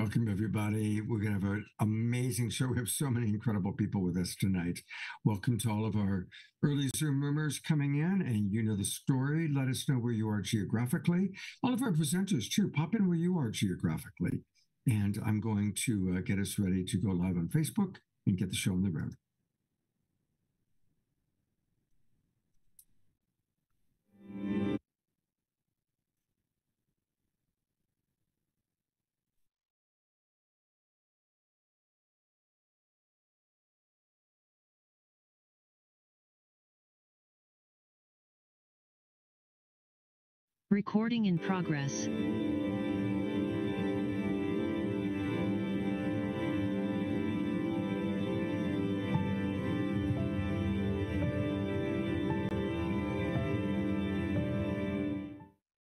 Welcome, everybody. We're going to have an amazing show. We have so many incredible people with us tonight. Welcome to all of our early Zoom rumors coming in, and you know the story. Let us know where you are geographically. All of our presenters, too, pop in where you are geographically. And I'm going to get us ready to go live on Facebook and get the show on the road. Recording in progress.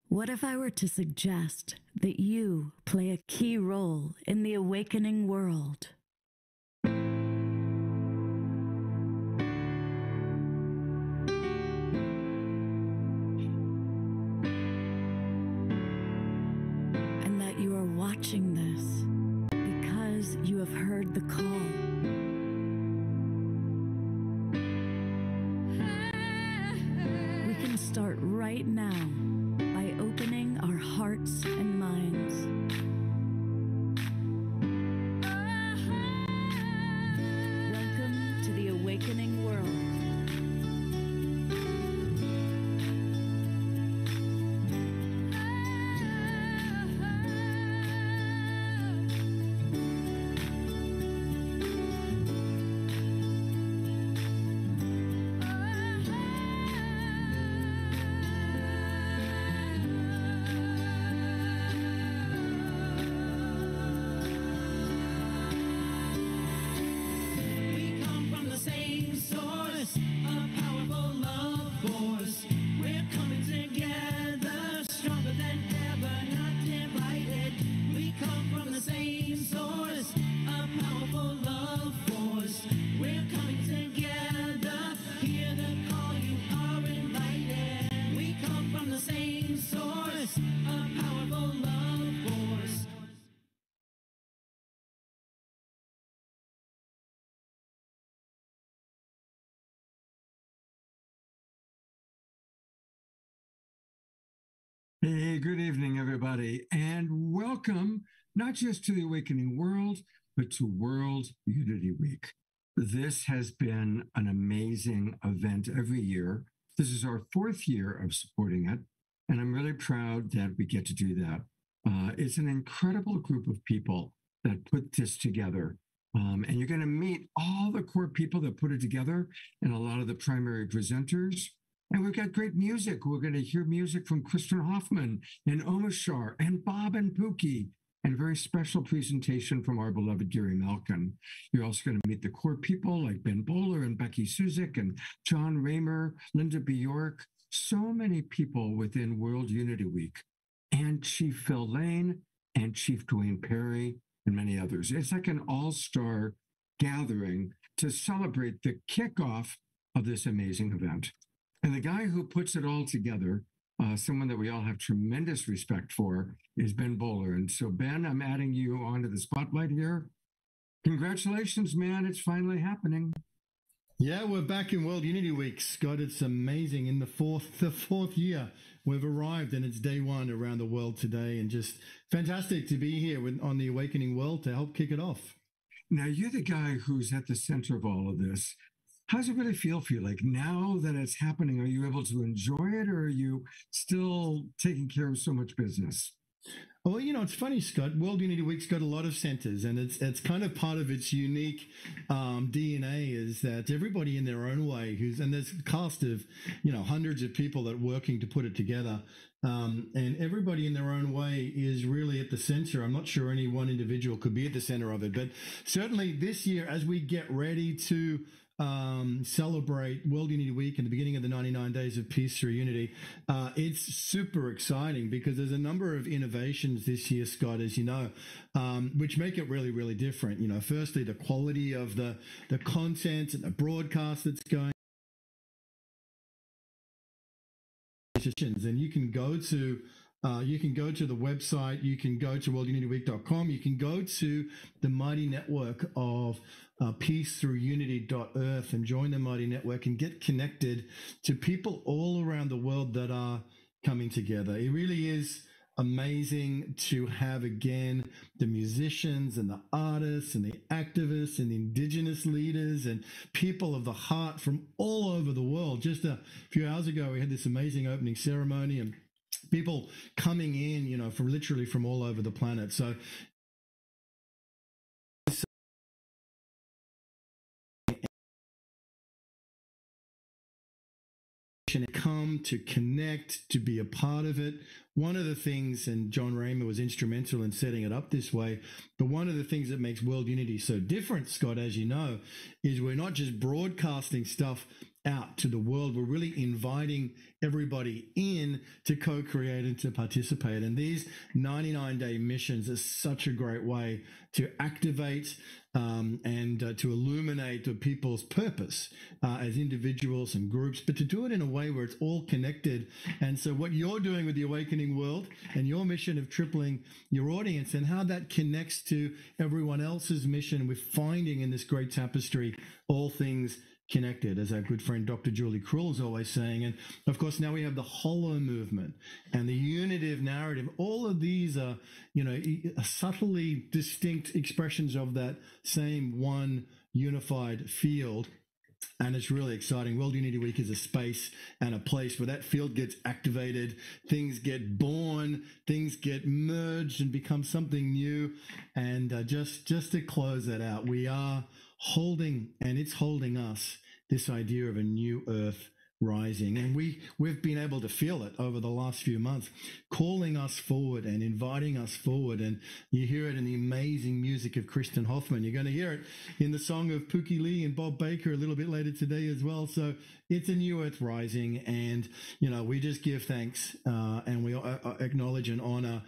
What if I were to suggest that you play a key role in the awakening world? And that you are watching this because you have heard the call. We can start right now by opening our hearts and minds. Welcome to the awakening world. Hey, good evening, everybody, and welcome not just to the Awakening World, but to World Unity Week. This has been an amazing event every year. This is our fourth year of supporting it, and I'm really proud that we get to do that. It's an incredible group of people that put this together, and you're going to meet all the core people that put it together and a lot of the primary presenters. And we've got great music. We're going to hear music from Kristin Hoffmann and Omashar and Bob and Pookie, and a very special presentation from our beloved Gary Malkin. You're also going to meet the core people like Ben Bowler and Becky Suzik and Jon Ramer, Linda Bjork, so many people within World Unity Week, and Chief Phil Lane and Chief Dwayne Perry and many others. It's like an all-star gathering to celebrate the kickoff of this amazing event. And the guy who puts it all together, someone that we all have tremendous respect for, is Ben Bowler. And so, Ben, I'm adding you onto the spotlight here. Congratulations, man. It's finally happening. Yeah, we're back in World Unity Week, Scott. It's amazing. In the fourth year, we've arrived, and it's day one around the world today. And just fantastic to be here on the Awakening World to help kick it off. Now, you're the guy who's at the center of all of this. How does it really feel for you? Like, now that it's happening, are you able to enjoy it, or are you still taking care of so much business? Well, you know, it's funny, Scott. World Unity Week's got a lot of centers, and it's kind of part of its unique DNA is that everybody in their own way, and there's a cast of, hundreds of people that are working to put it together, and everybody in their own way is really at the center. I'm not sure any one individual could be at the center of it, but certainly this year, as we get ready to celebrate World Unity Week and the beginning of the 99 Days of Peace through Unity. It's super exciting because there's a number of innovations this year, Scott, as you know, which make it really, really different. Firstly, the quality of the content and the broadcast that's going. And you can go to You can go to the website. You can go to worldunityweek.com. You can go to the mighty network of peacethrough-unity.earth and join the mighty network and get connected to people all around the world that are coming together. It really is amazing to have again the musicians and the artists and the activists and the indigenous leaders and people of the heart from all over the world. Just a few hours ago, we had this amazing opening ceremony and people coming in, you know, from literally from all over the planet. So come to connect, to be a part of it. One of the things, and Jon Ramer was instrumental in setting it up this way, but one of the things that makes World Unity so different, Scott, as you know, is we're not just broadcasting stuff out to the world. We're really inviting everybody in to co-create and to participate. And these 99-day missions are such a great way to activate and to illuminate the people's purpose as individuals and groups, but to do it in a way where it's all connected. And so what you're doing with the Awakening World and your mission of tripling your audience and how that connects to everyone else's mission, we're finding in this great tapestry all things connected, as our good friend Dr. Julie Krull is always saying. And of course, now we have the Hollow movement and the unitive narrative. All of these are, you know, subtly distinct expressions of that same one unified field. And it's really exciting. World Unity Week is a space and a place where that field gets activated, things get born, things get merged and become something new. And just to close that out, we are holding, and it's holding us, this idea of a new earth rising. And we've been able to feel it over the last few months, calling us forward and inviting us forward. And you hear it in the amazing music of Kristin Hoffmann. You're going to hear it in the song of Pookie Lee and Bob Baker a little bit later today as well. So it's a new earth rising. And, you know, we just give thanks and we acknowledge and honor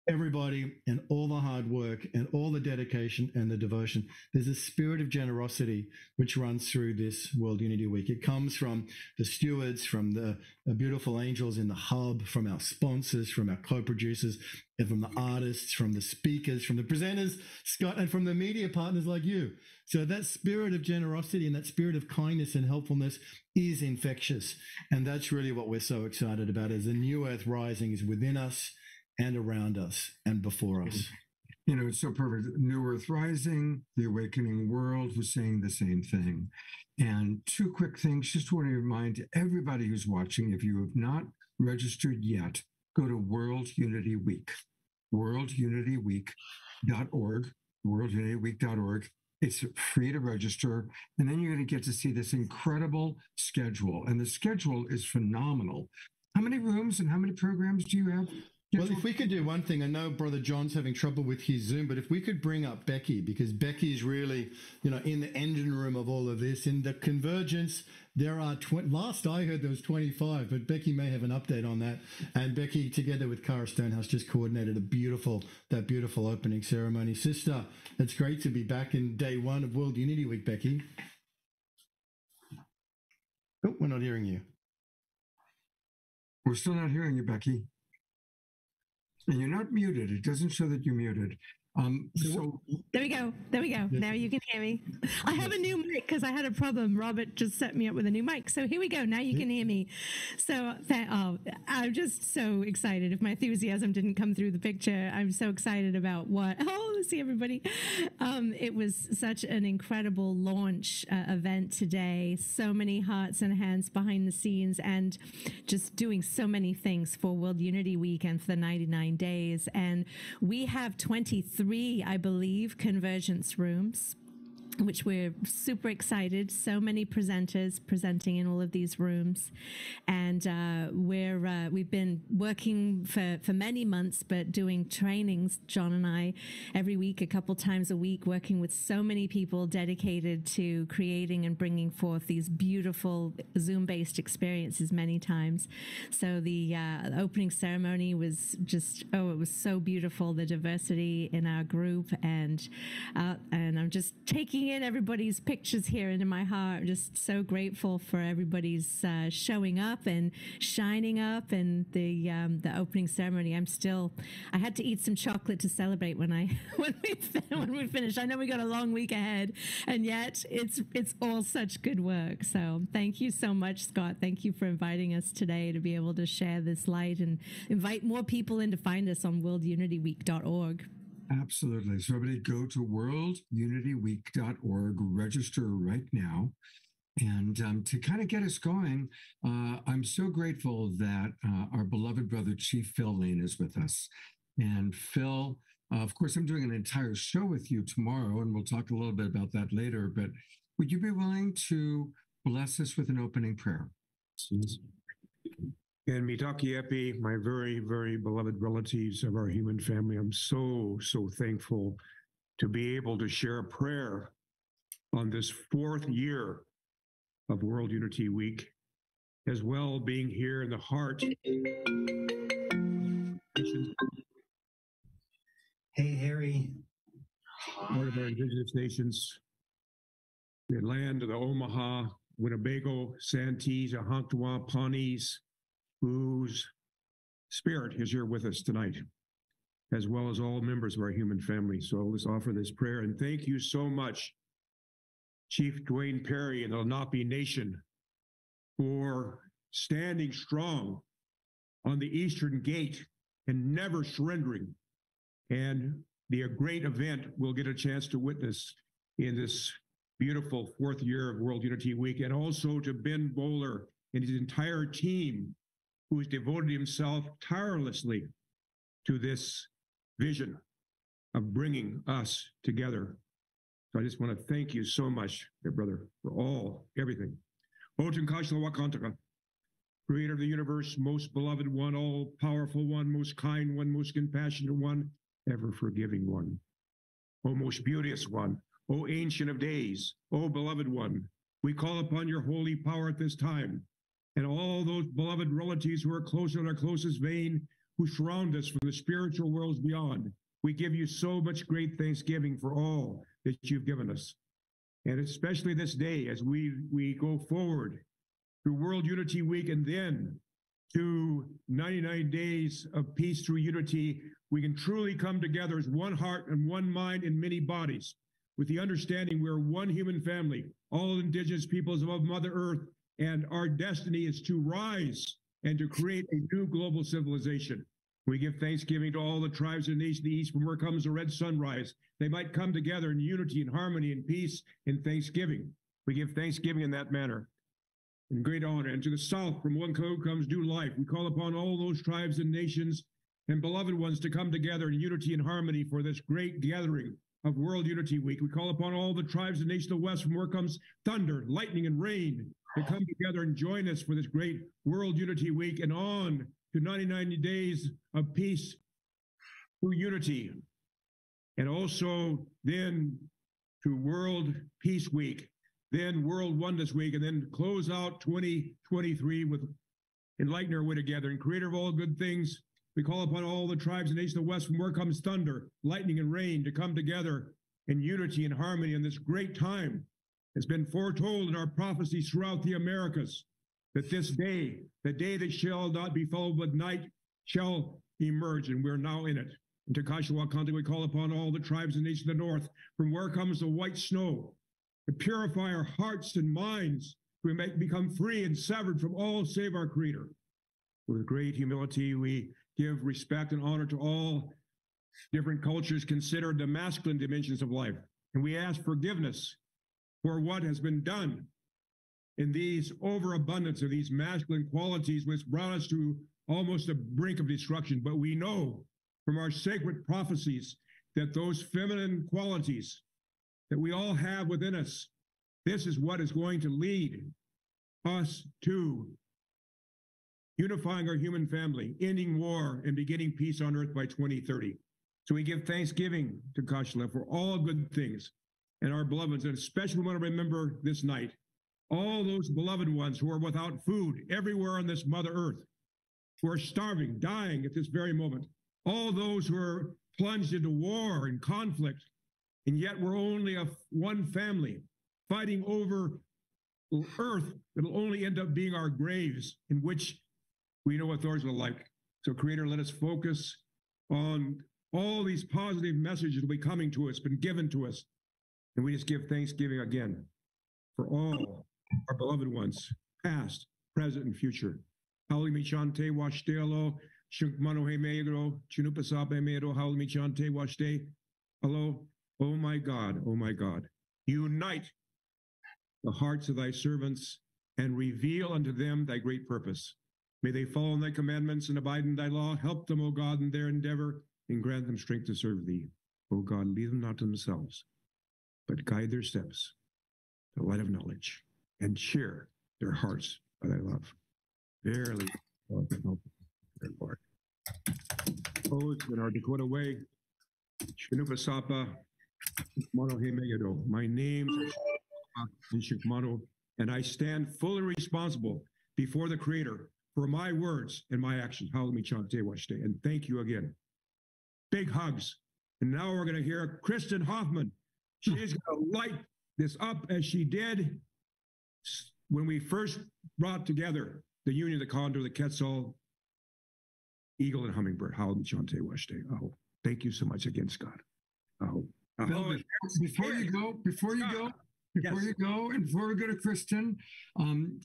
everybody and all the hard work and all the dedication and the devotion. There's a spirit of generosity which runs through this World Unity Week. It comes from the stewards, from the beautiful angels in the hub, from our sponsors, from our co-producers, and from the artists, from the speakers, from the presenters, Scott, and from the media partners like you. So that spirit of generosity and that spirit of kindness and helpfulness is infectious. And that's really what we're so excited about, as the new earth rising is within us and around us and before us. You know, it's so perfect. New Earth Rising, the Awakening World was saying the same thing. And two quick things, just want to remind everybody who's watching, if you have not registered yet, go to World Unity Week, worldunityweek.org, worldunityweek.org. It's free to register. And then you're going to get to see this incredible schedule. And the schedule is phenomenal. How many rooms and how many programs do you have? Well, if we could do one thing, I know Brother John's having trouble with his Zoom, but if we could bring up Becky, because Becky's really, you know, in the engine room of all of this. In the Convergence, there are, last I heard there was 25, but Becky may have an update on that. And Becky, together with Cara Stonehouse, just coordinated that beautiful opening ceremony. Sister, it's great to be back in day one of World Unity Week, Becky. Oh, we're not hearing you. We're still not hearing you, Becky. And you're not muted. It doesn't show that you're muted. So there we go. Yes. Now you can hear me. I have a new mic because I had a problem. Robert just set me up with a new mic. So here we go. Now you can hear me. So I'm just so excited. If my enthusiasm didn't come through the picture, I'm so excited about what. Oh, see everybody. It was such an incredible launch event today. So many hearts and hands behind the scenes and just doing so many things for World Unity Week and for the 99 days. And we have 23, I believe, convergence rooms, which we're super excited. So many presenters presenting in all of these rooms. And we've been working for many months, but doing trainings, Jon and I, every week, a couple times a week, working with so many people dedicated to creating and bringing forth these beautiful Zoom-based experiences many times. So the opening ceremony was just, it was so beautiful, the diversity in our group. And I'm just taking seeing everybody's pictures here into my heart. I'm just so grateful for everybody's showing up and shining up, and the opening ceremony. I had to eat some chocolate to celebrate when we finish. I know we got a long week ahead, and yet it's all such good work. So thank you so much, Scott. Thank you for inviting us today to be able to share this light and invite more people in to find us on worldunityweek.org. Absolutely. So everybody go to worldunityweek.org, register right now. And to kind of get us going, I'm so grateful that our beloved brother, Chief Phil Lane, is with us. And Phil, of course, I'm doing an entire show with you tomorrow, and we'll talk a little bit about that later. But would you be willing to bless us with an opening prayer? And Mitaki Epi, my very, very beloved relatives of our human family, I'm so, so thankful to be able to share a prayer on this 4th year of World Unity Week, as well being here in the heart. Hey, Harry. Part of our indigenous nations, the land of the Omaha, Winnebago, Santee, Ahanktawa, Pawnees, whose spirit is here with us tonight, as well as all members of our human family. So let's offer this prayer. And thank you so much, Chief Dwayne Perry and the Lenape Nation, for standing strong on the Eastern Gate and never surrendering. And the great event we'll get a chance to witness in this beautiful 4th year of World Unity Week, and also to Ben Bowler and his entire team, who has devoted himself tirelessly to this vision of bringing us together. So I just want to thank you so much, dear brother, for everything. Oten Kashla Wakantaka, creator of the universe, most beloved one, all powerful one, most kind one, most compassionate one, ever forgiving one. O most beauteous one, O ancient of days, O beloved one, we call upon your holy power at this time, and all those beloved relatives who are close in our closest vein, who surround us from the spiritual worlds beyond. We give you so much great thanksgiving for all that you've given us. And especially this day, as we go forward through World Unity Week and then to 99 days of peace through unity, we can truly come together as one heart and one mind and many bodies, with the understanding we're one human family, all indigenous peoples of Mother Earth, and our destiny is to rise and to create a new global civilization. We give thanksgiving to all the tribes and nations of the East, from where comes the red sunrise. They might come together in unity and harmony and peace and thanksgiving. We give thanksgiving in that manner, in great honor. And to the south, from one comes new life. We call upon all those tribes and nations and beloved ones to come together in unity and harmony for this great gathering of World Unity Week. We call upon all the tribes and nations of the West, from where comes thunder, lightning, and rain, to come together and join us for this great World Unity Week, and on to 99 days of peace through unity. And also then to World Peace Week, then World Oneness Week, and then close out 2023 with Enlighten Our Way Together. And creator of all good things, we call upon all the tribes and nations of the West, from where comes thunder, lightning, and rain, to come together in unity and harmony in this great time. It's been foretold in our prophecies throughout the Americas that this day, the day that shall not be followed with night, shall emerge, and we're now in it. In Takashiwa County, we call upon all the tribes and nations of the North, from where comes the white snow, to purify our hearts and minds, we may become free and severed from all save our Creator. With great humility, we give respect and honor to all different cultures considered the masculine dimensions of life. And we ask forgiveness for what has been done in these overabundance of these masculine qualities, which brought us to almost the brink of destruction. But we know from our sacred prophecies that those feminine qualities that we all have within us, this is what is going to lead us to unifying our human family, ending war, and beginning peace on earth by 2030. So we give thanksgiving to Kashla for all good things and our beloveds, and especially want to remember this night, all those beloved ones who are without food everywhere on this Mother Earth, who are starving, dying at this very moment, all those who are plunged into war and conflict, And yet we're only one family fighting over earth that'll only end up being our graves, in which we know what those are like. So Creator, let us focus on all these positive messages that will be coming to us, been given to us. And we just give thanksgiving again for all our beloved ones, past, present, and future. Hauli mi chante washtelo, shukmano he meiro, chinupasabe meiro, hauli mi chante washte. Hello, oh my God, unite the hearts of thy servants and reveal unto them thy great purpose. May they follow thy commandments and abide in thy law. Help them, O God, in their endeavor, and grant them strength to serve thee. O God, lead them not to themselves, but guide their steps, the light of knowledge, and cheer their hearts by thy love. Verily, Lord. Oh, it's in our Dakota way. Shinupasapa, my name is Shikmano, and I stand fully responsible before the Creator for my words and my actions. And thank you again. Big hugs. And now we're going to hear Kristin Hoffmann. She is going to light this up as she did when we first brought together the Union, the Condor, the Quetzal, Eagle, and Hummingbird. Thank you so much again, Scott. Bill, before you go, and before we go to Kristin,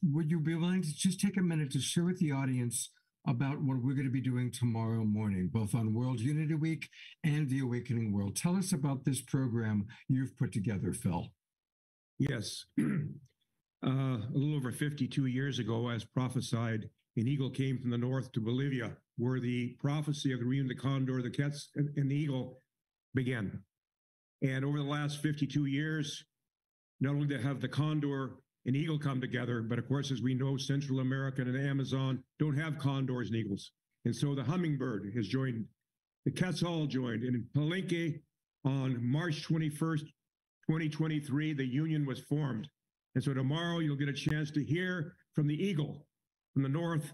would you be willing to just take a minute to share with the audience about what we're going to be doing tomorrow morning, both on World Unity Week and the Awakening World? Tell us about this program you've put together, Phil. Yes. A little over 52 years ago, as prophesied, an eagle came from the north to Bolivia, where the prophecy of the reunion, the condor, the Quetzal, and the eagle began. And over the last 52 years, not only to have the condor and eagle come together, but of course, as we know, Central America and the Amazon don't have condors and eagles. And so the hummingbird has joined, the Quetzal joined, and in Palenque on March 21st, 2023, the union was formed. And so tomorrow you'll get a chance to hear from the eagle from the north,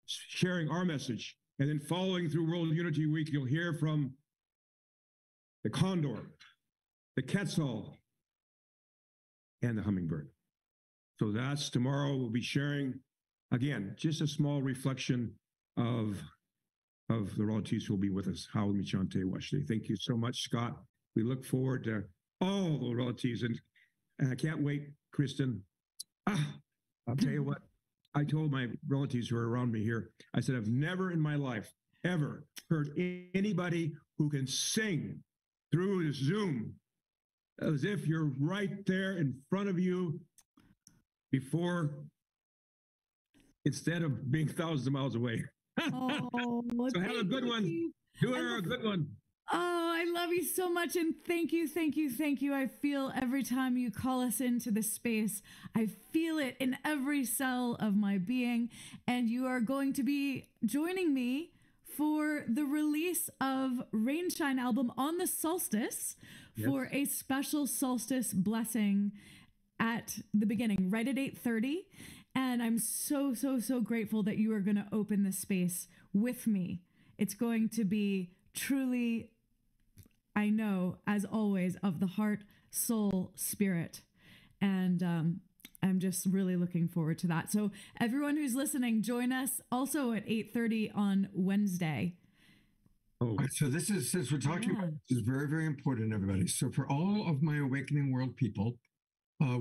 sharing our message. And then following through World Unity Week, you'll hear from the condor, the Quetzal, and the hummingbird. So that's tomorrow. We'll be sharing, again, just a small reflection of the relatives who will be with us. Thank you so much, Scott. We look forward to all the relatives. And I can't wait, Kristin. I'll tell you what, I told my relatives who are around me here, I said, I've never in my life ever heard anybody who can sing through Zoom as if you're right there in front of you before, instead of being thousands of miles away. Oh, so have a good one. Do it a good one. Oh, I love you so much. And thank you, thank you, thank you. I feel every time you call us into this space, I feel it in every cell of my being. And you are going to be joining me for the release of Rainshine album on the solstice, for a special solstice blessing at the beginning, right at 8:30. And I'm so, so, so grateful that you are going to open this space with me. It's going to be truly, I know, as always, of the heart, soul, spirit. And I'm just really looking forward to that. So everyone who's listening, join us also at 8:30 on Wednesday. Oh, so this is, since we're talking about, this is very, very important, everybody. So for all of my Awakening World people,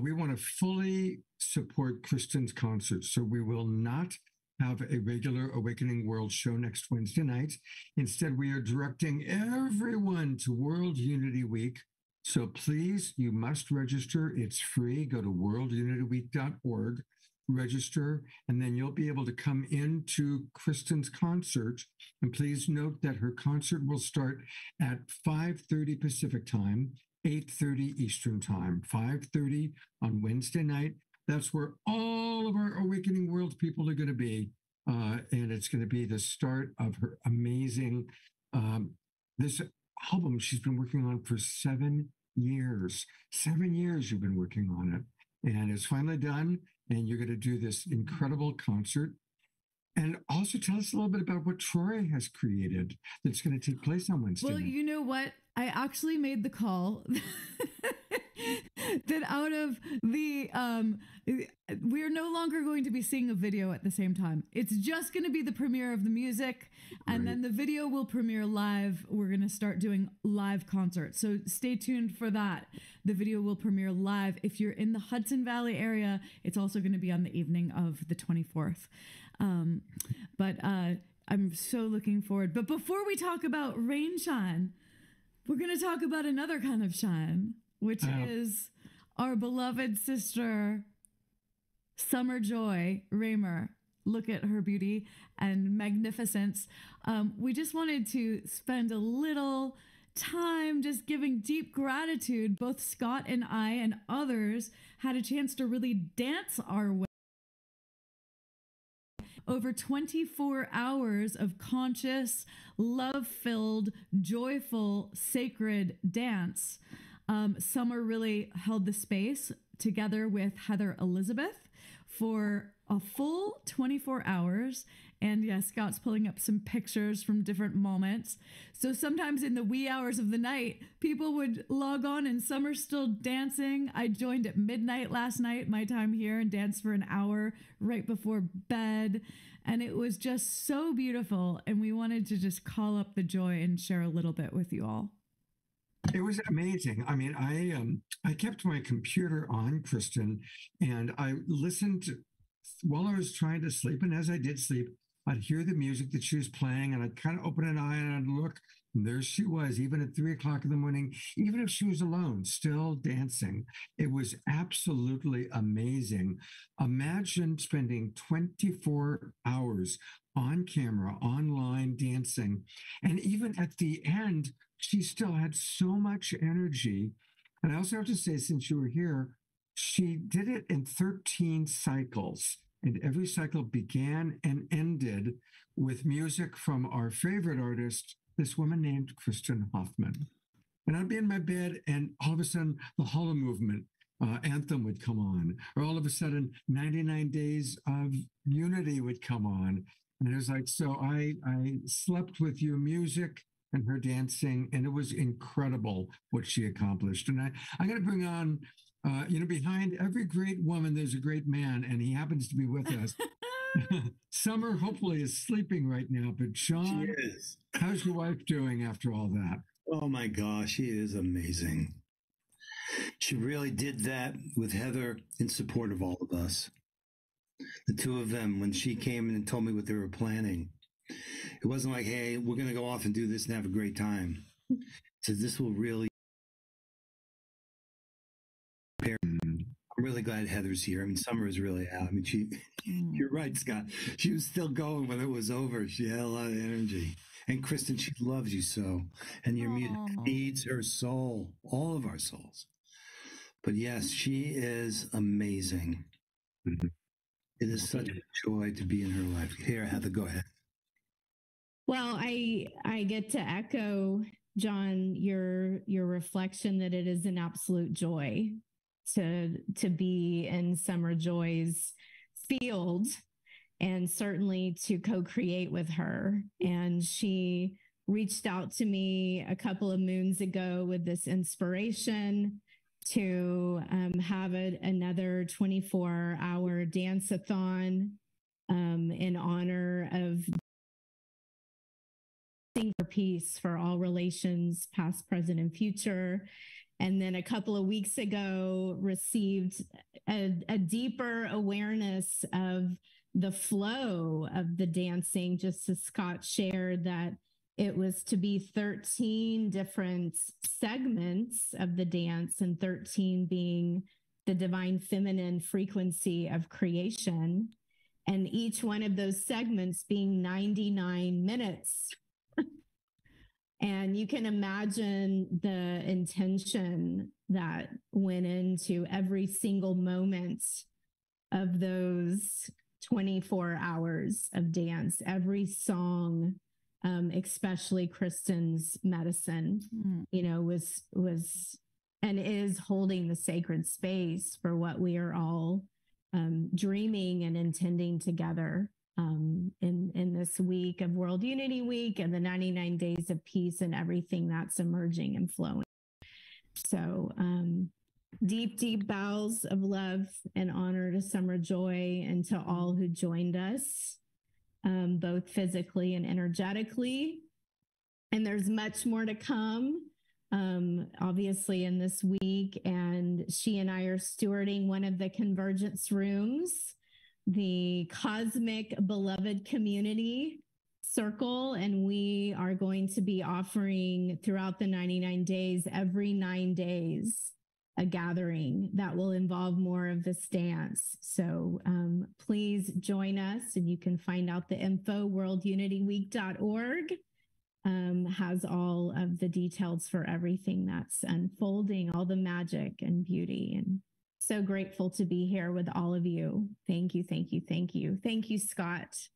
we want to fully support Kristin's concert. So we will not have a regular Awakening World show next Wednesday night. Instead, we are directing everyone to World Unity Week. So please, you must register. It's free. Go to worldunityweek.org, register, and then you'll be able to come into Kristin's concert. And please note that her concert will start at 5:30 Pacific time, 8:30 Eastern time, 5:30 on Wednesday night. That's where all of our Awakening World people are going to be. And it's going to be the start of her amazing, this album she's been working on for 7 years. 7 years you've been working on it. And it's finally done. And you're going to do this incredible concert. And also tell us a little bit about what Troy has created that's going to take place on Wednesday. Well, you know what? I actually made the call that out of the we're no longer going to be seeing a video at the same time. It's just going to be the premiere of the music, and then the video will premiere live. We're going to start doing live concerts, so stay tuned for that. The video will premiere live. If you're in the Hudson Valley area, it's also going to be on the evening of the 24th. But I'm so looking forward. But before we talk about rain shine, we're going to talk about another kind of shine, which is our beloved sister, Summer Joy Ramer. Look at her beauty and magnificence. We just wanted to spend a little time just giving deep gratitude. Both Scott and I and others had a chance to really dance our way. Over 24 hours of conscious, love-filled, joyful, sacred dance. Summer really held the space together with Heather Elizabeth for a full 24 hours. And yeah, Scott's pulling up some pictures from different moments. So sometimes in the wee hours of the night, people would log on and Summer's still dancing. I joined at midnight last night, my time here, and danced for an hour right before bed. And it was just so beautiful. And we wanted to just call up the joy and share a little bit with you all. It was amazing. I mean, I kept my computer on, Kristin, and I listened while I was trying to sleep. And as I did sleep, I'd hear the music that she was playing, and I'd kind of open an eye and I'd look, and there she was, even at 3 o'clock in the morning, even if she was alone, still dancing. It was absolutely amazing. Imagine spending 24 hours on camera, online, dancing. And even at the end, she still had so much energy. And I also have to say, since you were here, she did it in 13 cycles. And every cycle began and ended with music from our favorite artist, this woman named Kristin Hoffmann. And I'd be in my bed, and all of a sudden, the Hollow Movement anthem would come on, or all of a sudden, 99 Days of Unity would come on. And it was like, so I slept with your music and her dancing, and it was incredible what she accomplished. And I'm going to bring on, behind every great woman, there's a great man, and he happens to be with us. Summer hopefully is sleeping right now, but Jon, She is. how's your wife doing after all that? Oh my gosh, she is amazing. She really did that with Heather in support of all of us. The two of them, when she came in and told me what they were planning, it wasn't like, hey, we're going to go off and do this and have a great time. So this will really. I'm really glad Heather's here. I mean, Summer is really out. I mean, you're right, Scott. She was still going when it was over. She had a lot of energy. And Kristin, she loves you so. And your music feeds her soul, all of our souls. But yes, she is amazing. Mm-hmm. It is such a joy to be in her life. Here, Heather, go ahead. Well, I get to echo, Jon, your reflection that it is an absolute joy to be in Summer Joy's field, and certainly to co-create with her. And she reached out to me a couple of moons ago with this inspiration to have another 24-hour dance-a-thon in honor of Sing for Peace for all relations, past, present, and future. And then a couple of weeks ago, received a deeper awareness of the flow of the dancing, just as Scott shared that it was to be 13 different segments of the dance, and 13 being the divine feminine frequency of creation. And each one of those segments being 99 minutes. And you can imagine the intention that went into every single moment of those 24 hours of dance, every song, especially Kristin's Medicine, was and is holding the sacred space for what we are all dreaming and intending together. in this week of World Unity Week and the 99 Days of Peace and everything that's emerging and flowing. So deep, deep bows of love and honor to Summer Joy and to all who joined us, both physically and energetically. And there's much more to come, obviously, in this week. And she and I are stewarding one of the convergence rooms, the Cosmic Beloved Community Circle. And we are going to be offering throughout the 99 days, every 9 days, a gathering that will involve more of this dance. So please join us, and you can find out the info, worldunityweek.org. Has all of the details for everything that's unfolding, all the magic and beauty. And so grateful to be here with all of you. Thank you, thank you, thank you. Thank you, Scott,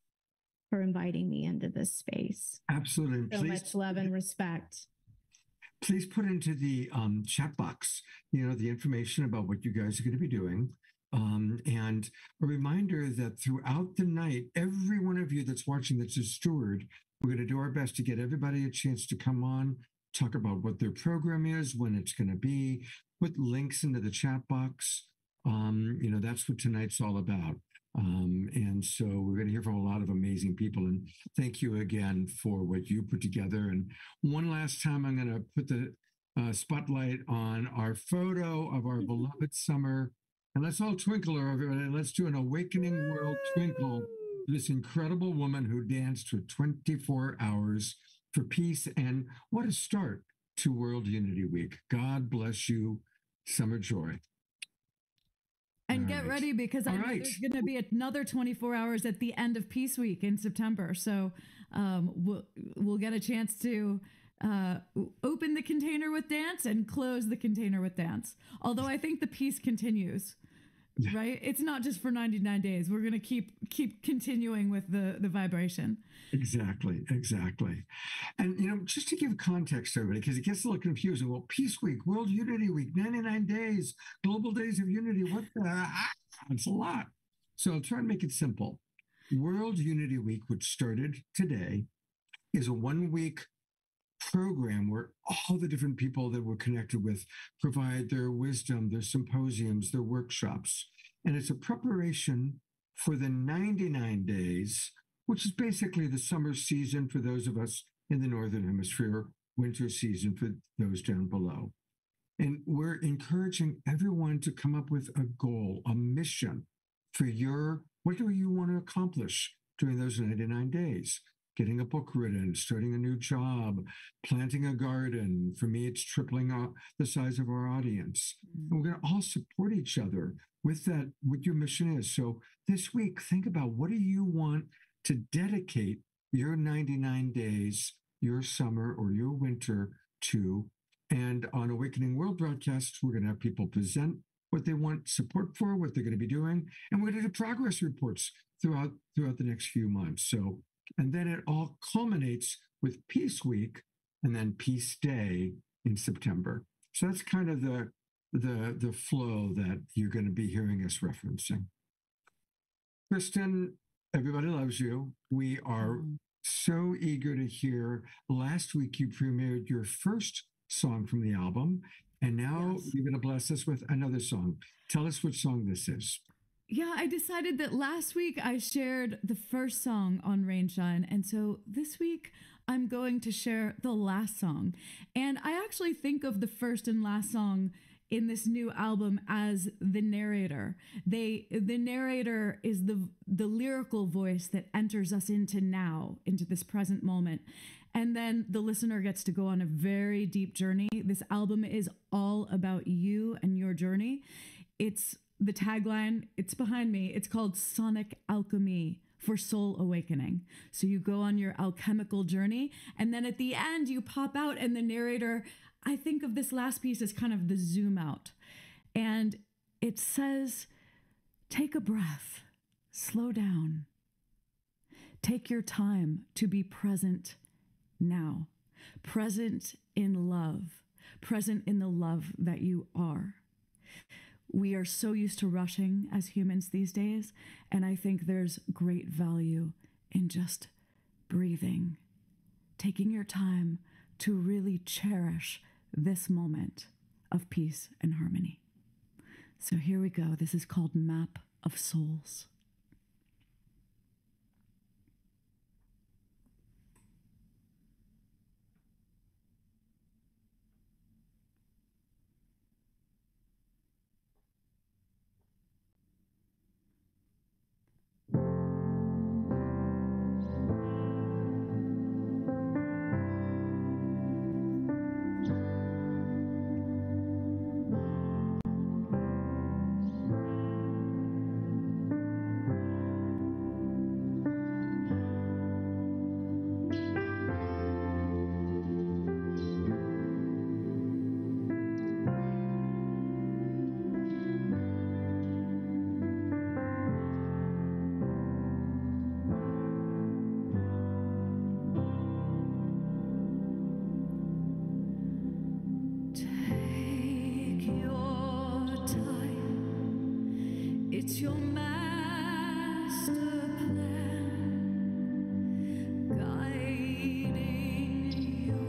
for inviting me into this space. Absolutely. So much love and respect. Please put into the chat box, the information about what you guys are going to be doing. And a reminder that throughout the night, every one of you that's watching that's a steward, we're going to do our best to get everybody a chance to come on, talk about what their program is, when it's going to be, put links into the chat box. That's what tonight's all about. And so we're going to hear from a lot of amazing people. And thank you again for what you put together. And one last time, I'm going to put the spotlight on our photo of our beloved Summer. And let's all twinkle her, everybody. Let's do an Awakening World twinkle. This incredible woman who danced for 24 hours for peace. And what a start to World Unity Week. God bless you, Summer Joy. And get ready, because I know there's going to be another 24 hours at the end of Peace Week in September. So we'll get a chance to open the container with dance and close the container with dance. Although I think the peace continues, right? It's not just for 99 days. We're going to keep continuing with the vibration. Exactly. And, just to give context to everybody, because it gets a little confusing. Well, Peace Week, World Unity Week, 99 days, Global Days of Unity. What the? It's a lot. So I'll try and make it simple. World Unity Week, which started today, is a 1-week program where all the different people that we're connected with provide their wisdom, their symposiums, their workshops. And it's a preparation for the 99 days, which is basically the summer season for those of us in the Northern Hemisphere, winter season for those down below. And we're encouraging everyone to come up with a goal, a mission for what do you want to accomplish during those 99 days? Getting a book written, starting a new job, planting a garden. For me, it's tripling the size of our audience. And we're going to all support each other with that, what your mission is. So this week, think about, what do you want to dedicate your 99 days, your summer or your winter to? And on Awakening World broadcasts, we're going to have people present what they want support for, what they're going to be doing. And we're going to do progress reports throughout the next few months. So, and then it all culminates with Peace Week and then Peace Day in September. So that's kind of the flow that you're going to be hearing us referencing. Kristin, everybody loves you. We are so eager to hear. Last week you premiered your first song from the album, and now you're going to bless us with another song. Tell us which song this is. Yeah, I decided that last week I shared the first song on Rainshine, and so this week I'm going to share the last song. And I actually think of the first and last song in this new album as the narrator. The narrator is the lyrical voice that enters us into now, into this present moment. And then the listener gets to go on a very deep journey. This album is all about you and your journey. It's the tagline, it's behind me. It's called Sonic Alchemy for Soul Awakening. So you go on your alchemical journey, and then at the end you pop out, and the narrator, I think of this last piece as kind of the zoom out. And it says, take a breath, slow down. Take your time to be present now, present in love, present in the love that you are. We are so used to rushing as humans these days, and I think there's great value in just breathing, taking your time to really cherish this moment of peace and harmony. So here we go. This is called Map of Souls. It's your master plan guiding you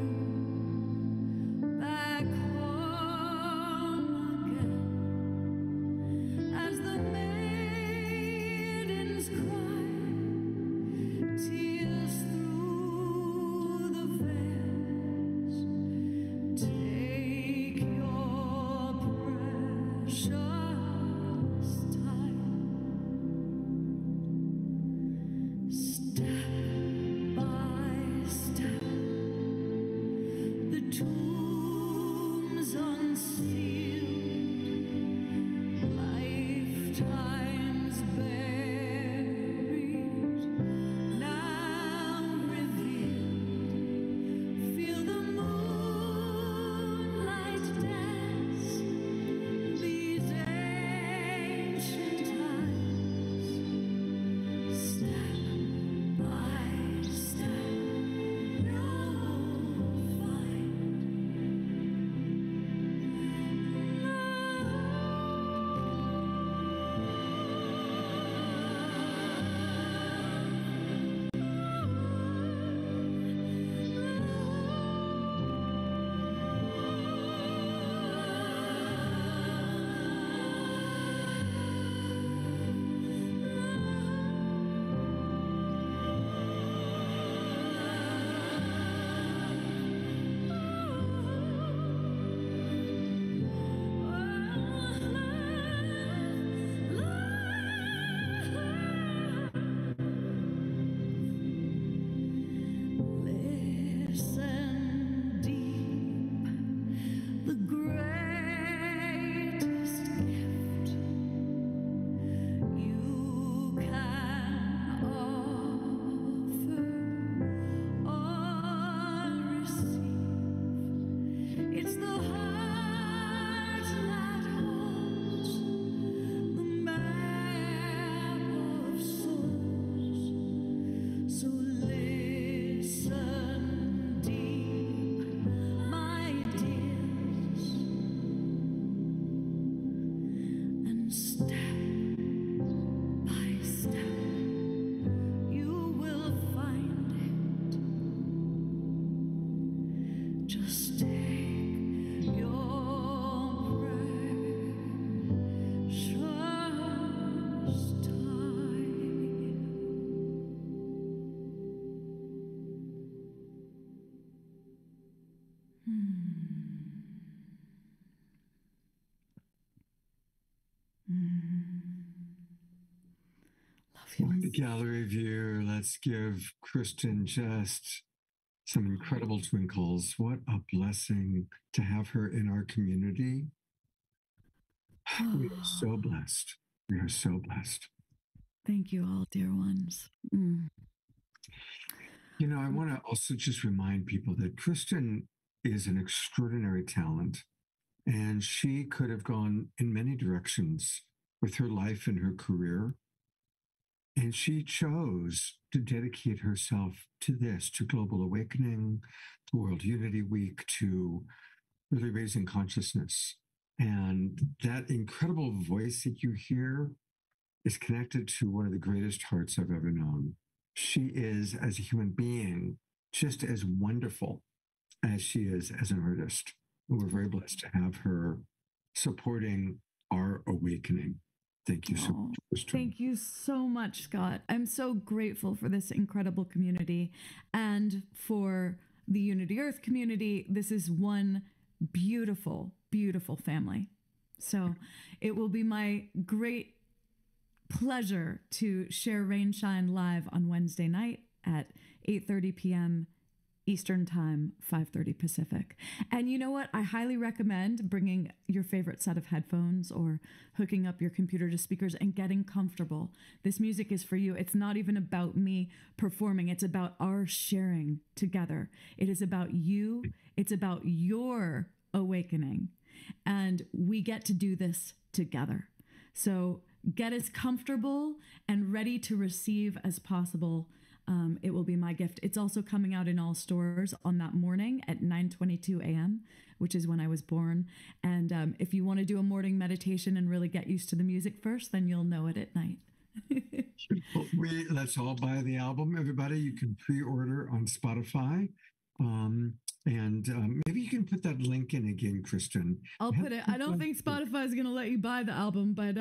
back home again as the maidens cry tears through the veils. Take your precious With the gallery view, let's give Kristin just some incredible twinkles. What a blessing to have her in our community. We are so blessed. We are so blessed. Thank you all, dear ones. You know, I want to also just remind people that Kristin is an extraordinary talent, and she could have gone in many directions with her life and her career. And she chose to dedicate herself to this, to Global Awakening, to World Unity Week, to really raising consciousness. And that incredible voice that you hear is connected to one of the greatest hearts I've ever known. She is, as a human being, just as wonderful as she is as an artist. And we're very blessed to have her supporting our awakening. Thank you so much, Kristin. Thank you so much, Scott. I'm so grateful for this incredible community and for the Unity Earth community. This is one beautiful, beautiful family. So it will be my great pleasure to share Rainshine live on Wednesday night at 8:30 p.m. Eastern Time, 5:30 Pacific. And you know what? I highly recommend bringing your favorite set of headphones or hooking up your computer to speakers and getting comfortable. This music is for you. It's not even about me performing. It's about our sharing together. It is about you. It's about your awakening. And we get to do this together. So get as comfortable and ready to receive as possible. It will be my gift. It's also coming out in all stores on that morning at 9:22 a.m., which is when I was born. And if you want to do a morning meditation and really get used to the music first, then you'll know it at night. Let's all buy the album, everybody. You can pre-order on Spotify. Maybe you can put that link in again, Kristin. I'll put it. I don't think Spotify is going to let you buy the album, but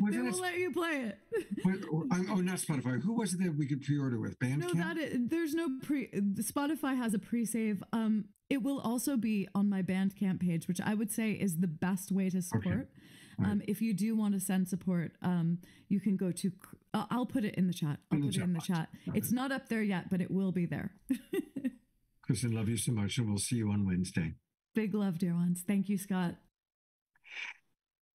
they will let you play it. Not Spotify. Who was it that we could pre-order with? Bandcamp? No, there's no Spotify has a pre-save. It will also be on my Bandcamp page, which I would say is the best way to support. Okay. Right. If you do want to send support, you can go to, I'll put it in the chat. I'll put it in the chat. It's not up there yet, but it will be there. Kristin, love you so much, and we'll see you on Wednesday. Big love, dear ones. Thank you, Scott.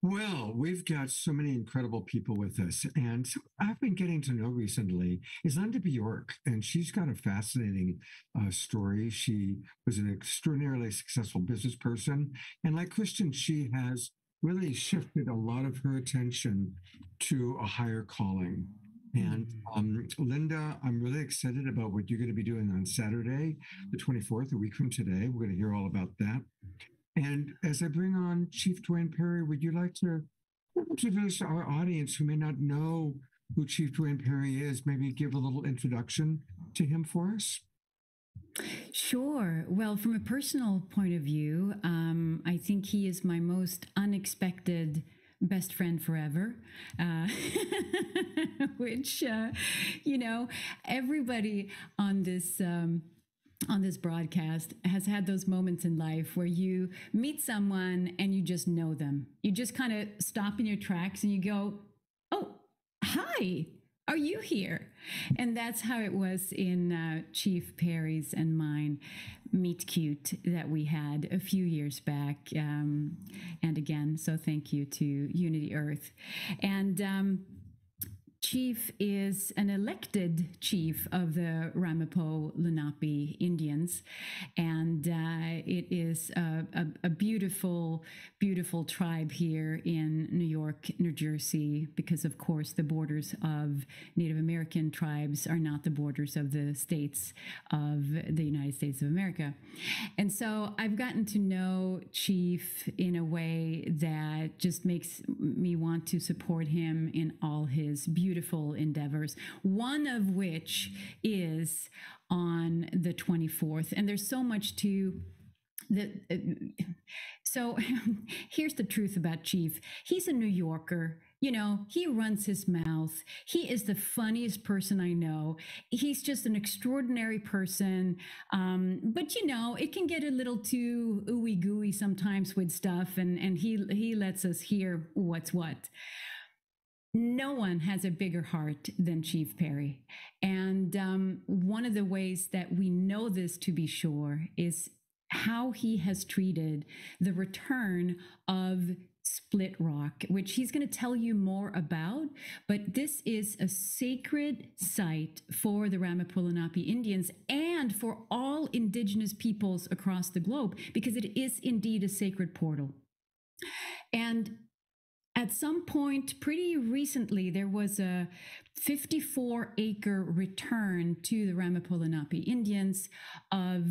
Well, we've got so many incredible people with us, and I've been getting to know recently is Linda Bjork, and she's got a fascinating story. She was an extraordinarily successful business person, and like Kristin, she has really shifted a lot of her attention to a higher calling. And Linda, I'm really excited about what you're going to be doing on Saturday, the 24th, a week from today. We're going to hear all about that. And as I bring on Chief Dwayne Perry, would you like to introduce our audience who may not know who Chief Dwayne Perry is, maybe give a little introduction to him for us? Sure. Well, from a personal point of view, I think he is my most unexpected best friend forever, which, everybody on this broadcast has had those moments in life where you meet someone and you just know them. You just kind of stop in your tracks and you go, oh, hi. Are you here? And that's how it was in Chief Perry's and mine meet cute that we had a few years back. And again, so thank you to Unity Earth. And Chief is an elected chief of the Ramapo Lenape Indians, and it is a beautiful, beautiful tribe here in New York, New Jersey, because of course the borders of Native American tribes are not the borders of the states of the United States of America. And so I've gotten to know Chief in a way that just makes me want to support him in all his beautiful endeavors, one of which is on the 24th. And there's so much to so here's the truth about Chief. He's a New Yorker. You know, he runs his mouth. He is the funniest person I know. He's just an extraordinary person. But, it can get a little too ooey gooey sometimes with stuff. And he lets us hear what's what. No one has a bigger heart than Chief Perry. And one of the ways that we know this to be sure is how he has treated the return of Split Rock, which he's going to tell you more about. But this is a sacred site for the Ramapo Lenape Indians and for all indigenous peoples across the globe, because it is indeed a sacred portal. And at some point, pretty recently, there was a 54-acre return to the Ramapo Lenape Indians of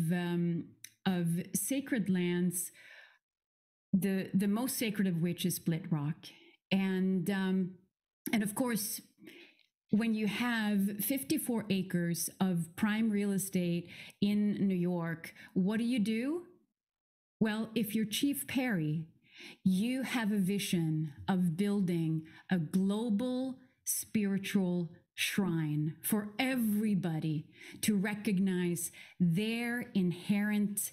sacred lands the most sacred of which is Split Rock. And of course, when you have 54 acres of prime real estate in New York, what do? Well, if you're Chief Perry, you have a vision of building a global spiritual shrine for everybody to recognize their inherent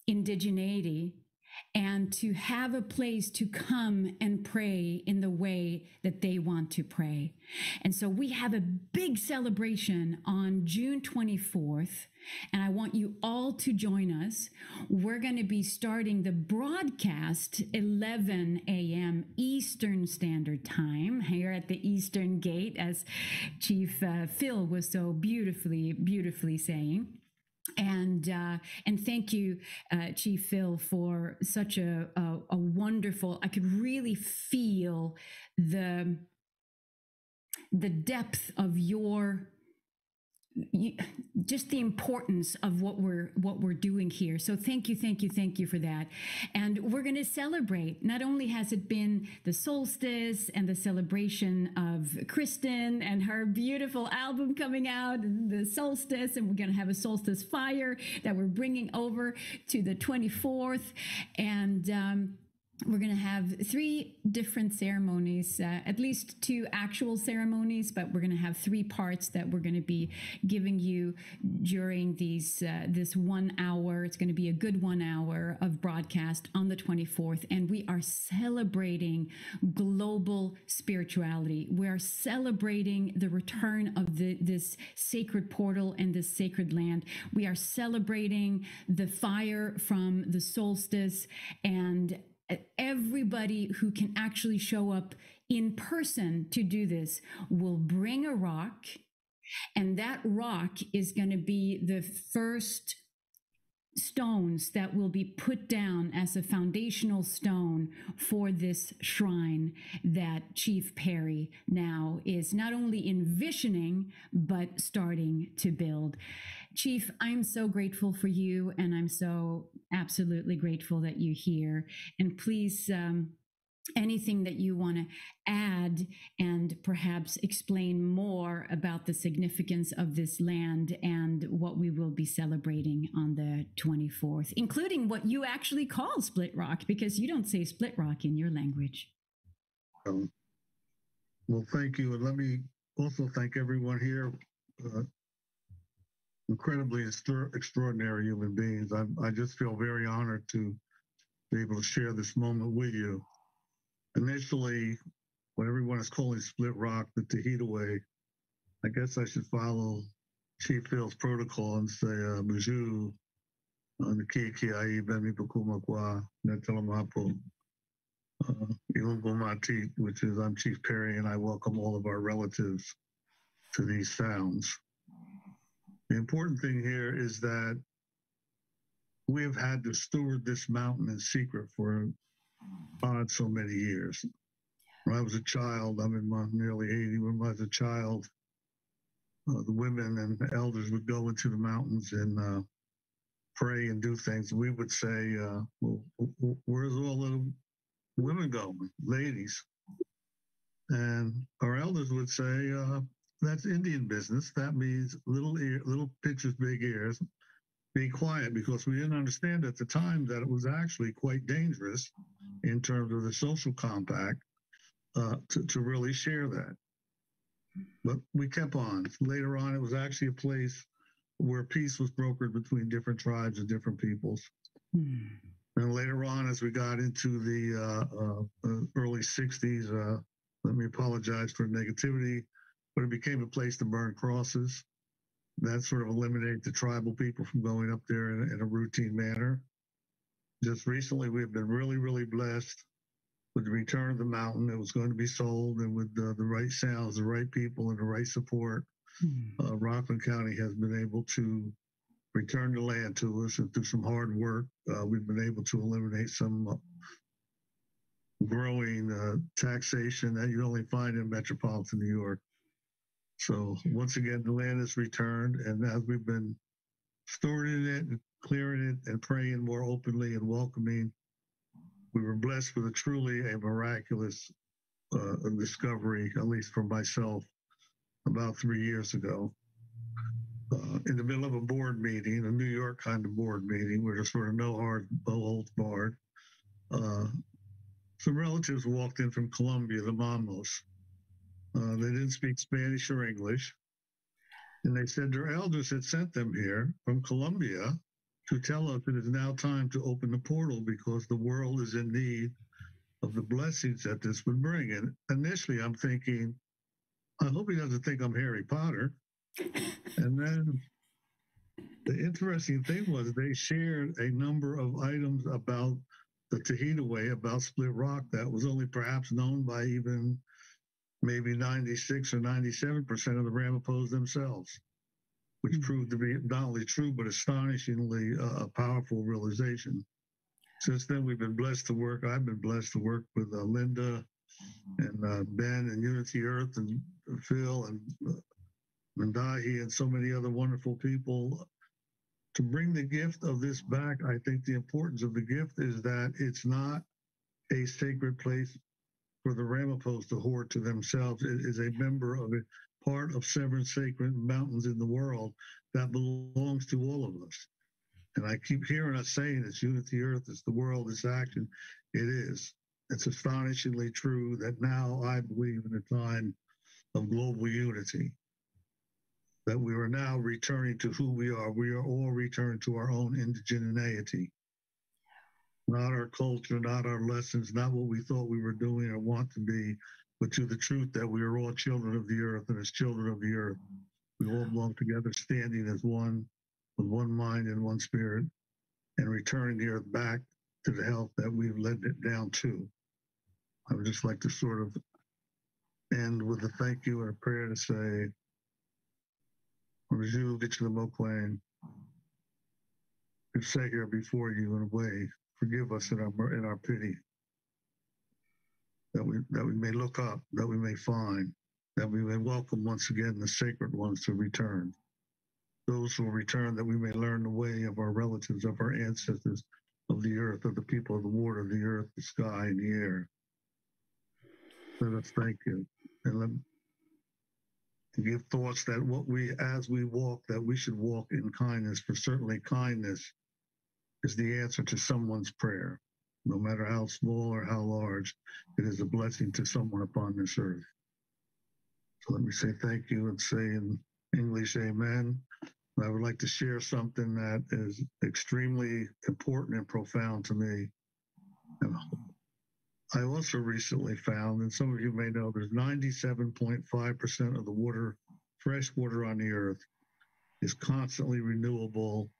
indigeneity and to have a place to come and pray in the way that they want to pray. And so we have a big celebration on June 24th, and I want you all to join us. We're going to be starting the broadcast 11 a.m. Eastern Standard Time here at the Eastern Gate, as Chief Phil was so beautifully saying. And thank you, Chief Phil, for such a wonderful. I could really feel the depth of your. Just the importance of what we're doing here. So thank you for that. And we're going to celebrate. Not only has it been the solstice and the celebration of Kristin and her beautiful album coming out, and the solstice, and we're going to have a solstice fire that we're bringing over to the 24th. And we're going to have 3 different ceremonies, at least 2 actual ceremonies, but we're going to have 3 parts that we're going to be giving you during this 1 hour. It's going to be a good 1 hour of broadcast on the 24th. And we are celebrating global spirituality. We are celebrating the return of this sacred portal and this sacred land. We are celebrating the fire from the solstice, and everybody who can actually show up in person to do this will bring a rock, and that rock is going to be the first stones that will be put down as a foundational stone for this shrine that Chief Perry now is not only envisioning, but starting to build. Chief, I'm so grateful for you, and I'm so absolutely grateful that you're here. And please, anything that you want to add and perhaps explain more about the significance of this land and what we will be celebrating on the 24th, including what you actually call Split Rock, because you don't say Split Rock in your language. Well, thank you. And let me also thank everyone here. Incredibly extraordinary human beings. I just feel very honored to be able to share this moment with you. Initially, when everyone is calling Split Rock the Tahiti way, I guess I should follow Chief Phil's protocol and say, Buju, Nikikiai, Bemi Bukumakwa, Netelamapo, Ilungumati, which is I'm Chief Perry, and I welcome all of our relatives to these sounds. The important thing here is that we have had to steward this mountain in secret for so many years. When I was a child, I'm in my nearly 80, when I was a child, the women and the elders would go into the mountains and pray and do things. We would say, well, where's all the women going, ladies? And our elders would say, that's Indian business. That means little pitchers, big ears. Be quiet, because we didn't understand at the time that it was actually quite dangerous in terms of the social compact to really share that. But we kept on. Later on, it was actually a place where peace was brokered between different tribes and different peoples. And later on, as we got into the early 60s, let me apologize for negativity, but it became a place to burn crosses. That sort of eliminated the tribal people from going up there in a routine manner. Just recently, we've been really blessed with the return of the mountain. It was going to be sold, and with the right sounds, the right people, and the right support, Rockland County has been able to return the land to us, and through some hard work, we've been able to eliminate some growing taxation that you only find in metropolitan New York. So once again, the land is returned, and as we've been stewarding it and clearing it and praying more openly and welcoming, we were blessed with truly a miraculous discovery, at least for myself, about 3 years ago. In the middle of a board meeting, a New York kind of board meeting, where there's sort of no holds barred, some relatives walked in from Colombia, the Mamos. They didn't speak Spanish or English. And they said their elders had sent them here from Colombia to tell us it is now time to open the portal because the world is in need of the blessings that this would bring. And initially I'm thinking, I hope he doesn't think I'm Harry Potter. And then the interesting thing was they shared a number of items about the Tahiti Way, about Split Rock, that was only perhaps known by even maybe 96 or 97% of the Ramapos themselves, which proved to be not only true, but astonishingly a powerful realization. Since then, we've been blessed to work. I've been blessed to work with Linda and Ben and Unity Earth and Phil and Mandahi and so many other wonderful people to bring the gift of this back. I think the importance of the gift is that it's not a sacred place for the Ramapos to hoard to themselves. It is a member of a part of 7 sacred mountains in the world that belongs to all of us. And I keep hearing us saying it's Unity Earth, it's the world, it's action. It is. It's astonishingly true that now I believe in a time of global unity, that we are now returning to who we are. We are all returning to our own indigeneity. Not our culture, not our lessons, not what we thought we were doing or want to be, but to the truth that we are all children of the earth, and as children of the earth, we all belong together, standing as one, with one mind and one spirit, and returning the earth back to the health that we've led it down to. I would just like to sort of end with a thank you and a prayer to say, Raju, get you the Mokwang, we say here before you in a way, forgive us in our pity, that we may look up, that we may find, that we may welcome once again the sacred ones to return. Those who will return, that we may learn the way of our relatives, of our ancestors, of the earth, of the people of the water, the earth, the sky, and the air. Let us thank you. And give thoughts that as we walk, that we should walk in kindness, for certainly kindness is the answer to someone's prayer. No matter how small or how large, it is a blessing to someone upon this earth. So let me say thank you and say in English, amen. I would like to share something that is extremely important and profound to me. And I also recently found, and some of you may know, there's 97.5% of the water, fresh water on the earth is constantly renewable.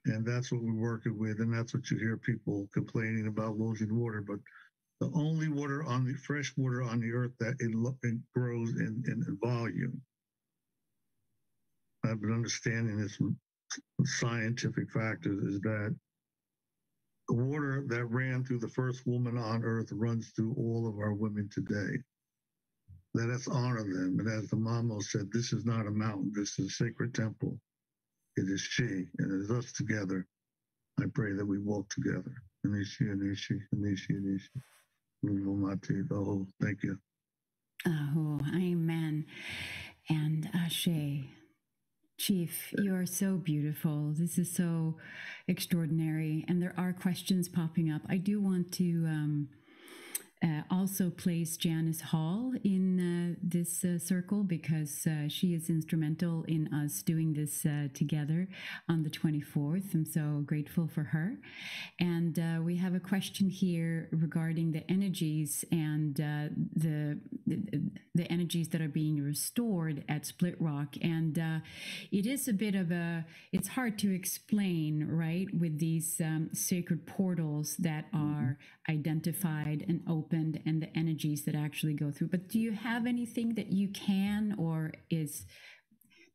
And that's what we're working with. And that's what you hear people complaining about losing water. But the only water on the fresh water on the earth that it grows in volume. I've been understanding this from scientific factors is that the water that ran through the first woman on earth runs through all of our women today. Let us honor them. And as the Mamo said, this is not a mountain, this is a sacred temple. It is she, and it is us together. I pray that we walk together. Anishi, Anishi, Anishi, Anishi. Oh, thank you. Oh, amen. And Ashe. Chief, you are so beautiful. This is so extraordinary. And there are questions popping up. I do want to also place Janice Hall in this circle because she is instrumental in us doing this together on the 24th. I'm so grateful for her. And we have a question here regarding the energies and the energies that are being restored at Split Rock. And it is a bit of it's hard to explain, right, with these sacred portals that are identified and opened and the energies that actually go through. But do you have anything that you can or is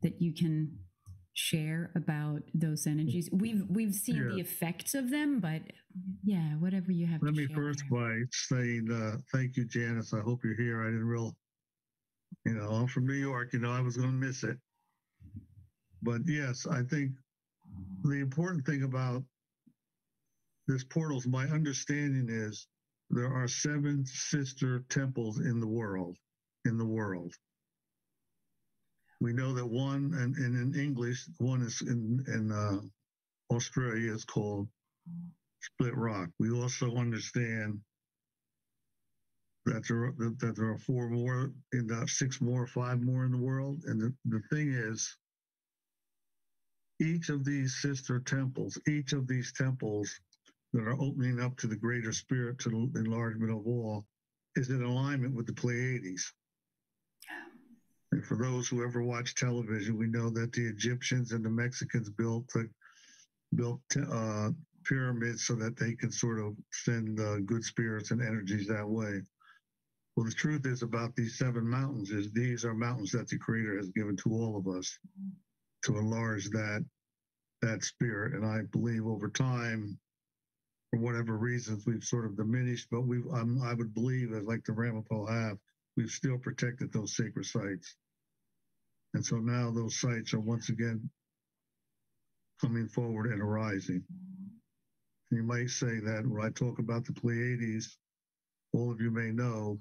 that you can share about those energies? We've seen the effects of them, but yeah, whatever you have. Let me first by saying thank you, Janice. I hope you're here. I didn't real, I'm from New York. I was going to miss it. But yes, I think the important thing about this portals, my understanding is there are 7 sister temples in the world. We know that one, and in English, one is in Australia is called Split Rock. We also understand that there are 4 more, 6 more, 5 more in the world. And the thing is, each of these sister temples, each of these temples that are opening up to the greater spirit, to the enlargement of all, is in alignment with the Pleiades. And for those who ever watch television, we know that the Egyptians and the Mexicans built pyramids so that they could sort of send good spirits and energies that way. Well, the truth is about these 7 mountains is these are mountains that the Creator has given to all of us to enlarge that spirit. And I believe over time, for whatever reasons, we've sort of diminished, but I would believe, as like the Ramapo have, we've still protected those sacred sites. And so now those sites are once again coming forward and arising. You might say that when I talk about the Pleiades, all of you may know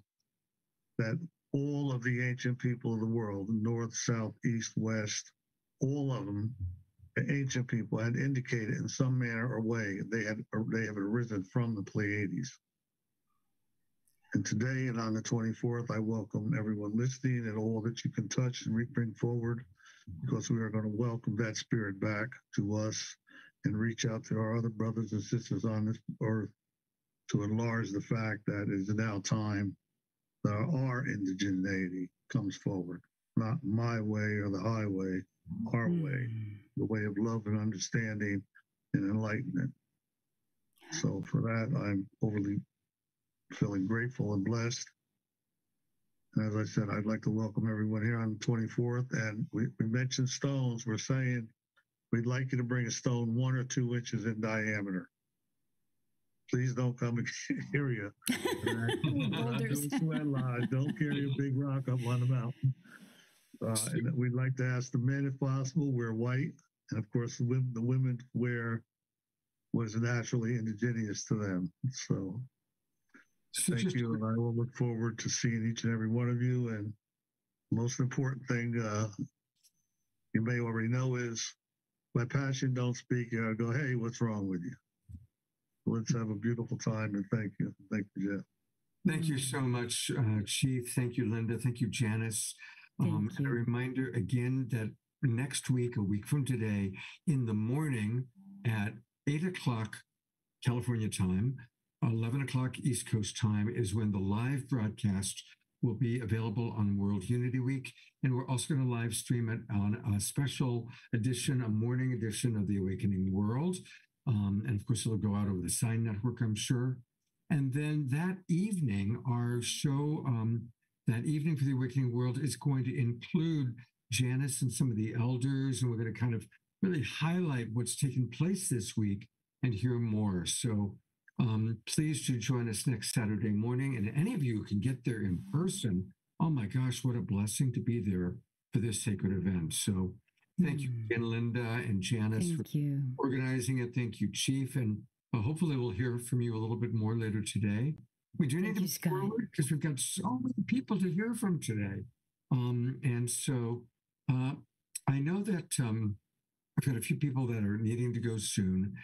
that all of the ancient people of the world, north, south, east, west, all of them, the ancient people had indicated in some manner or way they have arisen from the Pleiades. And today and on the 24th, I welcome everyone listening and all that you can touch and bring forward, because we are going to welcome that spirit back to us and reach out to our other brothers and sisters on this earth to enlarge the fact that it is now time that our indigeneity comes forward, not my way or the highway, our way, the way of love and understanding and enlightenment. So for that, I'm overly feeling grateful and blessed. And as I said, I'd like to welcome everyone here on the 24th. And we mentioned stones. We're saying we'd like you to bring a stone 1 or 2 inches in diameter. Please don't come and carry don't carry a big rock up on the mountain. And we'd like to ask the men, if possible, wear white. And of course, the women wear what is naturally indigenous to them. So thank you. And I will look forward to seeing each and every one of you. And most important thing you may already know is my passion don't speak. I go, hey, what's wrong with you? Let's have a beautiful time, and thank you. Thank you, Jeff. Thank you so much, Chief. Thank you, Linda. Thank you, Janice. And a reminder again that next week, a week from today, in the morning at 8 o'clock California time, 11 o'clock East Coast time is when the live broadcast will be available on World Unity Week. And we're also going to live stream it on a special edition, a morning edition of The Awakening World. And of course, it'll go out over the Sign Network, I'm sure. And then that evening, our show, that evening for The Awakening World is going to include Janice and some of the elders, and we're going to kind of really highlight what's taken place this week and hear more. So please do join us next Saturday morning. And any of you who can get there in person, oh my gosh, what a blessing to be there for this sacred event. So thank you again, Linda and Janice, for organizing it. Thank you, Chief. And hopefully we'll hear from you a little bit more later today. We do need to move forward because we've got so many people to hear from today. And so I know that I've got a few people that are needing to go soon.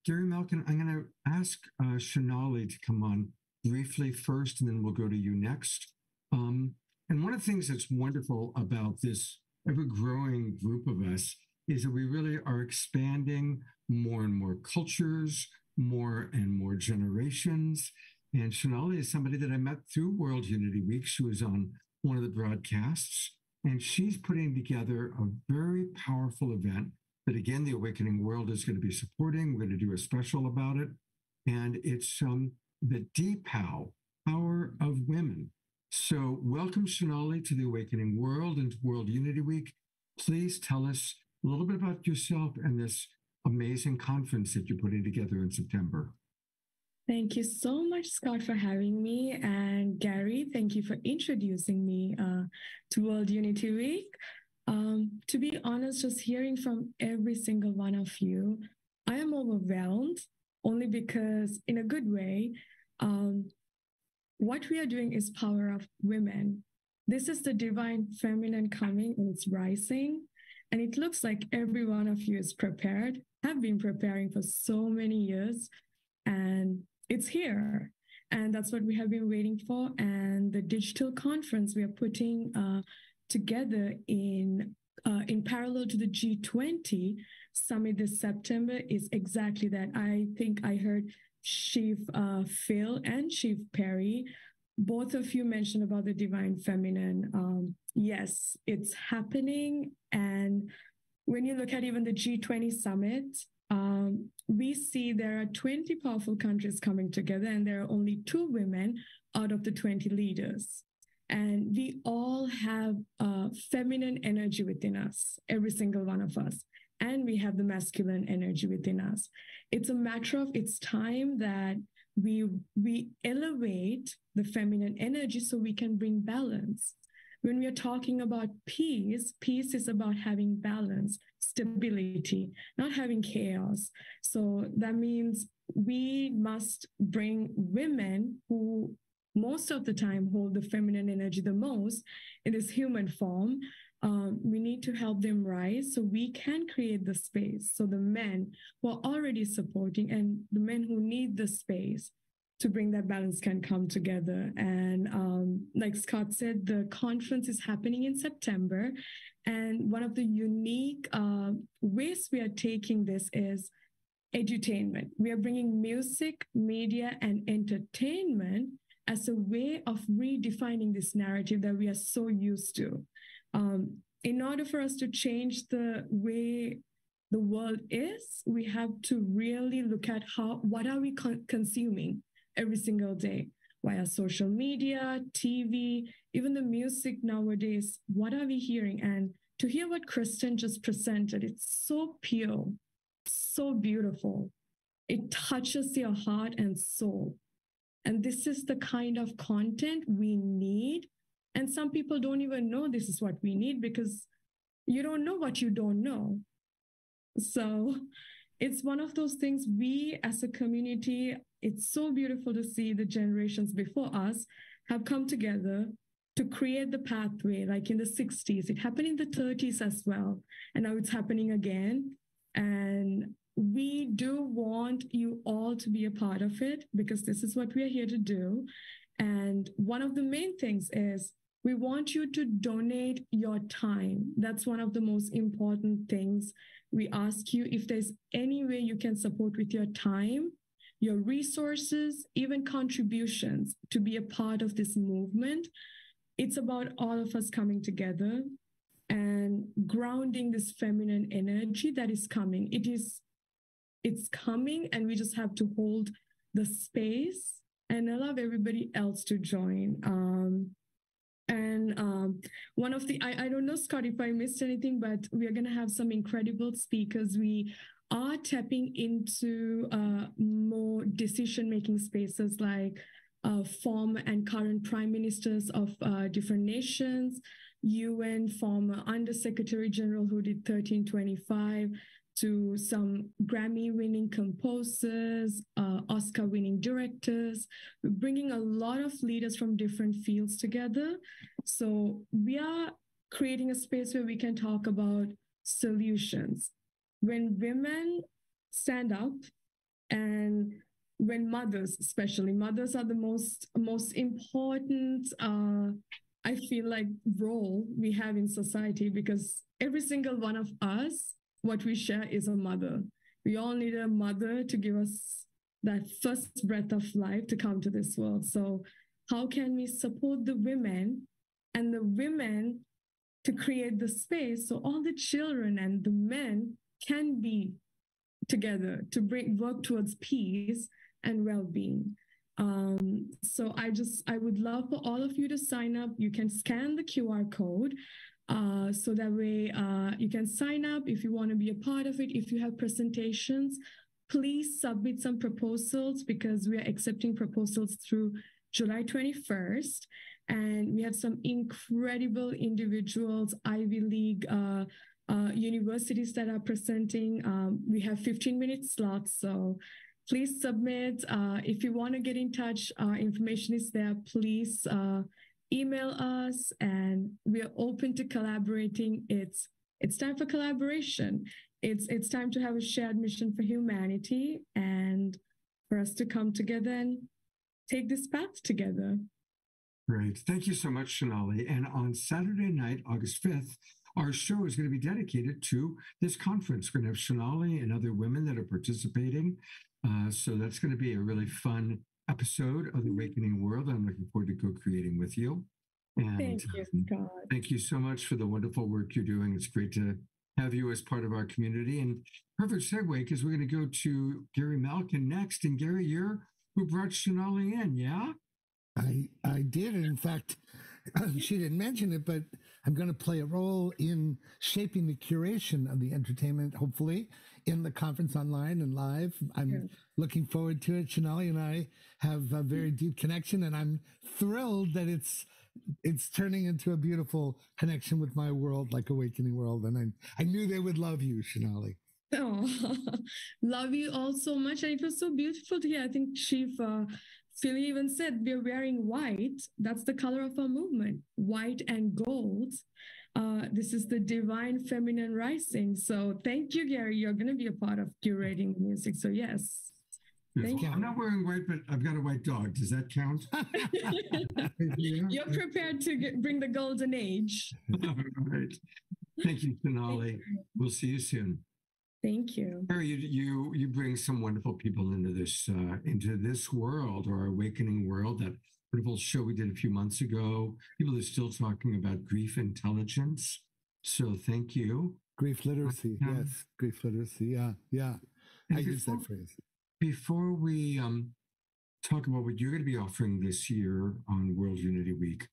Gary Malkin, I'm going to ask Shenali to come on briefly first, and then we'll go to you next. And one of the things that's wonderful about this ever-growing group of us is that we really are expanding more and more cultures, more and more generations. And Shenali is somebody that I met through World Unity Week. She was on one of the broadcasts, and she's putting together a very powerful event that, again, the Awakening World is going to be supporting. We're going to do a special about it. And it's the DPOW, Power of Women. So welcome, Shenali, to the Awakening World and to World Unity Week. Please tell us a little bit about yourself and this amazing conference that you're putting together in September. Thank you so much, Scott, for having me. And Gary, thank you for introducing me to World Unity Week. To be honest, just hearing from every single one of you, I am overwhelmed only because, in a good way, what we are doing is power of women. This is the divine feminine coming and it's rising. And it looks like every one of you is prepared, have been preparing for so many years, and it's here. And that's what we have been waiting for. And the digital conference we are putting together in parallel to the G20 summit this September is exactly that. I think I heard Chief Phil and Chief Perry, both of you mentioned about the divine feminine. Yes, it's happening. And when you look at even the G20 summit, we see there are 20 powerful countries coming together, and there are only 2 women out of the 20 leaders. And we all have feminine energy within us, every single one of us. And we have the masculine energy within us. It's a matter of it's time that we elevate the feminine energy so we can bring balance. When we are talking about peace, peace is about having balance, stability, not having chaos. So that means we must bring women who most of the time hold the feminine energy the most in this human form. We need to help them rise so we can create the space. So the men who are already supporting and the men who need the space to bring that balance can come together. And like Scott said, the conference is happening in September. And one of the unique ways we are taking this is edutainment. We are bringing music, media, and entertainment as a way of redefining this narrative that we are so used to. In order for us to change the way the world is, we have to really look at what are we consuming every single day via social media, TV, even the music nowadays. What are we hearing? And to hear what Kristin just presented, it's so pure, so beautiful. It touches your heart and soul. And this is the kind of content we need. And some people don't even know this is what we need because you don't know what you don't know. So it's one of those things we as a community, it's so beautiful to see the generations before us have come together to create the pathway. Like in the 60s, it happened in the 30s as well. And now it's happening again. And we do want you all to be a part of it because this is what we are here to do. And one of the main things is we want you to donate your time. That's one of the most important things. We ask you if there's any way you can support with your time, your resources, even contributions to be a part of this movement. It's about all of us coming together and grounding this feminine energy that is coming. It's coming, and we just have to hold the space and allow everybody else to join. One of the, I don't know, Scott, if I missed anything, but we are going to have some incredible speakers. We are tapping into more decision-making spaces like former and current prime ministers of different nations, UN former Undersecretary General who did 1325, to some Grammy-winning composers, Oscar-winning directors. We're bringing a lot of leaders from different fields together. So we are creating a space where we can talk about solutions. When women stand up, and when mothers, especially mothers, are the most important, I feel like, role we have in society, because every single one of us, what we share is a mother. We all need a mother to give us that first breath of life to come to this world. So how can we support the women and the women to create the space so all the children and the men can be together to work towards peace and well-being? So I would love for all of you to sign up. You can scan the QR code. So that way you can sign up if you want to be a part of it. If you have presentations, please submit some proposals because we are accepting proposals through July 21st. And we have some incredible individuals, Ivy League universities that are presenting. We have 15-minute slots. So please submit. If you want to get in touch, our information is there. Please email us, and we are open to collaborating. It's time for collaboration. It's time to have a shared mission for humanity and for us to come together and take this path together. Great. Thank you so much, Shenali. And on Saturday night, August 5th, our show is going to be dedicated to this conference. We're going to have Shenali and other women that are participating. So that's going to be a really fun episode of The Awakening World. I'm looking forward to co-creating with you. And thank you, God. Thank you so much for the wonderful work you're doing. It's great to have you as part of our community. And perfect segue, because we're going to go to Gary Malkin next. And Gary, you're who brought Shenali in, yeah? I did. And in fact, she didn't mention it, but I'm going to play a role in shaping the curation of the entertainment, hopefully, in the conference online and live. I'm looking forward to it. Shenali and I have a very deep connection, and I'm thrilled that it's turning into a beautiful connection with my world, like Awakening World. And I knew they would love you, Shenali. Oh, love you all so much. And it was so beautiful to hear. I think Chief Philly even said we're wearing white. That's the color of our movement, white and gold. This is the divine feminine rising. So thank you, Gary. You're going to be a part of curating the music. So yes. Thank you. I'm not wearing white, but I've got a white dog. Does that count? You're prepared to bring the golden age. All right. Thank you, Shenali. We'll see you soon. Thank you. Gary, you bring some wonderful people into this world, or our awakening world. That wonderful show we did a few months ago. People are still talking about grief intelligence. So thank you. Grief literacy, yes. Grief literacy, yeah. I use that phrase. Before we talk about what you're going to be offering this year on World Unity Week,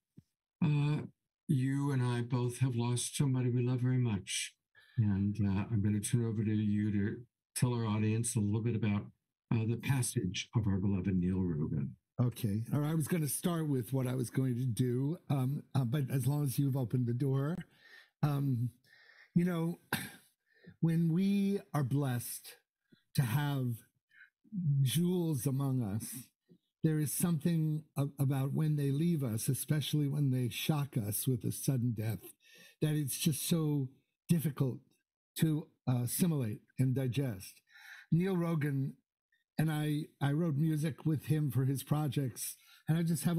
you and I both have lost somebody we love very much. And I'm going to turn over to you to tell our audience a little bit about the passage of our beloved Neil Rogan. Okay. Or I was going to start with what I was going to do, but as long as you've opened the door, when we are blessed to have jewels among us, there is something about when they leave us, especially when they shock us with a sudden death, that it's just so difficult to assimilate and digest. Neil Rogan and I wrote music with him for his projects, and I just have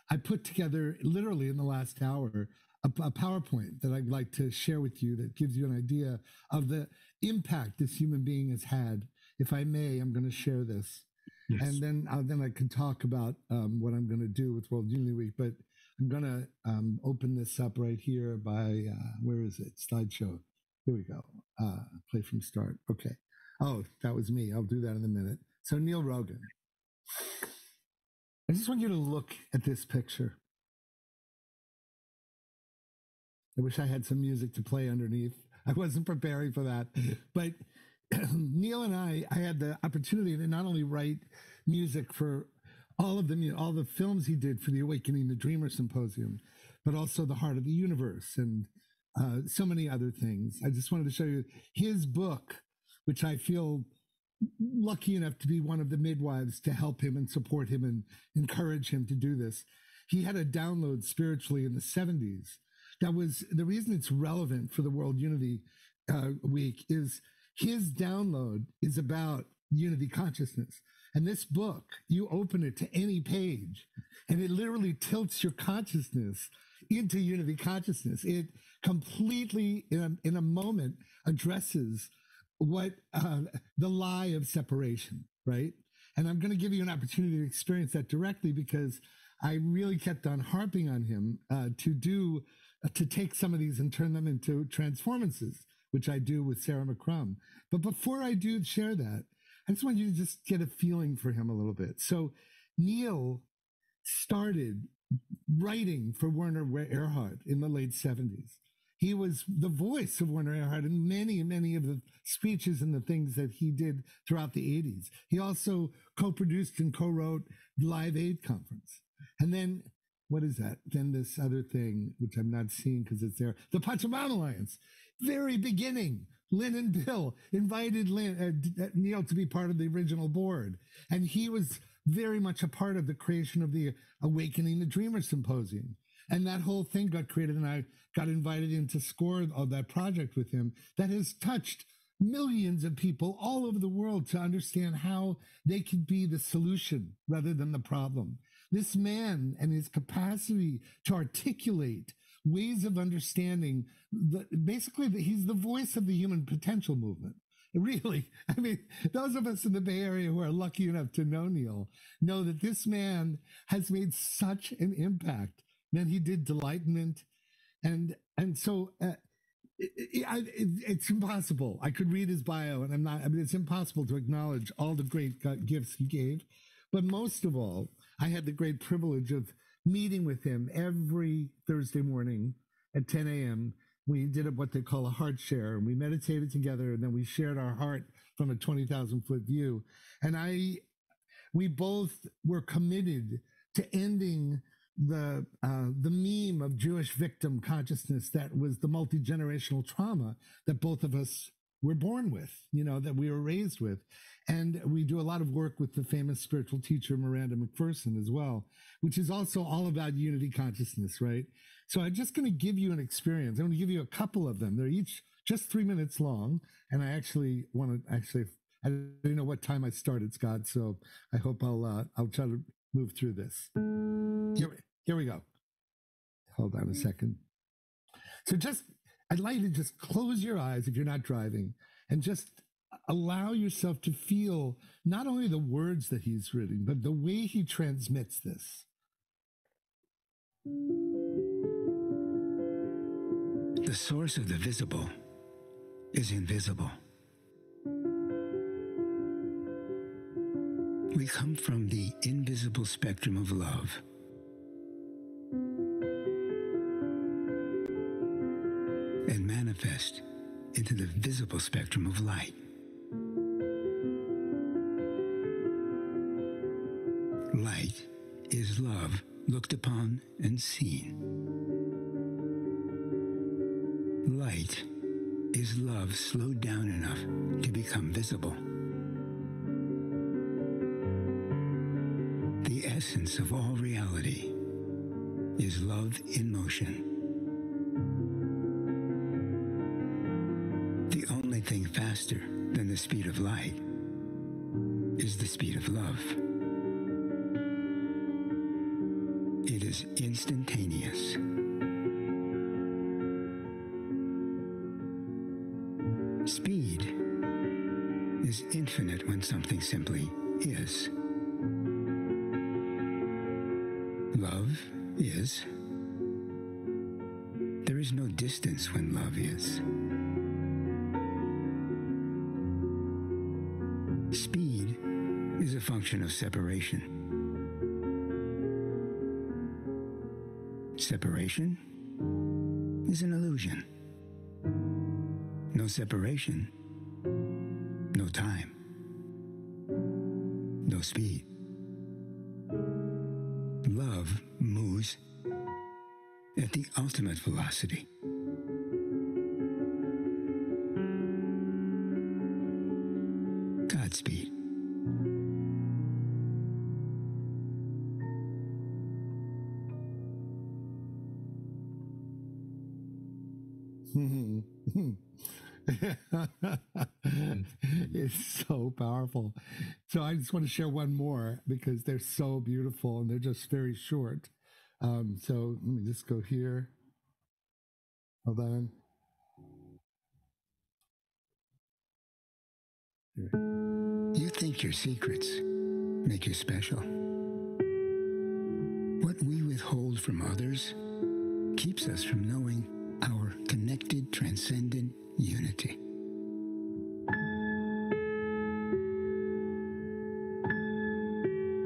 I put together literally in the last hour a PowerPoint that I'd like to share with you that gives you an idea of the impact this human being has had. If I may, I'm going to share this. Yes. And then I can talk about what I'm going to do with World Unity Week, but I'm going to open this up right here by, where is it? Slideshow. Here we go. Play from start. Okay. Oh, that was me. I'll do that in a minute. So Neil Rogan. I just want you to look at this picture. I wish I had some music to play underneath. I wasn't preparing for that. But Neil and I had the opportunity to not only write music for all the films he did for the Awakening the Dreamer Symposium, but also The Heart of the Universe and so many other things. I just wanted to show you his book, which I feel lucky enough to be one of the midwives to help him and support him and encourage him to do this. He had a download spiritually in the 70s. That was the reason it's relevant for the World Unity Week is his download is about unity consciousness. And this book, you open it to any page and it literally tilts your consciousness into unity consciousness. It completely, in a moment, addresses what the lie of separation, right? And I'm going to give you an opportunity to experience that directly because I really kept on harping on him to take some of these and turn them into transformances, which I do with Sarah McCrum. But before I do share that, I just want you to just get a feeling for him a little bit. So Neil started writing for Werner Erhard in the late 70s. He was the voice of Werner Erhard in many, many of the speeches and the things that he did throughout the 80s. He also co-produced and co-wrote the Live Aid Conference. And then, what is that? Then this other thing, which I'm not seeing because it's there, the Pachamama Alliance. Very beginning, Lynn and Bill invited Neil to be part of the original board. And he was very much a part of the creation of the Awakening the Dreamer Symposium. And that whole thing got created, and I got invited in to score of that project with him that has touched millions of people all over the world to understand how they could be the solution rather than the problem. This man and his capacity to articulate ways of understanding, basically he's the voice of the human potential movement. Really, I mean, those of us in the Bay Area who are lucky enough to know Neil know that this man has made such an impact. Then he did Delightment, and so it's impossible. I could read his bio, and I'm not. I mean, it's impossible to acknowledge all the great gifts he gave. But most of all, I had the great privilege of meeting with him every Thursday morning at 10 a.m. We did what they call a heart share, and we meditated together, and then we shared our heart from a 20,000-foot view. And we both were committed to ending the meme of Jewish victim consciousness that was the multi-generational trauma that both of us were born with, that we were raised with. And we do a lot of work with the famous spiritual teacher Miranda McPherson as well, which is also all about unity consciousness, right? So I'm just going to give you an experience. I'm going to give you a couple of them. They're each just 3 minutes long. And I actually want to I don't know what time I started, Scott. So I hope I'll try to move through this. Here we go. Hold on a second. So I'd like you to just close your eyes if you're not driving and just allow yourself to feel not only the words that he's written, but the way he transmits this. The source of the visible is invisible. We come from the invisible spectrum of love. And manifest into the visible spectrum of light. Light is love looked upon and seen. Light is love slowed down enough to become visible. The essence of all reality is love in motion. The only thing faster than the speed of light is the speed of love. It is instantaneous. Speed is infinite when something simply is. Love is. There is no distance when love is. Speed is a function of separation. Separation is an illusion. No separation, no time, no speed. Love moves at the ultimate velocity. Godspeed. It's so powerful. So I just want to share one more because they're so beautiful and they're just very short. So let me just go here. Hold on. Here. You think your secrets make you special. What we withhold from others keeps us from knowing our connected, transcendent unity.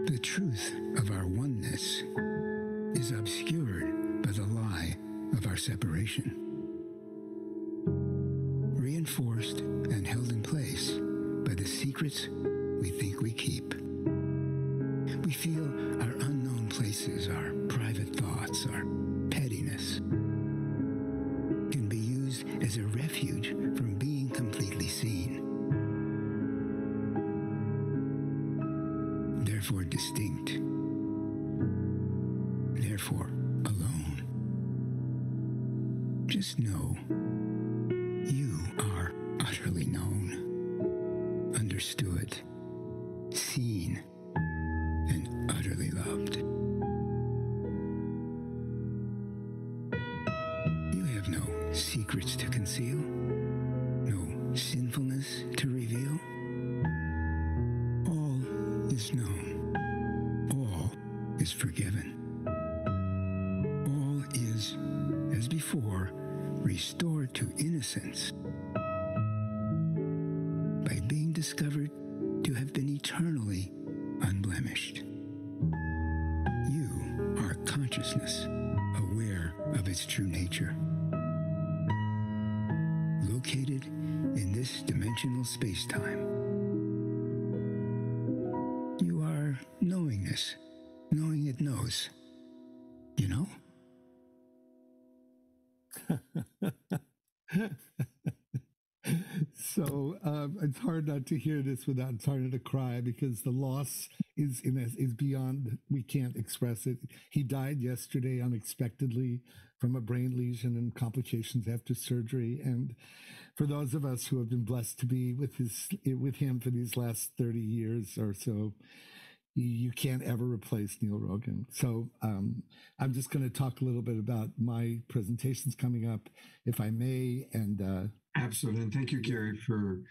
The truth of our oneness is obscured by the lie of our separation, reinforced and held in place by the secrets we think we keep. We feel our unknown places, our private thoughts, our pettiness can be used as a refuge from being completely distinct, therefore alone. Just know you are utterly known, understood, seen, and utterly loved. You have no secrets to conceal, no sinfulness to reveal. All is known, all is forgiven. All is, as before, restored to innocence by being discovered to have been eternally unblemished. You are consciousness, aware of its true nature. Located in this dimensional space-time. You are knowingness, knowing it knows. You know? So it's hard not to hear this without starting to cry, because the loss is beyond, we can't express it. He died yesterday unexpectedly from a brain lesion and complications after surgery. And for those of us who have been blessed to be with him for these last 30 years or so, you can't ever replace Neil Rogan. So I'm just going to talk a little bit about my presentations coming up, if I may. And absolutely. And thank you, Gary, for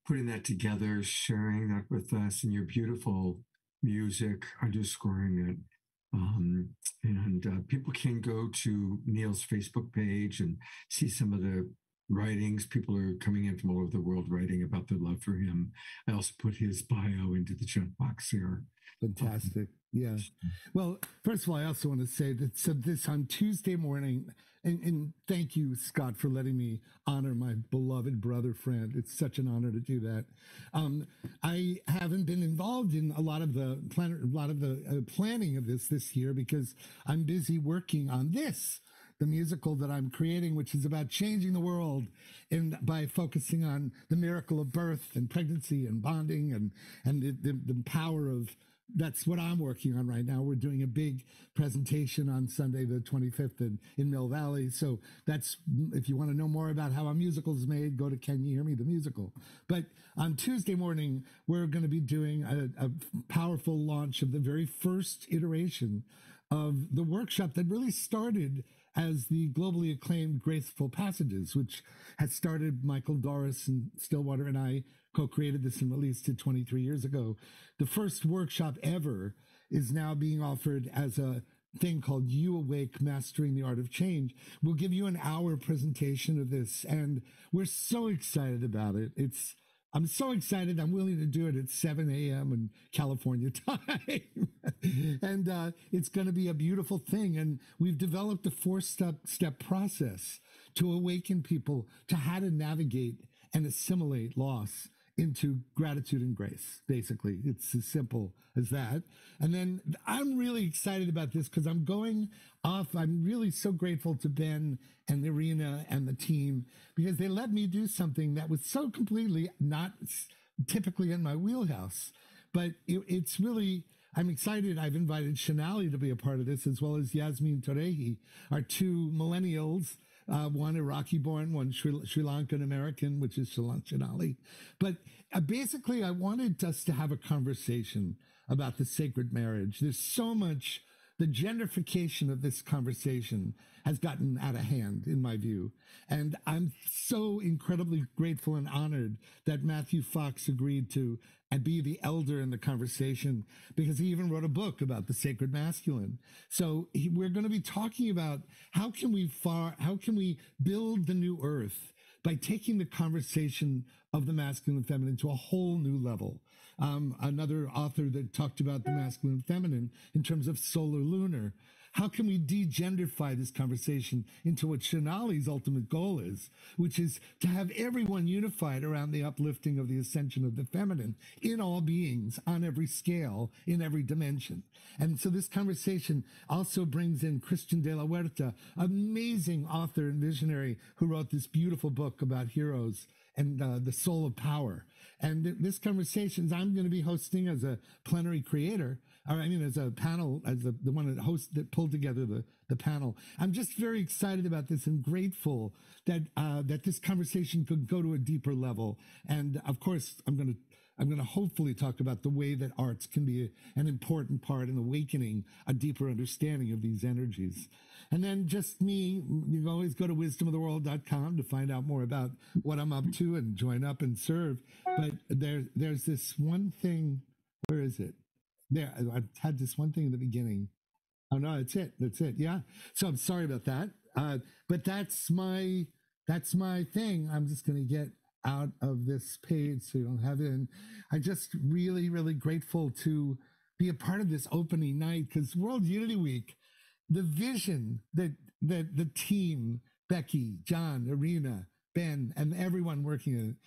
putting that together, sharing that with us, and your beautiful music, underscoring it. And people can go to Neil's Facebook page and see some of the writings. People are coming in from all over the world writing about their love for him. I also put his bio into the chat box here. Fantastic. Yeah. Well, first of all, I also want to say that this on Tuesday morning, and thank you, Scott, for letting me honor my beloved brother friend. It's such an honor to do that. I haven't been involved in a lot of the planning of this year, because I'm busy working on this, the musical that I'm creating, which is about changing the world, and by focusing on the miracle of birth and pregnancy and bonding and the power of. That's what I'm working on right now. We're doing a big presentation on Sunday, the 25th in Mill Valley. So that's, if you want to know more about how a musical is made, go to Can You Hear Me, the musical. But on Tuesday morning, we're going to be doing a powerful launch of the very first iteration of the workshop that really started as the globally acclaimed Graceful Passages, which had started Michael Doris and Stillwater and I co-created this and released it 23 years ago. The first workshop ever is now being offered as a thing called You Awake, Mastering the Art of Change. We'll give you an hour presentation of this, and we're so excited about it. I'm so excited. I'm willing to do it at 7 a.m. in California time. And it's going to be a beautiful thing. And we've developed a four-step process to awaken people to how to navigate and assimilate loss into gratitude and grace. Basically, it's as simple as that. And then I'm really excited about this because I'm going off. I'm really so grateful to Ben and Irina and the team, because they let me do something that was so completely not typically in my wheelhouse. But it's really, I'm excited. I've invited Shenali to be a part of this, as well as Yasmin Torehi, our two millennials, one Iraqi-born, one Sri Lankan American, which is Shenali. But basically, I wanted us to have a conversation about the sacred marriage. There's so much, the gentrification of this conversation has gotten out of hand, in my view. And I'm so incredibly grateful and honored that Matthew Fox agreed to be the elder in the conversation, because he even wrote a book about the sacred masculine. So we're going to be talking about how can we build the new earth by taking the conversation of the masculine and feminine to a whole new level. Another author that talked about the masculine and feminine in terms of solar lunar. How can we de-genderify this conversation into what Shenali's ultimate goal is, which is to have everyone unified around the uplifting of the ascension of the feminine in all beings, on every scale, in every dimension. And so this conversation also brings in Christian de la Huerta, amazing author and visionary who wrote this beautiful book about heroes and the soul of power. And this conversation I'm going to be hosting as a plenary creator. as a panel, as the one that pulled together the panel. I'm just very excited about this and grateful that that this conversation could go to a deeper level. And of course, I'm going to hopefully talk about the way that arts can be an important part in awakening a deeper understanding of these energies. And then just me, you can always go to wisdomoftheworld.com to find out more about what I'm up to and join up and serve. But there's this one thing. Where is it? There, I had this one thing in the beginning. Oh no, that's it. Yeah. So I'm sorry about that. But that's my thing. I'm just going to get out of this page so you don't have it. And I'm just really, really grateful to be a part of this opening night, because World Unity Week, the vision that the team, Becky, Jon, Irina, Ben, and everyone working in it,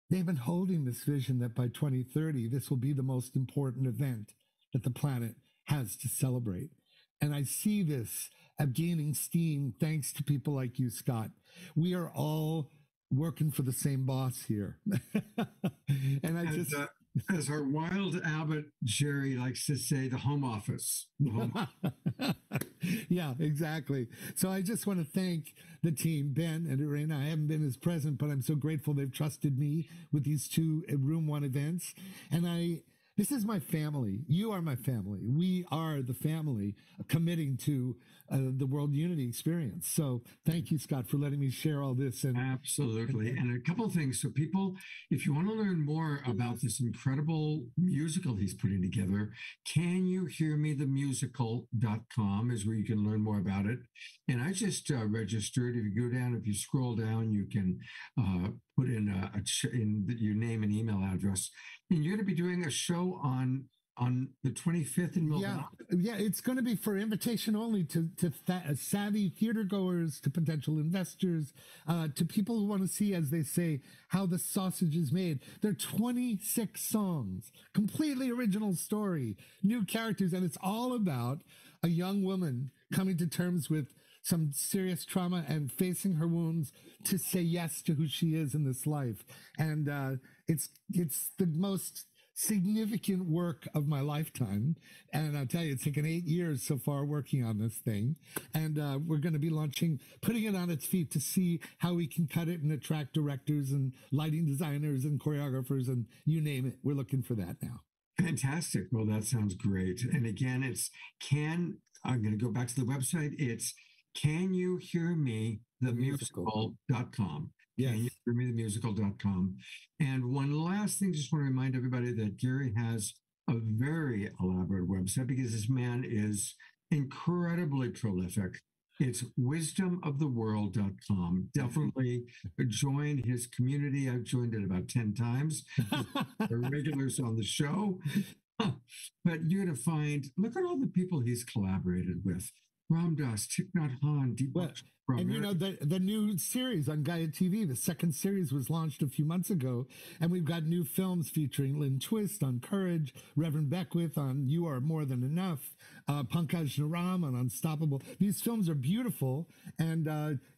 they've been holding this vision that by 2030, this will be the most important event that the planet has to celebrate. And I see this gaining steam thanks to people like you, Scott. We are all working for the same boss here. And as our wild abbot Jerry likes to say, the home office. Yeah, exactly. So I just want to thank the team, Ben and Irina. I haven't been as present, but I'm so grateful they've trusted me with these two Room One events. And this is my family. You are my family. We are the family committing to the World Unity experience. So thank you, Scott, for letting me share all this. And absolutely. And a couple of things. So people, if you want to learn more about this incredible musical he's putting together, canyouhearmethemusical.com is where you can learn more about it. And I just registered. If you go down, if you scroll down, you can put in your name and email address. And you're going to be doing a show on the 25th in Milwaukee. Yeah, it's going to be for invitation only to savvy theater goers, to potential investors, to people who want to see, as they say, how the sausage is made. There are 26 songs, completely original story, new characters, and it's all about a young woman coming to terms with some serious trauma and facing her wounds to say yes to who she is in this life. And it's the most significant work of my lifetime. And I'll tell you, it's taken 8 years so far working on this thing. And we're going to be putting it on its feet to see how we can cut it and attract directors and lighting designers and choreographers and you name it. We're looking for that now. Fantastic. Well, that sounds great. And again, I'm going to go back to the website. It's canyouhearmethemusical.com. Yes. Canyouhearmethemusical.com. And one last thing, just want to remind everybody that Gary has a very elaborate website because this man is incredibly prolific. It's wisdomoftheworld.com. Definitely join his community. I've joined it about 10 times. They're regulars on the show. But you're going to find, look at all the people he's collaborated with. Ram Dass, Thich Nhat Hanh, Deepak. And you know, the new series on Gaia TV, the second series was launched a few months ago, and we've got new films featuring Lynn Twist on Courage, Reverend Beckwith on You Are More Than Enough, Pankaj Naram on Unstoppable. These films are beautiful, and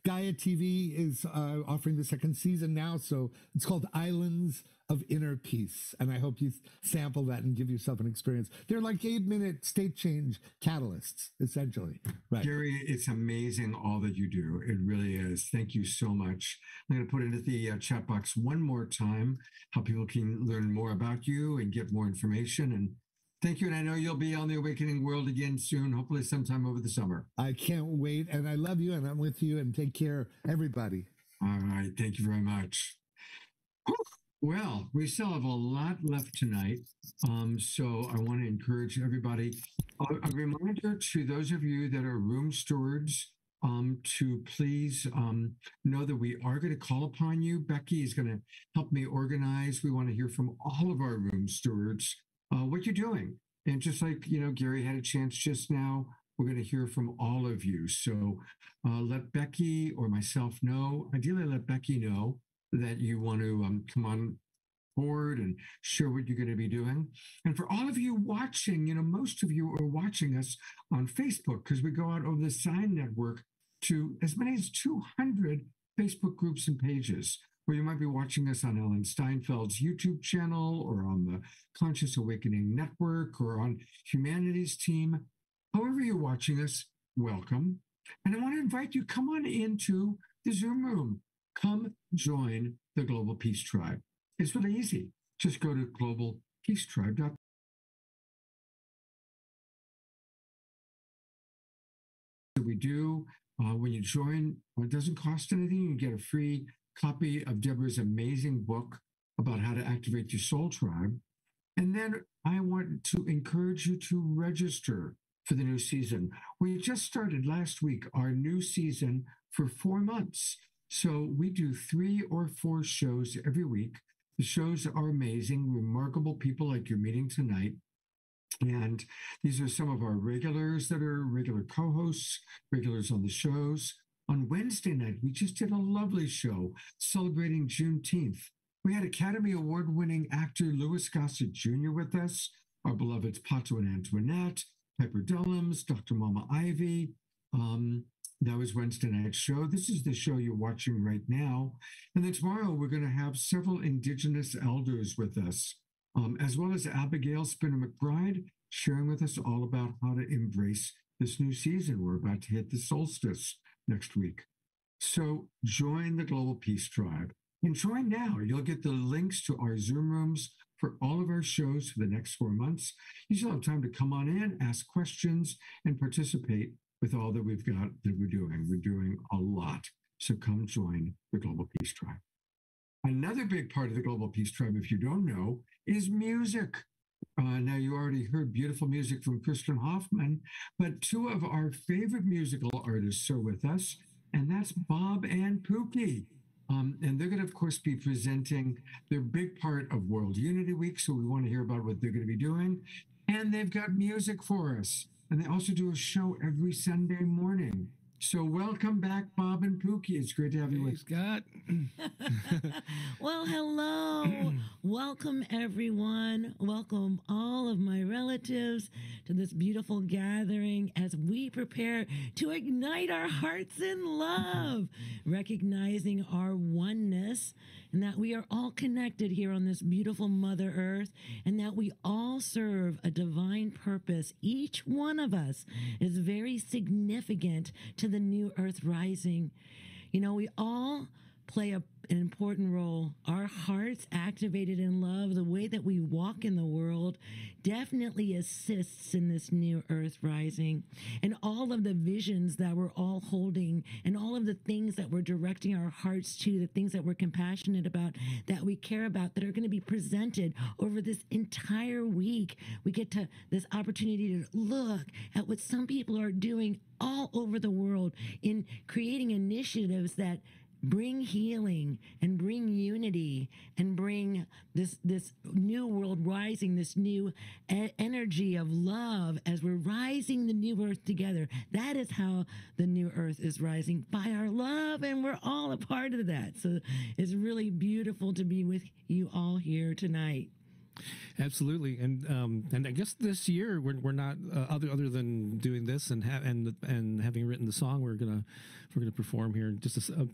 Gaia TV is offering the second season now, so it's called Islands of Inner Peace, and I hope you sample that and give yourself an experience. They're like 8-minute state change catalysts, essentially. Right. Gary, it's amazing all that you do. It really is. Thank you so much. I'm going to put it into the chat box one more time, how people can learn more about you and get more information. And thank you. And I know you'll be on the Awakening World again soon, hopefully sometime over the summer. I can't wait. And I love you, and I'm with you, and take care, everybody. All right. Thank you very much. Whew. Well, we still have a lot left tonight, so I want to encourage everybody. A reminder to those of you that are room stewards to please know that we are going to call upon you. Becky is going to help me organize. We want to hear from all of our room stewards what you're doing. And just like, Gary had a chance just now, we're going to hear from all of you. So let Becky or myself know, ideally let Becky know that you want to come on board and share what you're going to be doing. And for all of you watching, most of you are watching us on Facebook because we go out over the Sign Network to as many as 200 Facebook groups and pages. or you might be watching us on Ellen Steinfeld's YouTube channel, or on the Conscious Awakening Network, or on Humanity's Team. However you're watching us, welcome. And I want to invite you, come on into the Zoom room. Come join the Global Peace Tribe. It's really easy. Just go to globalpeacetribe.com. We do when you join, it doesn't cost anything. You get a free copy of Deborah's amazing book about how to activate your soul tribe. And then I want to encourage you to register for the new season. We just started last week our new season for 4 months. So we do 3 or 4 shows every week. The shows are amazing, remarkable people like you're meeting tonight. And these are some of our regulars that are regular co-hosts, regulars on the shows. On Wednesday night, we just did a lovely show celebrating Juneteenth. We had Academy Award-winning actor Louis Gossett Jr. with us, our beloveds Pato and Antoinette, Piper Dellums, Dr. Mama Ivy. That was Wednesday night's show. This is the show you're watching right now. And then tomorrow, we're going to have several Indigenous elders with us, as well as Abigail Spinner McBride, sharing with us all about how to embrace this new season. We're about to hit the solstice next week. So join the Global Peace Tribe. And join now. You'll get the links to our Zoom rooms for all of our shows for the next 4 months. You still have time to come on in, ask questions, and participate with all that we've got that we're doing. We're doing a lot. So come join the Global Peace Tribe. Another big part of the Global Peace Tribe, if you don't know, is music. Now, you already heard beautiful music from Kristin Hoffmann, but 2 of our favorite musical artists are with us, and that's Bob and Pookie. And they're going to, of course, be presenting their big part of World Unity Week, so we want to hear about what they're going to be doing. And they've got music for us. And they also do a show every Sunday morning. So welcome back, Bob and Pookie. It's great to have you with Scott. Well, hello. Welcome, everyone. Welcome all of my relatives to this beautiful gathering as we prepare to ignite our hearts in love, recognizing our oneness and that we are all connected here on this beautiful Mother Earth, and that we all serve a divine purpose. Each one of us is very significant to the new Earth rising. You know, we all play an important role. Our hearts activated in love, the way that we walk in the world, definitely assists in this new Earth rising. And all of the visions that we're all holding, and all of the things that we're directing our hearts to, the things that we're compassionate about, that we care about, that are going to be presented over this entire week. We get to this opportunity to look at what some people are doing all over the world in creating initiatives that bring healing and bring unity and bring this new world rising, this new energy of love as we're rising the new earth together. That is how the new earth is rising, by our love, and we're all a part of that. So it's really beautiful to be with you all here tonight. Absolutely, and I guess this year we're not other than doing this and having written the song, we're gonna perform here in just a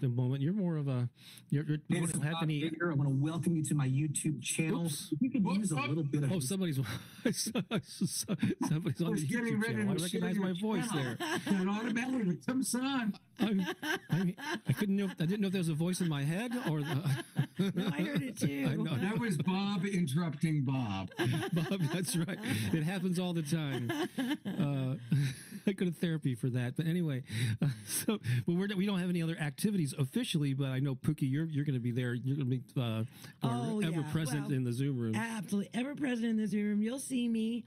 moment. You're more of a you don't have any. I want to welcome you to my YouTube channel. Oops. You can use a little bit of. Oh, somebody's on the YouTube channel. I recognize my voice there. And automatically it comes on. I didn't know if there was a voice in my head or. No, I heard it too. I know. That was Bob interrupting Bob. Bob, that's right. It happens all the time. I go to therapy for that. But anyway, but we don't have any other activities officially. But I know Pookie, you're going to be there. You're going to be ever present in the Zoom room. Absolutely, ever present in the Zoom room. You'll see me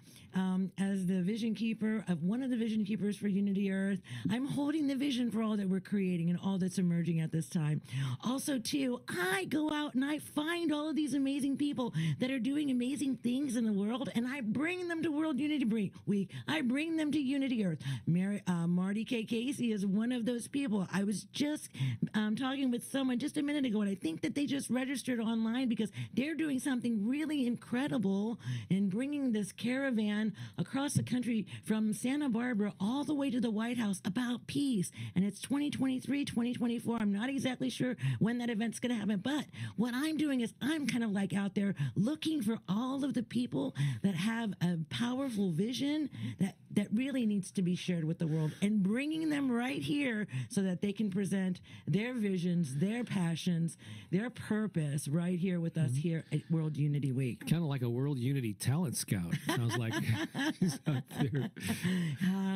as the vision keeper of one of the vision keepers for Unity Earth. I'm holding the vision for all that we're creating and all that's emerging at this time. Also, too, I go out and I find all of these amazing people that are doing amazing things in the world, and I bring them to World Unity Week. I bring them to Unity Earth. Marty K. Casey is one of those people. I was just talking with someone just a minute ago, and I think that they just registered online because they're doing something really incredible in bringing this caravan across the country from Santa Barbara all the way to the White House about peace. And it's 2023, 2024. I'm not exactly sure when that event's going to happen, but what I'm doing is I'm kind of like out there looking for all of the people that have a powerful vision that really needs to be shared with the world and bringing them right here so that they can present their visions, their passions, their purpose right here with us here at World Unity Week. Kind of like a World Unity talent scout. Sounds like he's out there.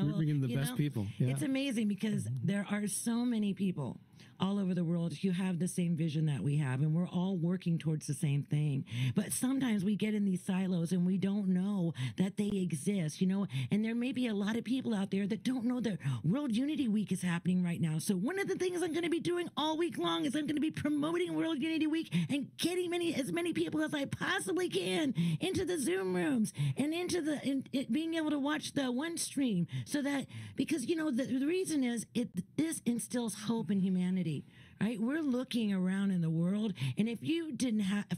We're bringing the best people. Yeah. It's amazing because there are so many people all over the world who have the same vision that we have, and we're all working towards the same thing. But sometimes we get in these silos and we don't know that they exist, and there may be a lot of people out there that don't know that World Unity Week is happening right now. So one of the things I'm going to be doing all week long is I'm going to be promoting World Unity Week and getting as many people as I possibly can into the Zoom rooms and into being able to watch the one stream, so that, because the reason is this instills hope in humanity. Right? We're looking around in the world, and if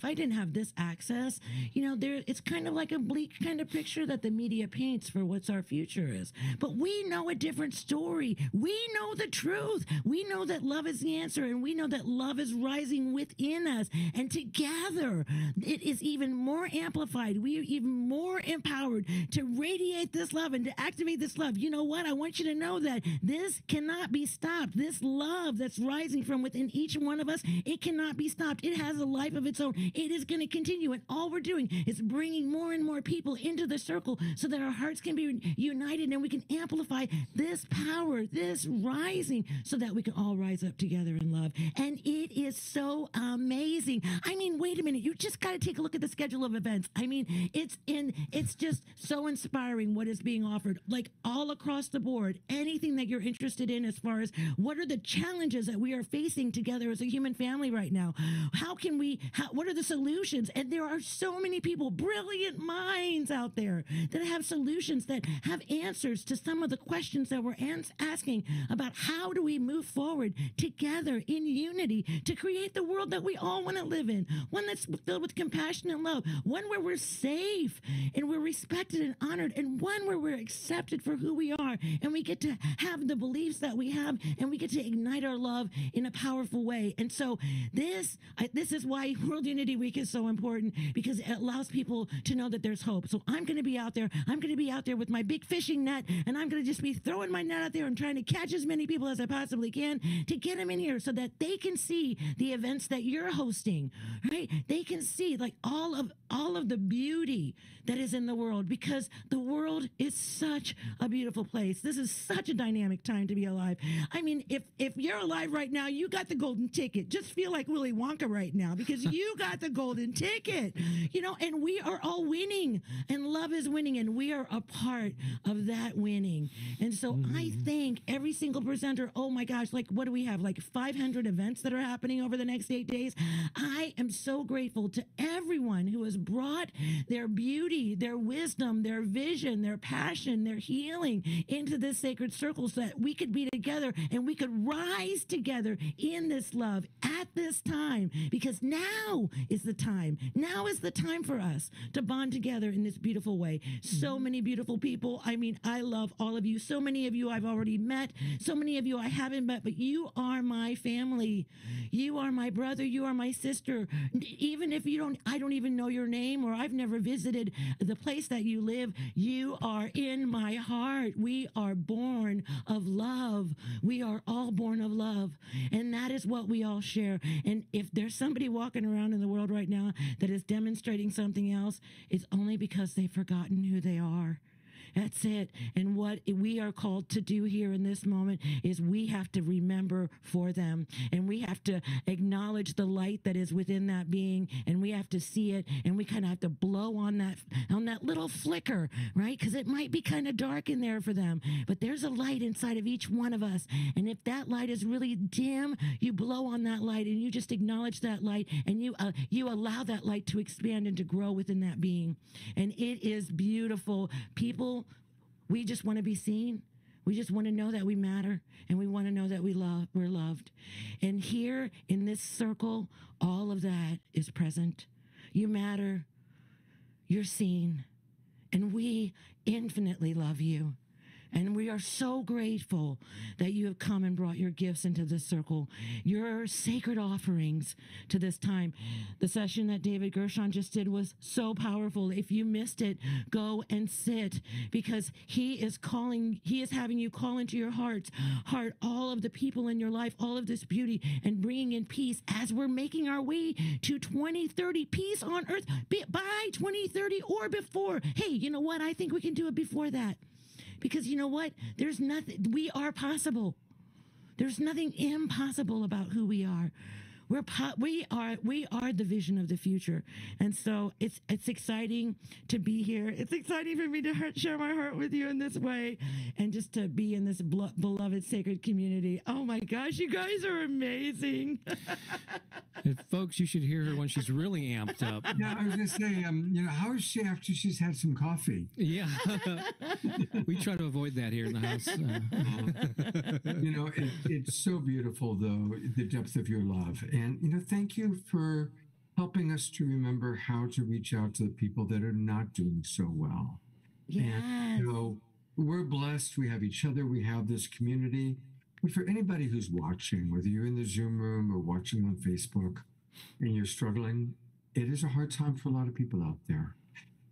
I didn't have this access, it's kind of like a bleak kind of picture that the media paints for what's our future is. But we know a different story. We know the truth. We know that love is the answer, and we know that love is rising within us. And together, it is even more amplified. We are even more empowered to radiate this love and to activate this love. You know what? I want you to know that this cannot be stopped. This love that's rising from within each one of us, it cannot be stopped. It has a life of its own. It is going to continue, and all we're doing is bringing more and more people into the circle so that our hearts can be united and we can amplify this power, this rising, so that we can all rise up together in love. And it is so amazing. I mean, wait a minute. You just got to take a look at the schedule of events. I mean, it's just so inspiring what is being offered, like all across the board. Anything that you're interested in as far as what are the challenges that we are facing together as a human family right now. What are the solutions? And there are so many people, brilliant minds out there that have solutions, that have answers to some of the questions that we're asking about how do we move forward together in unity to create the world that we all want to live in, one that's filled with compassion and love, one where we're safe and we're respected and honored, and one where we're accepted for who we are, and we get to have the beliefs that we have, and we get to ignite our love in a powerful way. And so this is why World Unity Week is so important, because it allows people to know that there's hope. So I'm going to be out there. I'm going to be out there with my big fishing net, and I'm going to just be throwing my net out there and trying to catch as many people as I possibly can to get them in here so that they can see the events that you're hosting, right? They can see like all of the beauty that is in the world, because the world is such a beautiful place. This is such a dynamic time to be alive. I mean, if you're alive right now, you got the golden ticket. Just feel like Willy Wonka right now, because you got the golden ticket, and we are all winning, and love is winning, and we are a part of that winning. And so I thank every single presenter. Oh my gosh, like what do we have? Like 500 events that are happening over the next 8 days. I am so grateful to everyone who has brought their beauty, their wisdom, their vision, their passion, their healing into this sacred circle so that we could be together and we could rise together in this love at this time, because now is the time. Now is the time for us to bond together in this beautiful way. So many beautiful people. I mean, I love all of you. So many of you I've already met. So many of you I haven't met, but you are my family. You are my brother. You are my sister. Even if I don't even know your name, or I've never visited the place that you live, you are in my heart. We are born of love. We are all born of love. And that is what we all share. And if there's somebody walking around in the world right now that is demonstrating something else, it's only because they've forgotten who they are. That's it. And what we are called to do here in this moment is we have to remember for them, and we have to acknowledge the light that is within that being, and we have to see it, and we kind of have to blow on that little flicker, right? Because it might be kind of dark in there for them, but there's a light inside of each one of us. And if that light is really dim, you blow on that light and you just acknowledge that light, and you allow that light to expand and to grow within that being. And it is beautiful. People, we just want to be seen. We just want to know that we matter, and we want to know that we're loved. And here in this circle, all of that is present. You matter. You're seen. And we infinitely love you. And we are so grateful that you have come and brought your gifts into this circle, your sacred offerings to this time. The session that David Gershon just did was so powerful. If you missed it, go and sit, because he is having you call into your heart, all of the people in your life, all of this beauty, and bringing in peace as we're making our way to 2030, peace on earth by 2030 or before. Hey, you know what? I think we can do it before that. Because you know what? There's nothing, we are possible. There's nothing impossible about who we are. We are the vision of the future. And so it's exciting to be here. It's exciting for me to share my heart with you in this way, and just to be in this beloved sacred community. Oh my gosh, you guys are amazing. And folks, you should hear her when she's really amped up. Yeah, I was going to say, how is she after she's had some coffee? Yeah. We try to avoid that here in the house. It's so beautiful, though, the depth of your love. And, thank you for helping us to remember how to reach out to the people that are not doing so well. Yes. And, we're blessed. We have each other. We have this community. But for anybody who's watching, whether you're in the Zoom room or watching on Facebook and you're struggling, it is a hard time for a lot of people out there.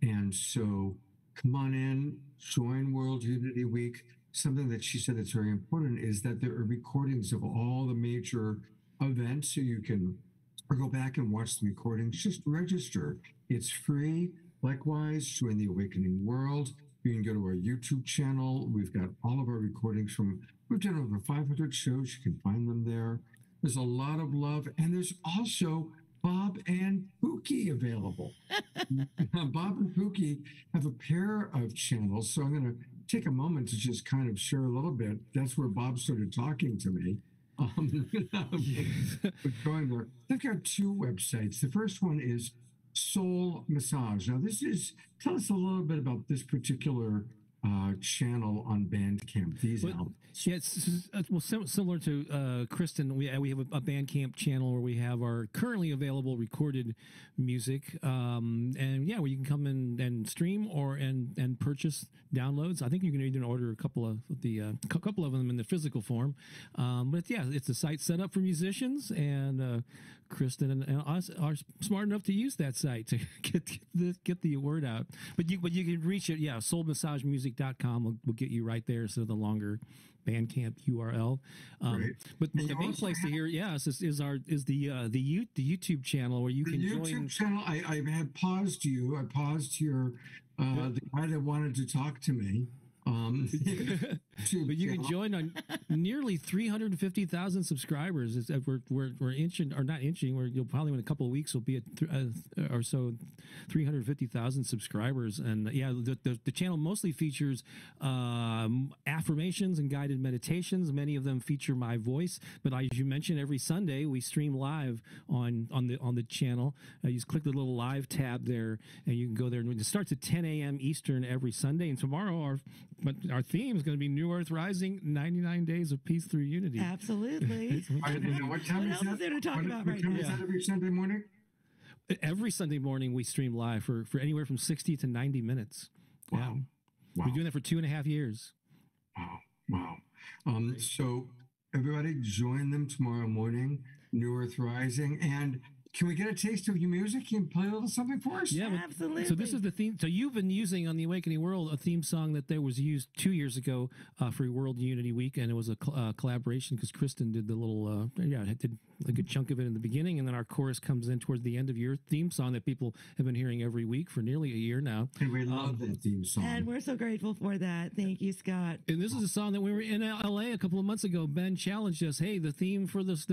And so come on in, join World Unity Week. Something that she said that's very important is that there are recordings of all the major events, so you can go back and watch the recordings. Just register. It's free. Likewise, join the Awakening World. You can go to our YouTube channel. We've got all of our recordings we've done over 500 shows. You can find them there. There's a lot of love. And there's also Bob and Pookie available. Bob and Pookie have a pair of channels. So I'm going to take a moment to just kind of share a little bit. That's where Bob started talking to me. Going there. They've got two websites. The first one is Soul Massage. Now, tell us a little bit about this particular channel on Bandcamp. These albums. Yeah, similar to Kristin, we have a Bandcamp channel where we have our currently available recorded music, and where you can come in and stream and purchase downloads. I think you can even order a couple of them in the physical form. But yeah, it's a site set up for musicians, and Kristin and us are smart enough to use that site to get the word out. But you can reach it. Yeah, soulmassagemusic.com will get you right there instead of the longer Bandcamp URL. But the main place to hear, is the YouTube channel where you can join. The YouTube channel. I had paused you. I paused your the guy that wanted to talk to me. But you can join on nearly 350,000 subscribers. We're inching, or not inching. You'll probably in a couple of weeks will be at 350,000 subscribers. And the channel mostly features affirmations and guided meditations. Many of them feature my voice. But as you mentioned, every Sunday we stream live on the channel. You just click the little live tab there, and you can go there. And it starts at 10 a.m. Eastern every Sunday. And tomorrow our theme is going to be New Earth Rising, 99 Days of Peace through Unity. Absolutely. What time is that? What time is that every Sunday morning? Every Sunday morning we stream live for anywhere from 60 to 90 minutes. Wow. Yeah. Wow. We've been doing that for 2.5 years. Wow. So everybody join them tomorrow morning, New Earth Rising. And can we get a taste of your music? Can you play a little something for us? Yeah, absolutely. So this is the theme. So you've been using on the Awakening World a theme song that was used 2 years ago for World Unity Week, and it was a collaboration because Kristin did the little did a good chunk of it in the beginning, and then our chorus comes in towards the end of your theme song that people have been hearing every week for nearly a year now. And we love that theme song. And we're so grateful for that. Thank you, Scott. And this is a song that we were in LA a couple of months ago. Ben challenged us, hey, the theme for this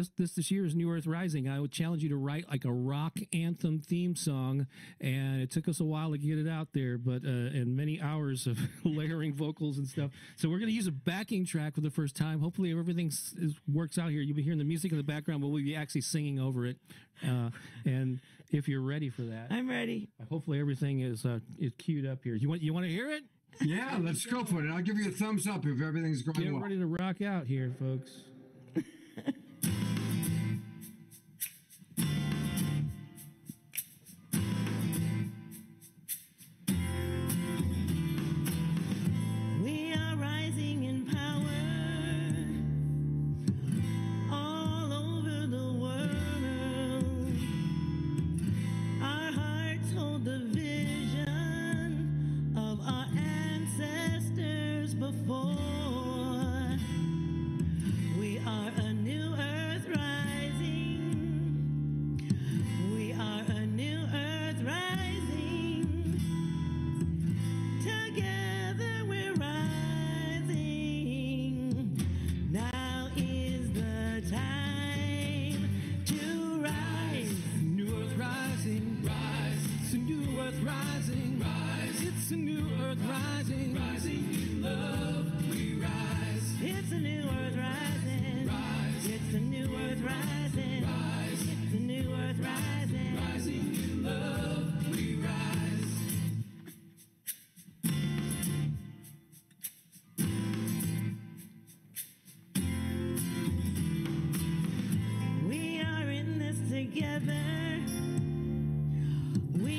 year is New Earth Rising. I would challenge you to write like a rock anthem theme song, and it took us a while to get it out there, but and many hours of layering vocals and stuff. So we're going to use a backing track for the first time. Hopefully everything works out here. You'll be hearing the music in the background, but we'll be actually singing over it. And if you're ready for that, I'm ready. Hopefully everything is queued up here. You want to hear it? Yeah, let's go for it. I'll give you a thumbs up if everything's going Get well. ready to rock out here, folks. We are rising in power all over the world. Our hearts hold the vision of our ancestors before. We are a new earth rising. We are a new earth rising. Together we're rising. Now is the time to rise. New earth rising, rise. It's a new earth rising, rise. It's a new earth rising, rising in love. We rise. It's a new earth rising. Rise. It's a new earth rising. Rise. It's a new earth rising. Rising in love. We rise. We are in this together. We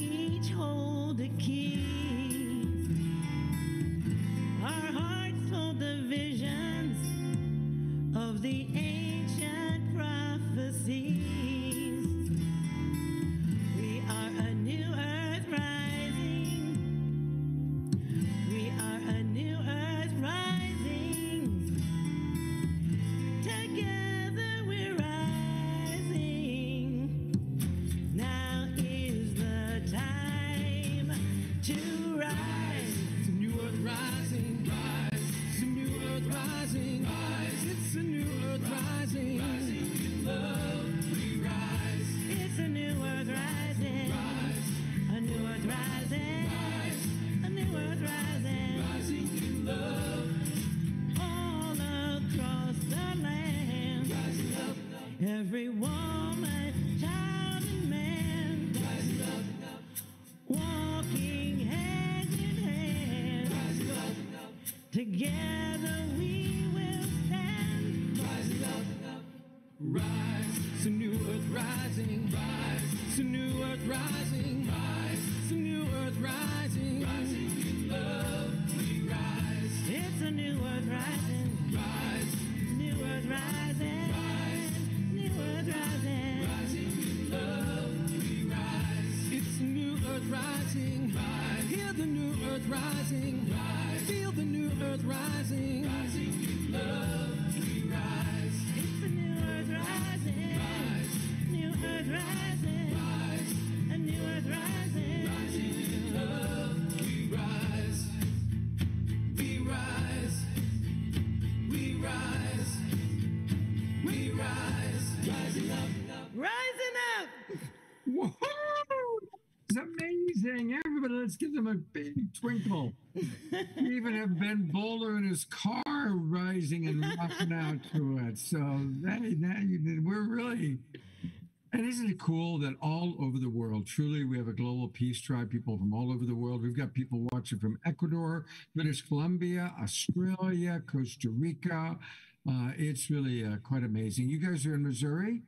each hold a key. Our hearts hold the visions of the ancient prophecies. We are a new earth rising. We are a new earth rising. Together we're rising. Now is the time to rise. It's a new earth rising, rise. It's a new earth rising, rise. It's a new earth rising, rising in love. We rise. It's a new earth rising. Rise. A new earth rising. Rise. A new earth rising. Rising in love. All across the land. Rising up, Every woman, child, and man. rising up, Walking hand in hand. rising up, Together we will stand. rising up, rise. It's a new earth rising, rise. It's a new earth rising, rise. It's a new earth rising, rising in love. We rise, It's a new earth rising. rise, New earth rising. rise, New earth rising. rising in love. We rise. It's a new earth rising, rise. Hear the new earth rising, rise. Feel the new earth rising, rising in love. We rise, It's a new earth rising. rise, New earth rising. rise, A new earth rising. rising in love. We rise, we rise, we rise, we rise, rising up. Rising up. Whoa! It's amazing. Everybody, let's give them a big twinkle. We even have Ben Bowler in his car rising and rocking out to it. So we're really, and isn't it cool that all over the world, truly, we have a global peace tribe, people from all over the world. We've got people watching from Ecuador, British Columbia, Australia, Costa Rica. It's really quite amazing. You guys are in Missouri?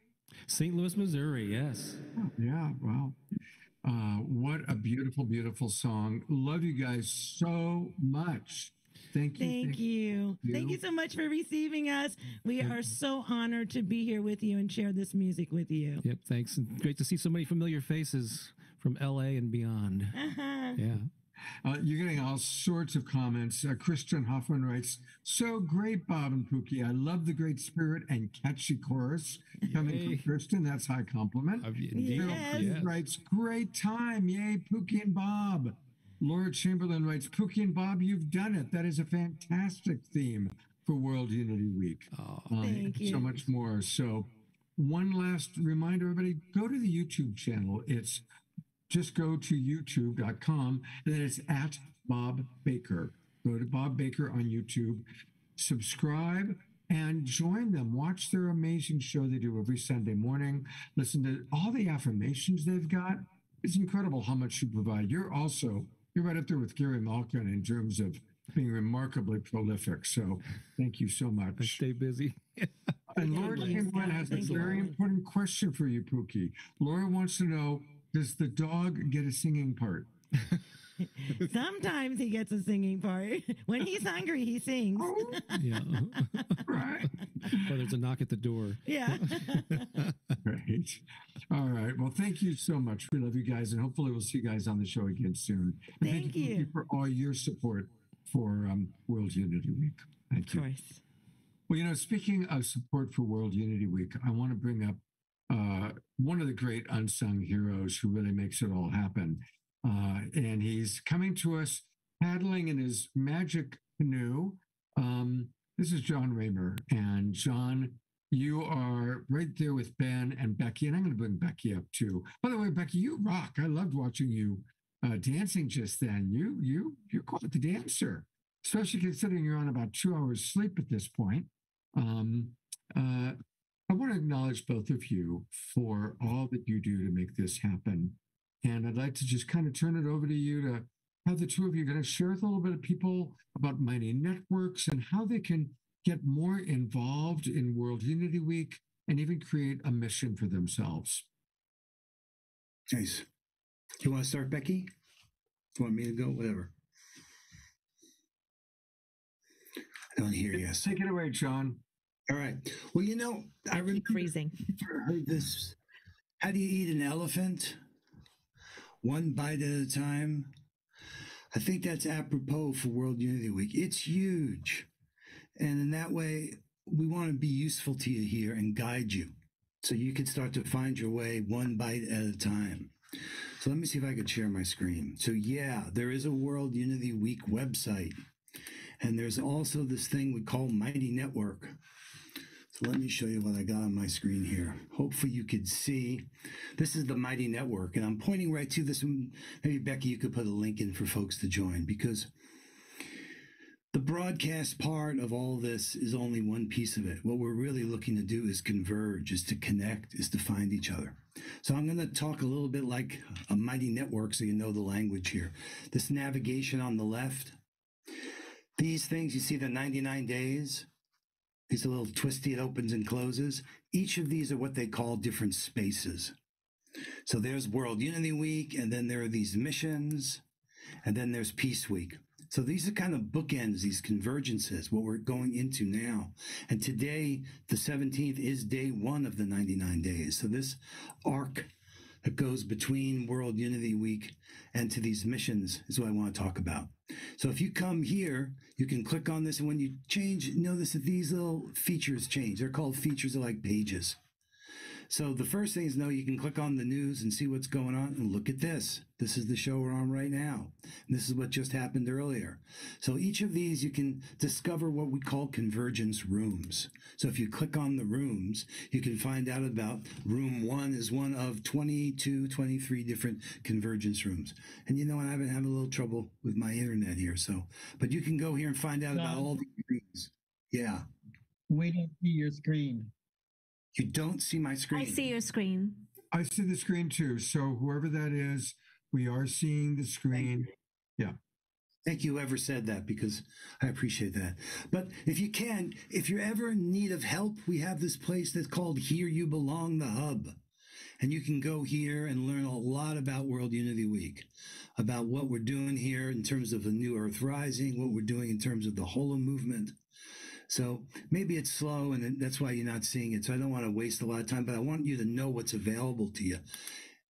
St. Louis, Missouri, yes. Oh, yeah, wow. What a beautiful, beautiful song. Love you guys so much. Thank you. Thank you. Thank you so much for receiving us. We are so honored to be here with you and share this music with you. Yep, thanks. And great to see so many familiar faces from LA and beyond. Yeah. You're getting all sorts of comments. Kristin Hoffmann writes, "So great, Bob and Pookie. I love the great spirit and catchy chorus coming from Kristin. That's high compliment." Indeed. Yes. Writes, "Great time. Yay, Pookie and Bob." Laura Chamberlain writes, "Pookie and Bob, you've done it. That is a fantastic theme for World Unity Week." Thank you. So much more. So one last reminder, everybody, go to the YouTube channel. It's just go to youtube.com and then it's at Bob Baker. Go to Bob Baker on YouTube, subscribe and join them. Watch their amazing show they do every Sunday morning. Listen to all the affirmations they've got. It's incredible how much you provide. You're also you're right up there with Gary Malkin in terms of being remarkably prolific. So thank you so much. I stay busy. And Laura Kimbrell has a very important question for you, Pookie. Laura wants to know, does the dog get a singing part? Sometimes he gets a singing part. When he's hungry, he sings. Yeah. Right. Or there's a knock at the door. Yeah. Right. All right. Well, thank you so much. We love you guys, and hopefully we'll see you guys on the show again soon. And Thank you. Pookie, for all your support for World Unity Week. Thank you. Of course. Well, speaking of support for World Unity Week, I want to bring up one of the great unsung heroes who really makes it all happen. And he's coming to us paddling in his magic canoe. This is Jon Ramer. And Jon, you are right there with Ben and Becky. And I'm going to bring Becky up too. By the way, Becky, you rock. I loved watching you dancing just then. You're quite the dancer, especially considering you're on about 2 hours sleep at this point. I want to acknowledge both of you for all that you do to make this happen. And I'd like to just kind of turn it over to you to have the two of you going to share with a little bit of people about Mighty Networks and how they can get more involved in World Unity Week and even create a mission for themselves. Nice. You want to start, Becky? You want me to go? Whatever. I don't hear you. Take it away, Jon. All right. Well, I remember freezing. Heard this. How do you eat an elephant? One bite at a time. I think that's apropos for World Unity Week. It's huge. And in that way, we want to be useful to you here and guide you so you can start to find your way one bite at a time. So let me see if I could share my screen. So yeah, there is a World Unity Week website. And there's also this thing we call Mighty Network. So let me show you what I got on my screen here. Hopefully you could see. This is the Mighty Network, and I'm pointing right to this. Maybe, Becky, you could put a link in for folks to join, because the broadcast part of all this is only one piece of it. What we're really looking to do is converge, is to connect, is to find each other. So I'm going to talk a little bit like a Mighty Network so you know the language here. This navigation on the left, these things, you see the 99 days? These are a little twisty, it opens and closes. Each of these are what they call different spaces. So there's World Unity Week, and then there are these missions, and then there's Peace Week. So these are kind of bookends, these convergences, what we're going into now. And today, the 17th, is day one of the 99 days. So this arc that goes between World Unity Week and to these missions is what I want to talk about. So if you come here, you can click on this, and when you change, notice that these little features change. They're called features, they're like pages. So the first thing is, you can click on the news and see what's going on, and look at this. This is the show we're on right now. And this is what just happened earlier. So each of these, you can discover what we call convergence rooms. So if you click on the rooms, you can find out about room 1 is one of 22, 23 different convergence rooms. And I've been having a little trouble with my internet here. But you can go here and find out about all these rooms. Yeah. We don't see your screen. You don't see my screen. I see your screen. I see the screen too. So whoever that is, we are seeing the screen. Yeah. Thank you whoever said that, because I appreciate that. But if you're ever in need of help, we have this place that's called Here You Belong, the Hub. And you can go here and learn a lot about World Unity Week, about what we're doing here in terms of the New Earth Rising, what we're doing in terms of the Holo movement. So maybe it's slow, and that's why you're not seeing it. So I don't want to waste a lot of time, but I want you to know what's available to you.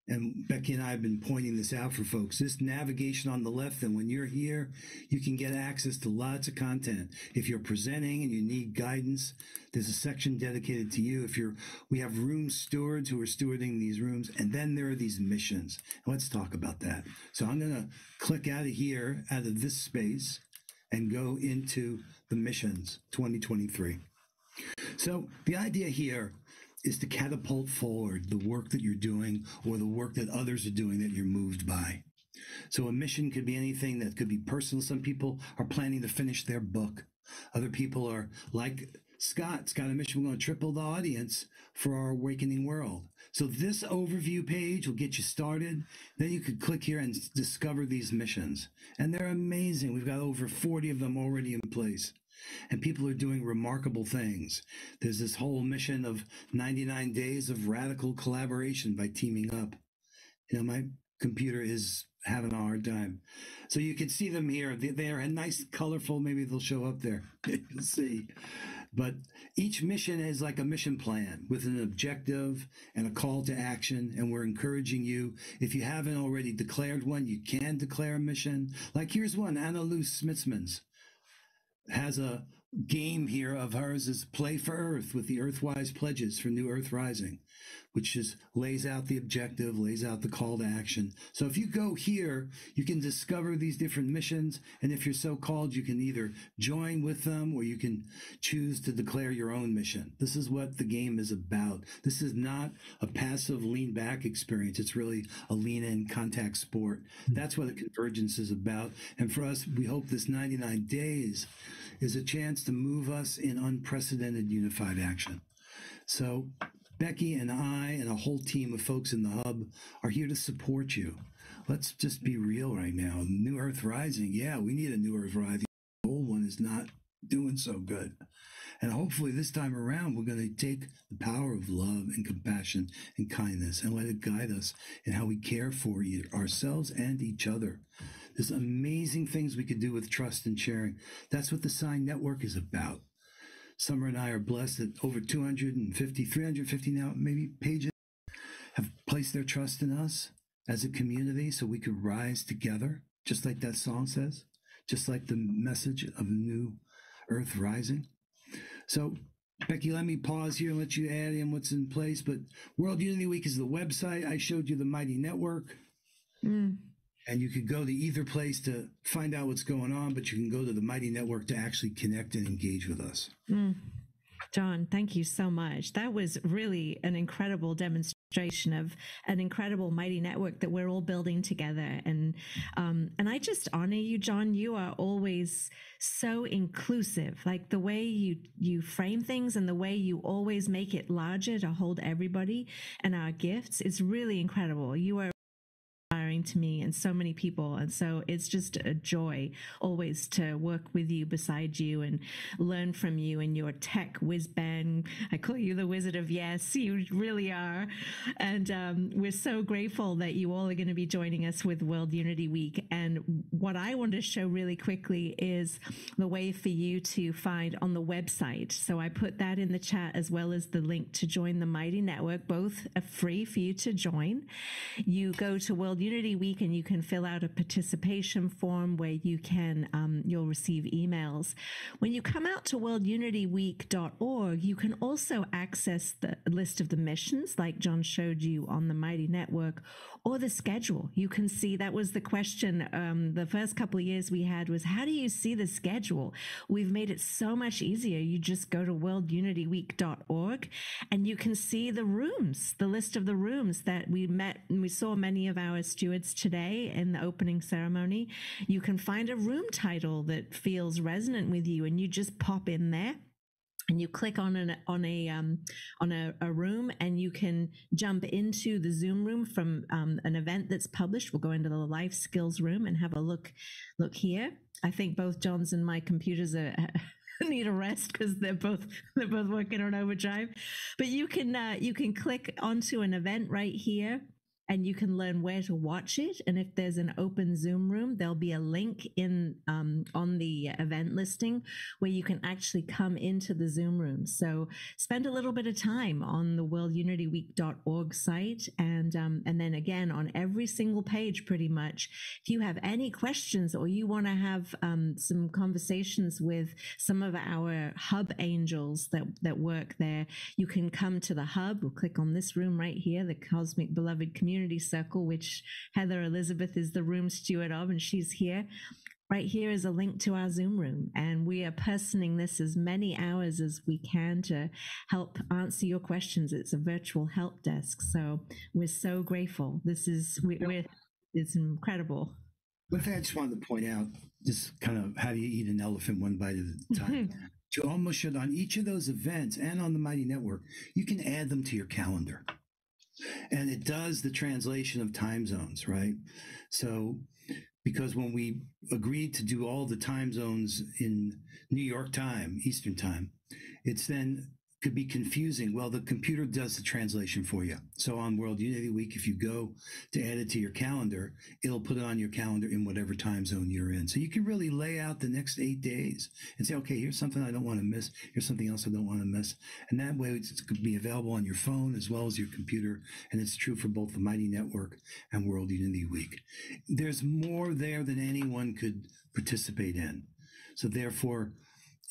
And Becky and I have been pointing this out for folks. This navigation on the left, and when you're here, you can get access to lots of content. If you're presenting and you need guidance, there's a section dedicated to you. We have room stewards who are stewarding these rooms, and then there are these missions. Let's talk about that. So I'm going to click out of here, out of this space, and go into the missions 2023. So the idea here is to catapult forward the work that you're doing, or the work that others are doing that you're moved by. So a mission could be anything that could be personal. Some people are planning to finish their book. Other people are, like Scott's got a mission. We're going to triple the audience for our Awakening World. So this overview page will get you started. Then you could click here and discover these missions. And they're amazing. We've got over 40 of them already in place. And people are doing remarkable things. There's this whole mission of 99 days of radical collaboration by teaming up. You know, my computer is having a hard time. So you can see them here. They are nice, colorful. Maybe they'll show up there. You'll see. But each mission is like a mission plan with an objective and a call to action. And we're encouraging you, if you haven't already declared one, you can declare a mission. Like here's one, Anna Lou Smitsman's has a game here of hers is Play for Earth with the Earthwise pledges for New Earth Rising, which just lays out the objective, lays out the call to action. So if you go here, you can discover these different missions. And if you're so called, you can either join with them or you can choose to declare your own mission. This is what the game is about. This is not a passive lean back experience. It's really a lean in contact sport. That's what the convergence is about. And for us, we hope this 99 days is a chance to move us in unprecedented unified action. So Becky and I and a whole team of folks in the hub are here to support you. Let's just be real right now. New Earth Rising, yeah, we need a New Earth Rising. The old one is not doing so good. And hopefully this time around, we're going to take the power of love and compassion and kindness and let it guide us in how we care for ourselves and each other. There's amazing things we could do with trust and sharing. That's what the Sign Network is about. Summer and I are blessed that over 250, 350 now, maybe pages have placed their trust in us as a community so we could rise together, just like that song says, just like the message of the New Earth Rising. So, Becky, let me pause here and let you add in what's in place. But World Unity Week is the website. I showed you the Mighty Network. And you could go to either place to find out what's going on, but you can go to the Mighty Network to actually connect and engage with us. Jon, thank you so much. That was really an incredible demonstration of an incredible Mighty Network that we're all building together. And I just honor you, Jon. You are always so inclusive. Like the way you frame things and the way you always make it larger to hold everybody and our gifts is really incredible. You are inspiring to me and so many people, and so it's just a joy always to work with you, beside you, and learn from you and your tech whiz bang. I call you the Wizard of Yes. You really are. And we're so grateful that you all are going to be joining us with World Unity Week. And what I want to show really quickly is the way for you to find on the website. So I put that in the chat, as well as the link to join the Mighty Network. Both are free for you to join. You go to World Unity Week and you can fill out a participation form where you can, you'll receive emails. When you come out to worldunityweek.org, you can also access the list of the missions like Jon showed you on the Mighty Network, or the schedule. You can see, that was the question the first couple of years we had, was how do you see the schedule? We've made it so much easier. You just go to worldunityweek.org and you can see the rooms, the list of the rooms that we met, and we saw many of our stewards today in the opening ceremony. You can find a room title that feels resonant with you, and you just pop in there and you click on a room, and you can jump into the Zoom room from an event that's published. We'll go into the life skills room and have a look here. I think both Jon's and my computers are need a rest because they're both working on overdrive. But you can click onto an event right here, and you can learn where to watch it. And if there's an open Zoom room, there'll be a link in on the event listing where you can actually come into the Zoom room. So spend a little bit of time on the worldunityweek.org site. And then again, on every single page, pretty much, if you have any questions or you want to have some conversations with some of our hub angels that work there, you can come to the hub. We'll click on this room right here, the Cosmic Beloved Community Circle, which Heather Elizabeth is the room steward of, and she's here. Right here is a link to our Zoom room, and we are personing this as many hours as we can to help answer your questions. It's a virtual help desk, so we're so grateful. This is it's incredible. One thing I just wanted to point out, just kind of how do you eat an elephant one bite at a time. to Omashar on each of those events and on the Mighty Network, you can add them to your calendar. And it does the translation of time zones, right? So, because when we agreed to do all the time zones in New York time, Eastern time, it's then could be confusing. Well, the computer does the translation for you. So on World Unity Week, if you go to add it to your calendar, it'll put it on your calendar in whatever time zone you're in. So you can really lay out the next 8 days and say, okay, here's something I don't want to miss. Here's something else I don't want to miss. And that way it's going to be available on your phone as well as your computer. And it's true for both the Mighty Network and World Unity Week. There's more there than anyone could participate in. So therefore,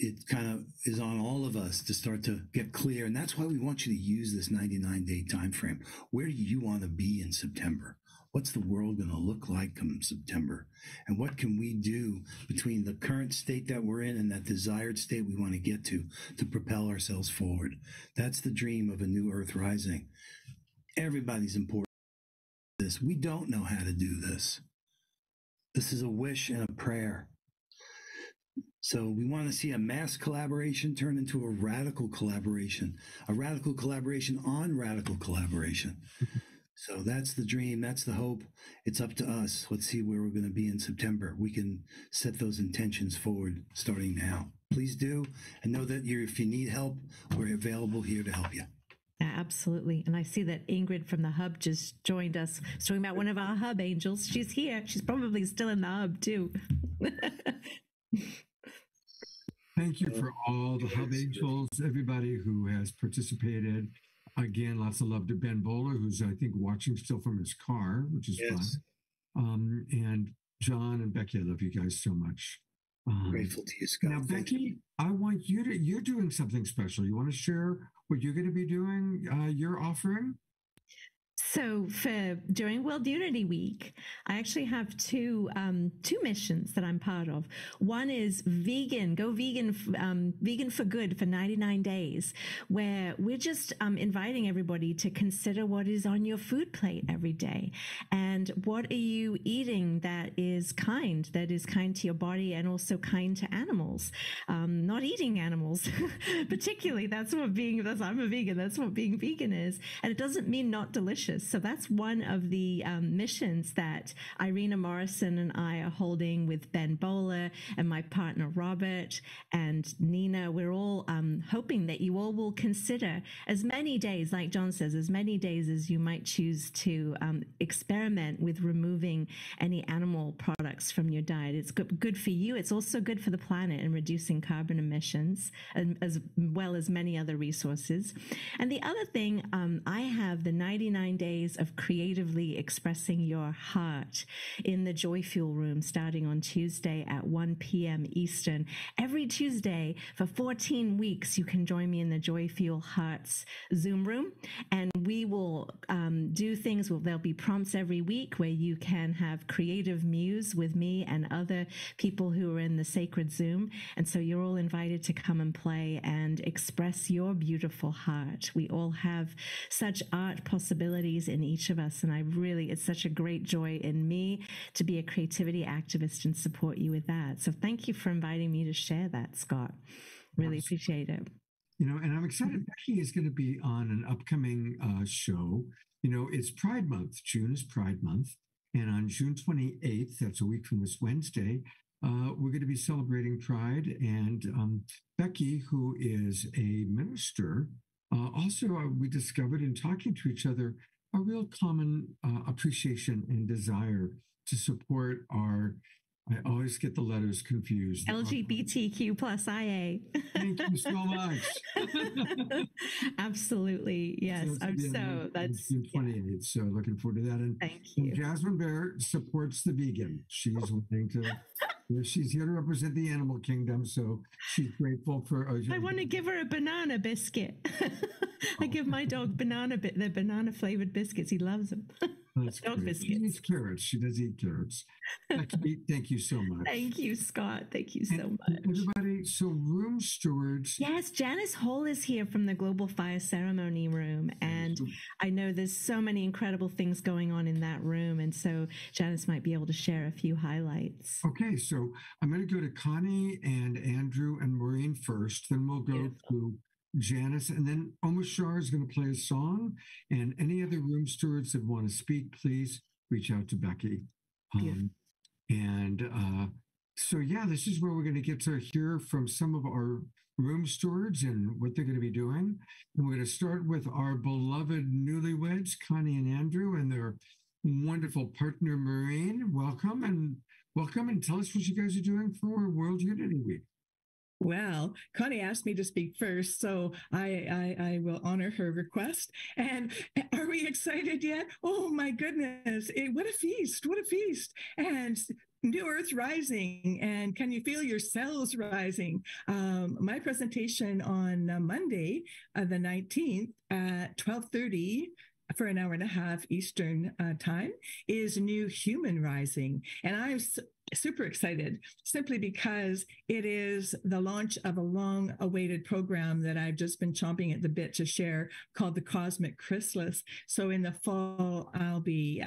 it kind of is on all of us to start to get clear. And that's why we want you to use this 99-day time frame. Where do you want to be in September? What's the world going to look like come September? And what can we do between the current state that we're in and that desired state we want to get to propel ourselves forward? That's the dream of a new Earth rising. Everybody's important. We don't know how to do this. This is a wish and a prayer. So we want to see a mass collaboration turn into a radical collaboration on radical collaboration. So that's the dream. That's the hope. It's up to us. Let's see where we're going to be in September. We can set those intentions forward starting now. Please do. And know that if you need help, we're available here to help you. Absolutely. And I see that Ingrid from the Hub just joined us. She's talking about one of our Hub angels. She's here. She's probably still in the Hub too. Thank you for all the Hub Angels, everybody who has participated. Again, lots of love to Ben Bowler, who's, I think, watching still from his car, which is fun. And John and Becky, I love you guys so much. Grateful to you, Scott. Now, Becky, I want you to, you're doing something special. You want to share what you're going to be doing, your offering? So during World Unity Week, I actually have two missions that I'm part of. One is vegan for good for 99 days, where we're just inviting everybody to consider what is on your food plate every day, and what are you eating that is kind to your body and also kind to animals. Not eating animals, particularly. I'm a vegan. That's what being vegan is, and it doesn't mean not delicious. So that's one of the missions that Irina Morrison and I are holding with Ben Bowler and my partner Robert and Nina. We're all hoping that you all will consider as many days, like John says, as many days as you might choose to experiment with removing any animal products from your diet. It's good for you. It's also good for the planet and reducing carbon emissions, as well as many other resources. And the other thing, I have the 99 days of creatively expressing your heart in the Joy Fuel room starting on Tuesday at 1 p.m. Eastern. Every Tuesday for 14 weeks, you can join me in the Joy Fuel Hearts Zoom room, and we will do things. There'll be prompts every week where you can have creative muse with me and other people who are in the sacred Zoom. And so you're all invited to come and play and express your beautiful heart. We all have such art possibilities in each of us, and it's such a great joy in me to be a creativity activist and support you with that. So thank you for inviting me to share that, Scott. Really appreciate it. And I'm excited. Becky is going to be on an upcoming show. It's Pride Month. June is Pride Month. And on June 28th, that's a week from this Wednesday, we're going to be celebrating Pride. And Becky, who is a minister, also we discovered in talking to each other a real common appreciation and desire to support I always get the letters confused. LGBTQ plus IA. Thank you so much. Absolutely. Yes. That's June 28th. So looking forward to that. And thank you. And Jasmine Bear supports the vegan. She's wanting to. She's here to represent the animal kingdom, so she's grateful for. I want to give her a banana biscuit. I give my dog the banana flavored biscuits. He loves them. That's dog biscuits. She eats carrots. She does eat carrots. Becky, thank you so much. Thank you, Scott. Thank you so much. Everybody, so room stewards. Yes, Janice Hall is here from the Global Fire Ceremony room, and I know there's so many incredible things going on in that room, and so Janice might be able to share a few highlights. Okay, so I'm going to go to Connie and Andrew and Maureen first, then we'll go to Janice, and then Omashar is going to play a song. And any other room stewards that want to speak, please reach out to Becky. This is where we're going to get to hear from some of our room stewards and what they're going to be doing. And we're going to start with our beloved newlyweds, Connie and Andrew, and their wonderful partner, Maureen. Welcome and tell us what you guys are doing for World Unity Week. Well, Connie asked me to speak first, so I will honor her request. And are we excited yet? Oh my goodness! What a feast! What a feast! And New Earth rising, and can you feel your cells rising? My presentation on Monday, the 19th at 12:30 for an hour and a half Eastern time is New Human Rising, and I'm super excited simply because it is the launch of a long-awaited program that I've just been chomping at the bit to share called the Cosmic Chrysalis. So in the fall, I'll be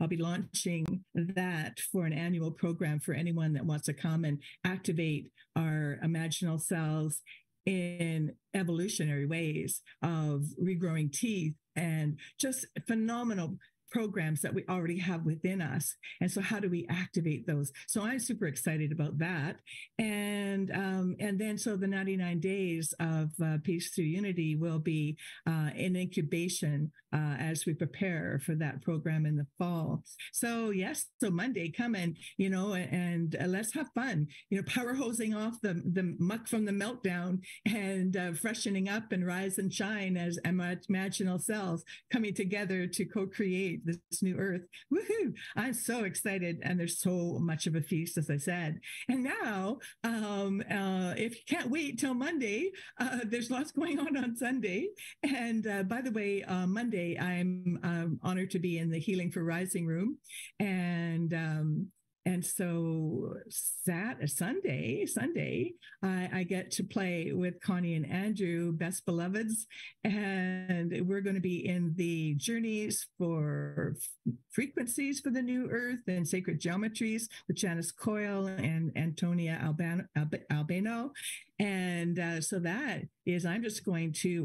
launching that for an annual program for anyone that wants to come and activate our imaginal cells in evolutionary ways of regrowing teeth and just phenomenal programs that we already have within us. And so how do we activate those? So I'm super excited about that. And then so the 99 days of Peace Through Unity will be in incubation as we prepare for that program in the fall. So yes, so Monday, come and let's have fun, power hosing off the muck from the meltdown and freshening up and rise and shine as imaginal cells coming together to co-create this new earth. Woohoo! I'm so excited, and there's so much of a feast, as I said. And now, if you can't wait till Monday, there's lots going on Sunday. And by the way, Monday, I'm honored to be in the Healing for Rising room, and so Sunday, I get to play with Connie and Andrew, Best Beloveds, and we're going to be in the Journeys for Frequencies for the New Earth and Sacred Geometries with Janice Coyle and Antonia Albano. And so that is, I'm just going to,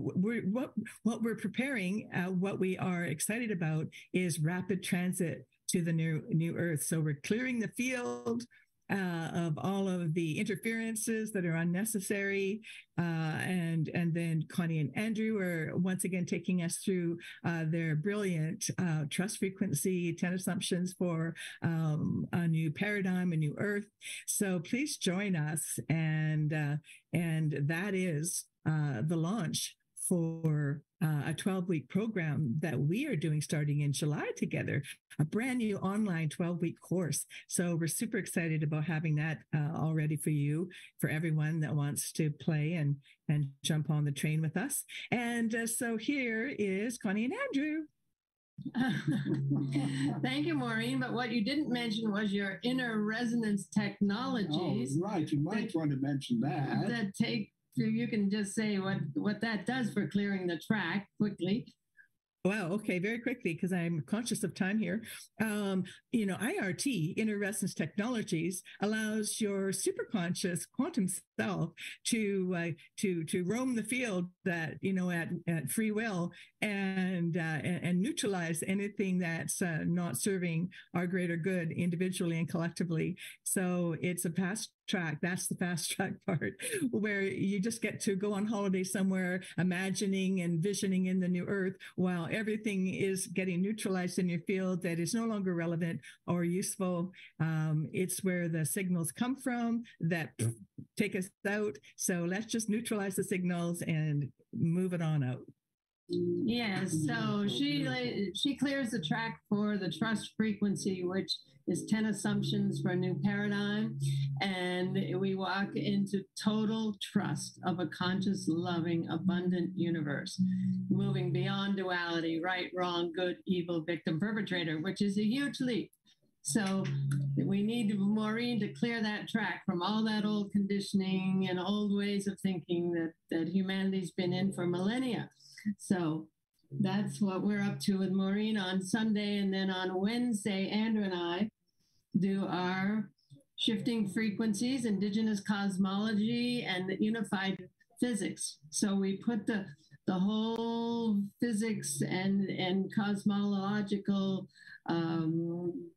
what we're preparing, what we are excited about is rapid transit to the new earth. So we're clearing the field of all of the interferences that are unnecessary. And then Connie and Andrew are once again taking us through their brilliant trust frequency 10 assumptions for a new paradigm, a new earth. So please join us. And that is the launch for a 12-week program that we are doing starting in July together, a brand new online 12-week course. So we're super excited about having that all ready for you, for everyone that wants to play and jump on the train with us. And so here is Connie and Andrew. Thank you, Maureen. But what you didn't mention was your inner resonance technologies. Oh, right. You might want to mention that. So you can just say what that does for clearing the track quickly. Wow. Okay. Very quickly, because I'm conscious of time here. IRT, Inner Resonance Technologies, allows your superconscious quantum self to roam the field at free will and neutralize anything that's not serving our greater good individually and collectively. So it's a fast track. That's the fast track part, where you just get to go on holiday somewhere, imagining and visioning in the new earth while everything is getting neutralized in your field that is no longer relevant or useful. It's where the signals come from that take us out. So let's just neutralize the signals and move it on out. Yes, so she clears the track for the trust frequency, which is 10 assumptions for a new paradigm. And we walk into total trust of a conscious, loving, abundant universe, moving beyond duality, right, wrong, good, evil, victim, perpetrator, which is a huge leap. So we need Maureen to clear that track from all that old conditioning and old ways of thinking that humanity's been in for millennia. So that's what we're up to with Maureen on Sunday. And then on Wednesday, Andrew and I do our shifting frequencies, indigenous cosmology, and unified physics. So we put the whole physics and cosmological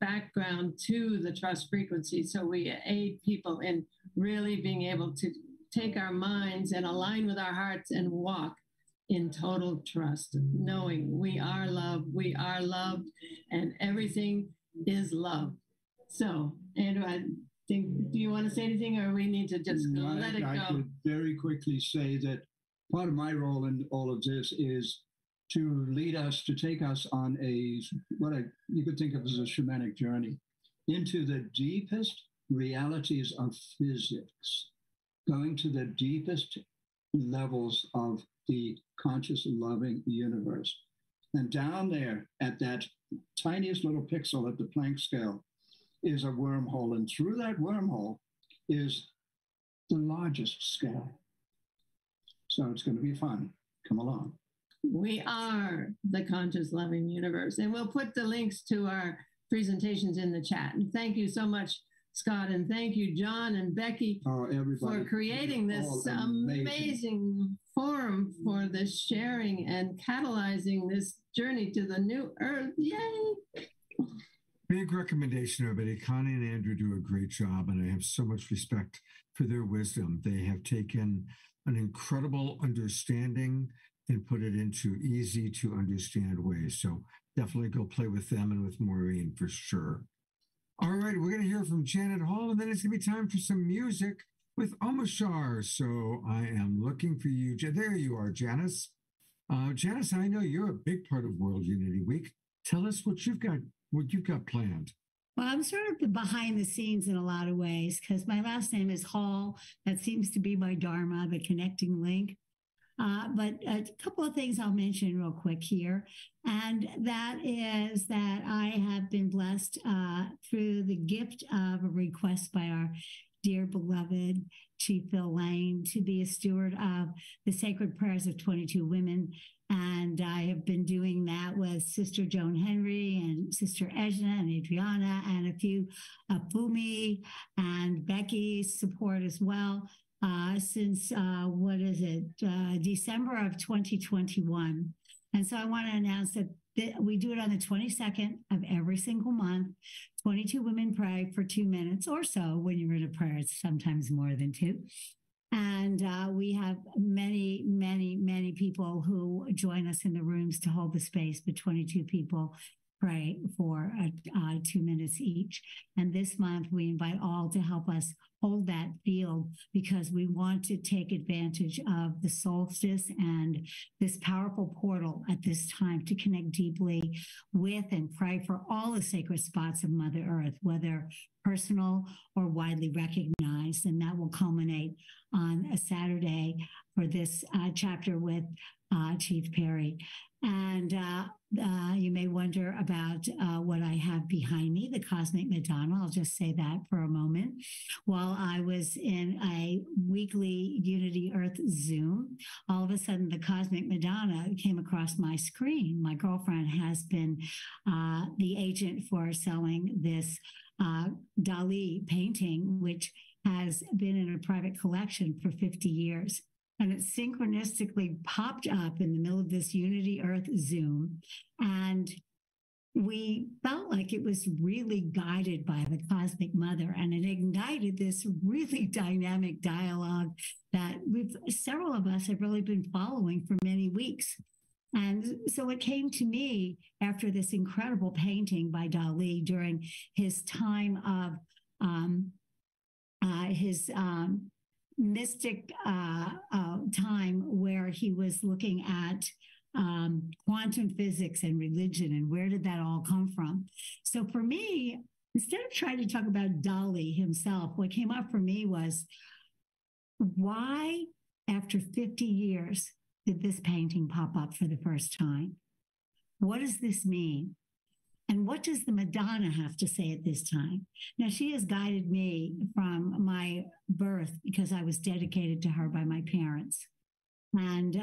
background to the trust frequency. So we aid people in really being able to take our minds and align with our hearts and walk in total trust, knowing we are loved, and everything is love. So, Andrew, I think, do you want to say anything, or we need to just let it go? I could very quickly say that part of my role in all of this is to lead us, to take us on you could think of as a shamanic journey into the deepest realities of physics, going to the deepest levels of the conscious, loving universe. And down there at that tiniest little pixel at the Planck scale is a wormhole. And through that wormhole is the largest scale. So it's going to be fun. Come along. We are the conscious, loving universe. And we'll put the links to our presentations in the chat. And thank you so much, Scott. And thank you, Jon and Becky, for creating this amazing forum for this sharing and catalyzing this journey to the new earth. Yay! Big recommendation, everybody. Connie and Andrew do a great job, and I have so much respect for their wisdom. They have taken an incredible understanding and put it into easy to understand ways. So definitely go play with them and with Maureen for sure. All right, we're going to hear from Janet Hall, and then it's going to be time for some music with Omashar. So I am looking for you. There you are, Janice. Janice, I know you're a big part of World Unity Week. Tell us what you've got planned. Well, I'm sort of the behind the scenes in a lot of ways because my last name is Hall. That seems to be my dharma, the connecting link. But a couple of things I'll mention real quick here. And that is that I have been blessed through the gift of a request by our dear beloved Chief Phil Lane to be a steward of the sacred prayers of 22 women. And I have been doing that with Sister Joan Henry and Sister Ejna and Adriana and a few Fumi and Becky's support as well since, December of 2021. And so I want to announce that we do it on the 22nd of every single month. 22 women pray for 2 minutes or so. When you're in a prayer, it's sometimes more than 2. And we have many, many, many people who join us in the rooms to hold the space, but 22 people pray for 2 minutes each. And this month, we invite all to help us hold that field because we want to take advantage of the solstice and this powerful portal at this time to connect deeply with and pray for all the sacred spots of Mother Earth, whether personal or widely recognized. And that will culminate on a Saturday for this chapter with Chief Perry. And you may wonder about what I have behind me, the Cosmic Madonna. I'll just say that for a moment. While I was in a weekly Unity Earth Zoom, all of a sudden the Cosmic Madonna came across my screen. My girlfriend has been the agent for selling this Dali painting, which has been in a private collection for 50 years. And it synchronistically popped up in the middle of this Unity Earth Zoom. And we felt like it was really guided by the Cosmic Mother. And it ignited this really dynamic dialogue that several of us have really been following for many weeks. And so it came to me after this incredible painting by Dali during his time of his mystic time where he was looking at quantum physics and religion and where did that all come from. So for me, instead of trying to talk about Dali himself, what came up for me was why, after 50 years, did this painting pop up for the first time? What does this mean? And what does the Madonna have to say at this time? Now, she has guided me from my birth because I was dedicated to her by my parents. And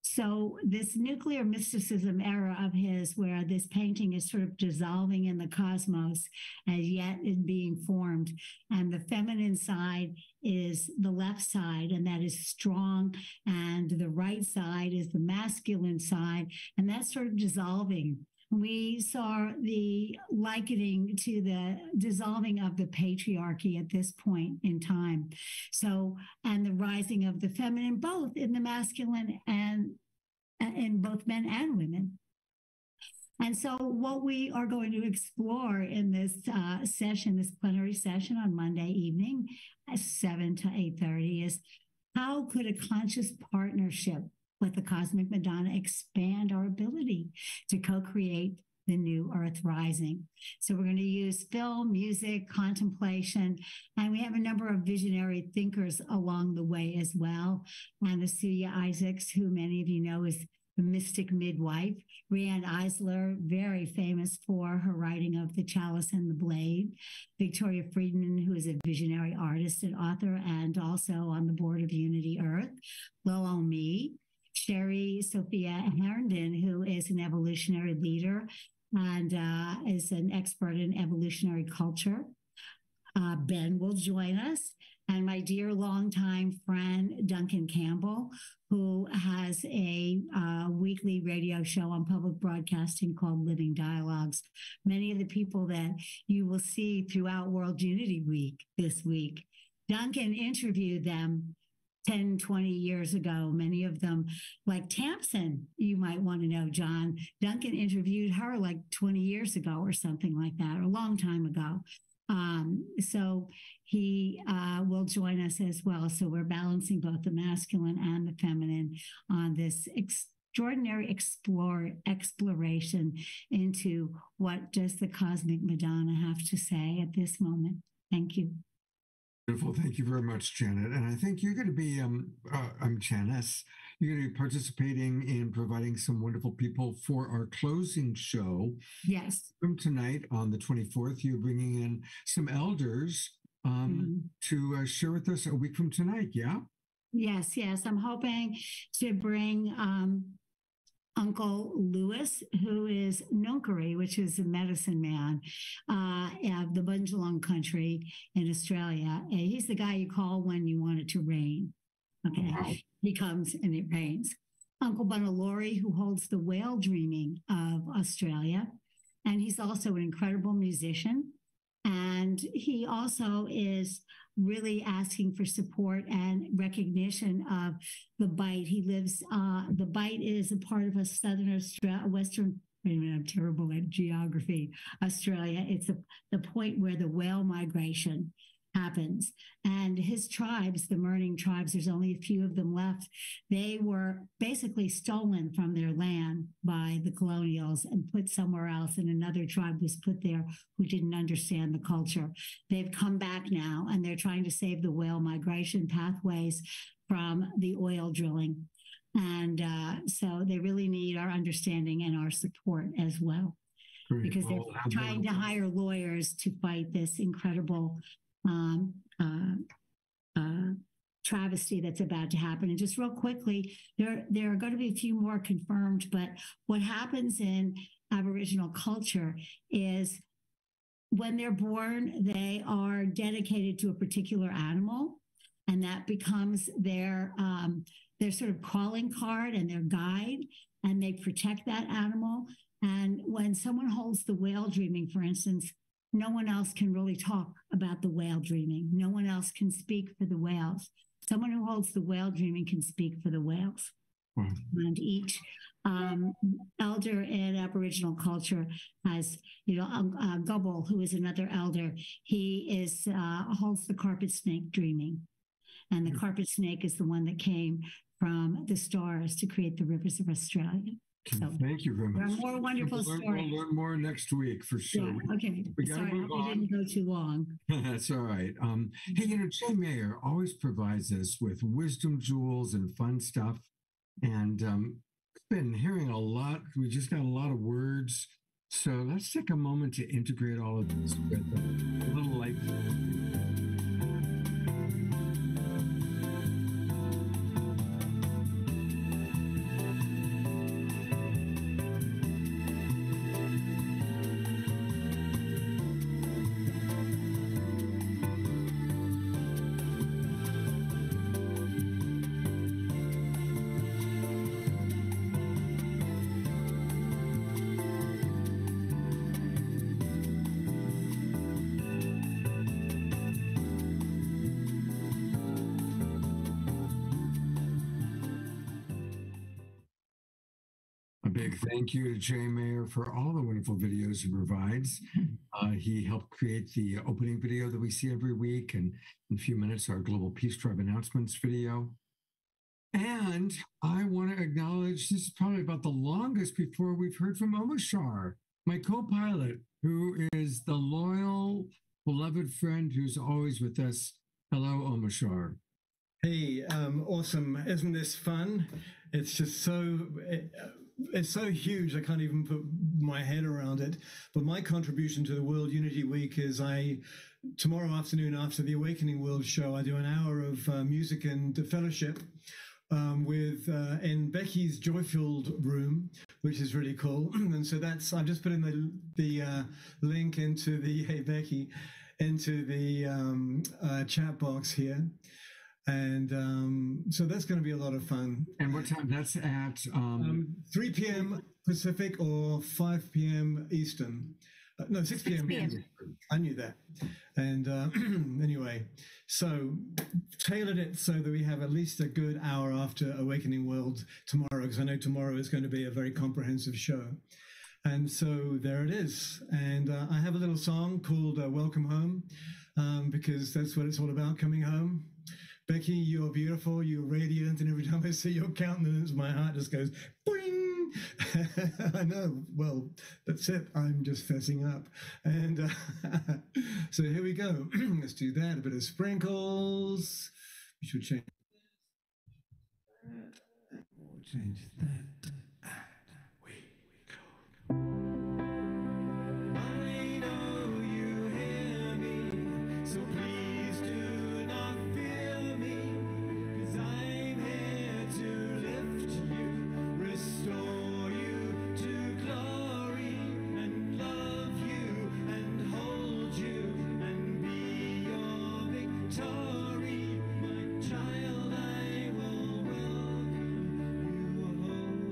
So this nuclear mysticism era of his, where this painting is sort of dissolving in the cosmos as yet is being formed, and the feminine side is the left side, and that is strong, and the right side is the masculine side, and that's sort of dissolving. We saw the likening to the dissolving of the patriarchy at this point in time. So, and the rising of the feminine, both in the masculine and in both men and women. And so what we are going to explore in this session, this plenary session on Monday evening at 7 to 8:30 is how could a conscious partnership with the Cosmic Madonna expand our ability to co-create the new Earth rising. So we're going to use film, music, contemplation, and we have a number of visionary thinkers along the way as well. Anastasia Isaacs, who many of you know is the mystic midwife. Rianne Eisler, very famous for her writing of The Chalice and the Blade. Victoria Friedman, who is a visionary artist and author and also on the board of Unity Earth. Lil Me. Sherry Sophia Herndon, who is an evolutionary leader and is an expert in evolutionary culture. Ben will join us. And my dear longtime friend, Duncan Campbell, who has a weekly radio show on public broadcasting called Living Dialogues. Many of the people that you will see throughout World Unity Week this week. Duncan interviewed them 10, 20 years ago. Many of them, like Tamsin, you might want to know, John. Duncan interviewed her like 20 years ago or something like that, or a long time ago. So he will join us as well. So we're balancing both the masculine and the feminine on this extraordinary exploration into what does the Cosmic Madonna have to say at this moment. Thank you. Beautiful. Thank you very much, Janet. And I think you're going to be, Janice, you're going to be participating in providing some wonderful people for our closing show. Yes. From tonight on the 24th, you're bringing in some elders to share with us a week from tonight. Yeah? Yes, yes. I'm hoping to bring Uncle Lewis, who is Nunkari, which is a medicine man of the Bundjalung country in Australia. And he's the guy you call when you want it to rain. Okay. Wow. He comes and it rains. Uncle Bunalori, who holds the whale dreaming of Australia. And he's also an incredible musician. And he also is really asking for support and recognition of the Bight. He lives, the Bight is a part of a southern western, wait a minute, I'm terrible at geography, Australia. It's the point where the whale migration happens. And his tribes, the Murning tribes, there's only a few of them left. They were basically stolen from their land by the colonials and put somewhere else. And another tribe was put there who didn't understand the culture. They've come back now and they're trying to save the whale migration pathways from the oil drilling. And so they really need our understanding and our support as well. Great. Because they're trying to hire lawyers to fight this incredible travesty that's about to happen. And just real quickly, there are going to be a few more confirmed, but what happens in Aboriginal culture is when they're born, they are dedicated to a particular animal, and that becomes their sort of calling card and their guide, and they protect that animal. And when someone holds the whale dreaming, for instance, no one else can really talk about the whale dreaming. No one else can speak for the whales. Someone who holds the whale dreaming can speak for the whales. And each elder in Aboriginal culture has, Gubble, who is another elder, he holds the carpet snake dreaming. And the carpet snake is the one that came from the stars to create the rivers of Australia. So, thank you very much. There are more wonderful stories. We'll learn more next week for sure. Yeah, okay. Sorry, I didn't go too long. That's all right. Hey, Jay Mayer always provides us with wisdom jewels and fun stuff. And I've been hearing a lot. We just got a lot of words. So let's take a moment to integrate all of this with a little light. A big thank you to Jay Mayer for all the wonderful videos he provides. He helped create the opening video that we see every week, and in a few minutes, our Global Peace Tribe announcements video. And I want to acknowledge this is probably about the longest before we've heard from Omashar, my co-pilot, who is the loyal, beloved friend who's always with us. Hello, Omashar. Hey, awesome. Isn't this fun? It's just it's so huge. I can't even put my head around it. But my contribution to the World Unity Week is tomorrow afternoon after the Awakening World show, I do an hour of music and fellowship in Becky's joy-filled room, which is really cool. And so I've just put in the link into the, hey Becky, into the chat box here. And so that's going to be a lot of fun. And what time? That's at 3 p.m. Pacific or 5 p.m. Eastern. No, 6 p.m. Eastern. I knew that. And anyway, so tailored it so that we have at least a good hour after Awakening World tomorrow, because I know tomorrow is going to be a very comprehensive show. And so there it is. And I have a little song called Welcome Home, because that's what it's all about, coming home. Becky, you're beautiful, you're radiant, and every time I see your countenance, my heart just goes, boing! I know, well, that's it, I'm just fessing up. And so here we go. Let's do that, a bit of sprinkles. We should change that. We'll change that. I know you hear me, so please do not fear me, 'cause I'm here to lift you, restore you to glory, and love you and hold you and be your victory. My child, I will welcome you home.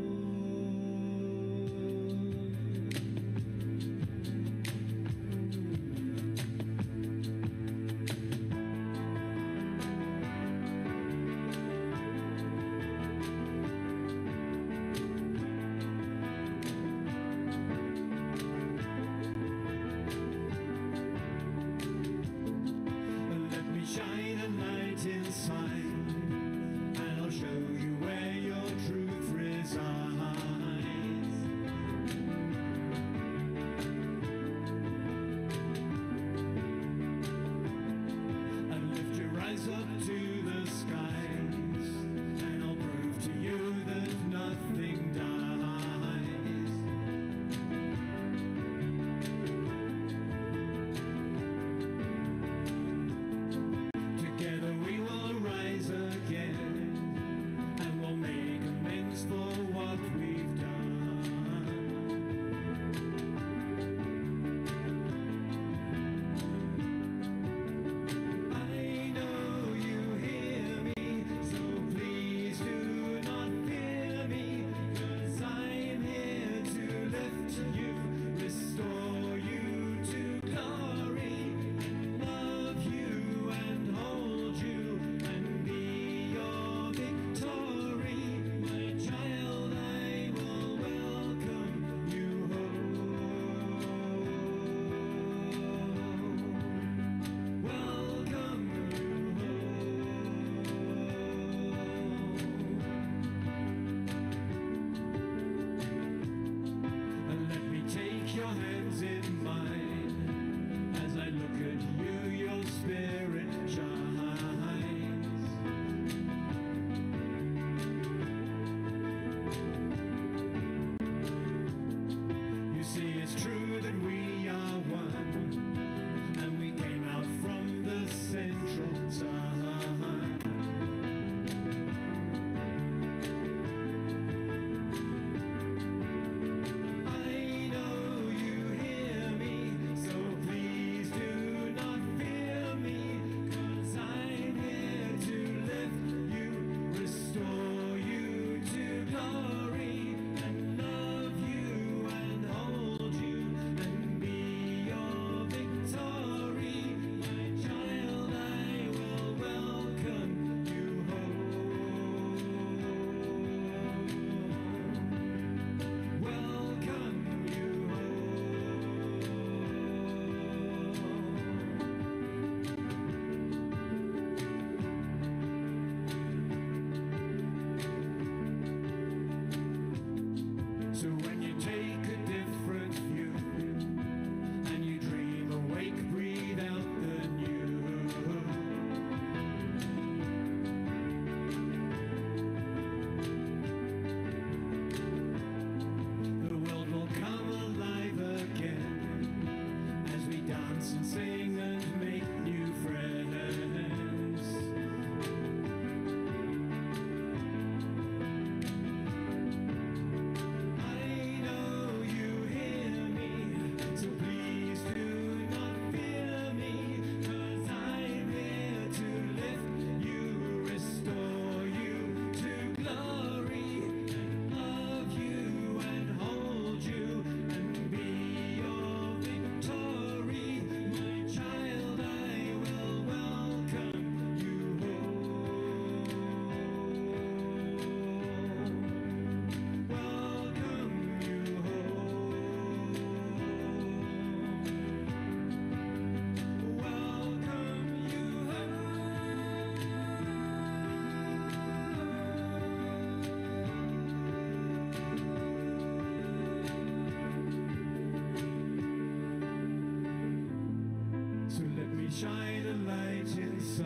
shine a light inside,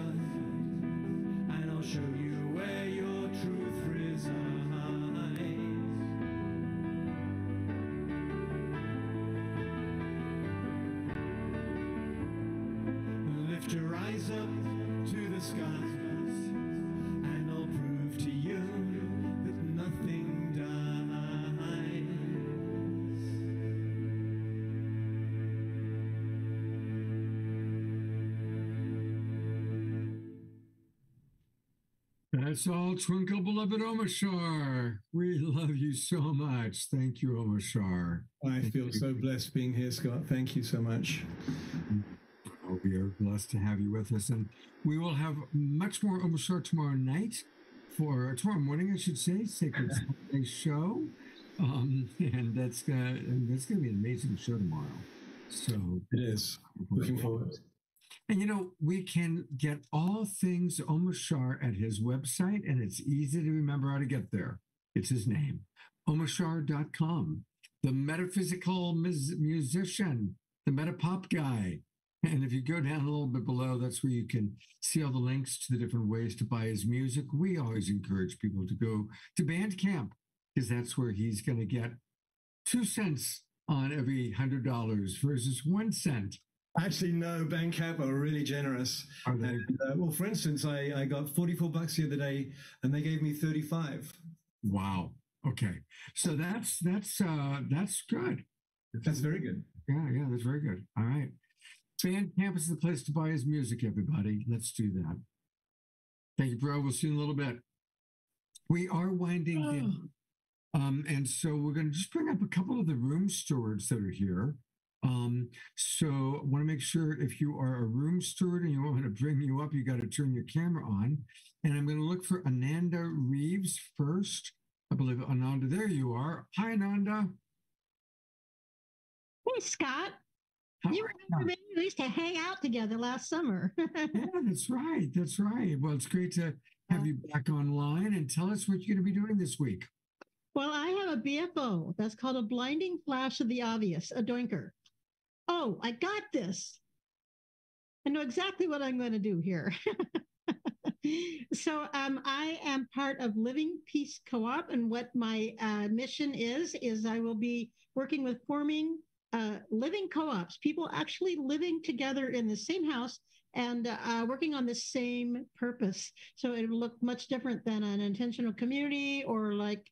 and I'll show you where your truth resides. Lift your eyes up to the skies, and I'll prove to you that nothing dies. That's all, Twinkle Beloved Omashar. We love you so much. Thank you, Omashar. I feel so blessed being here, Scott. Thank you so much. Oh, we are blessed to have you with us. And we will have much more Omashar tomorrow night, for tomorrow morning, I should say, Sacred Sunday show. And that's going to be an amazing show tomorrow. So it is. Looking forward. And you know, we can get all things Omashar at his website, and it's easy to remember how to get there. It's his name, omashar.com. The metaphysical musician, the metapop guy. And if you go down a little bit below, that's where you can see all the links to the different ways to buy his music. We always encourage people to go to Bandcamp, because that's where he's going to get 2 cents on every $100 versus 1 cent. Actually, no, Bandcamp are really generous. Are they? And, well, for instance, I got $44 the other day, and they gave me 35. Wow. Okay. So that's good. That's very good. Yeah, that's very good. All right. Bandcamp is the place to buy his music, everybody. Let's do that. Thank you, bro. We'll see you in a little bit. We are winding down. And so we're going to just bring up a couple of the room stewards that are here. So I want to make sure if you are a room steward and you want me to bring you up, you got to turn your camera on. And I'm going to look for Ananda Reeves first. I believe Ananda, there you are. Hi, Ananda. Hey, Scott. You remember me? We used to hang out together last summer. Yeah, that's right. That's right. Well, it's great to have you back online, and tell us what you're going to be doing this week. Well, I have a BFO that's called a blinding flash of the obvious, a doinker. Oh, I got this. I know exactly what I'm going to do here. So I am part of Living Peace Co-op, and what my mission is I will be working with forming living co-ops, people actually living together in the same house and working on the same purpose. So it will look much different than an intentional community or like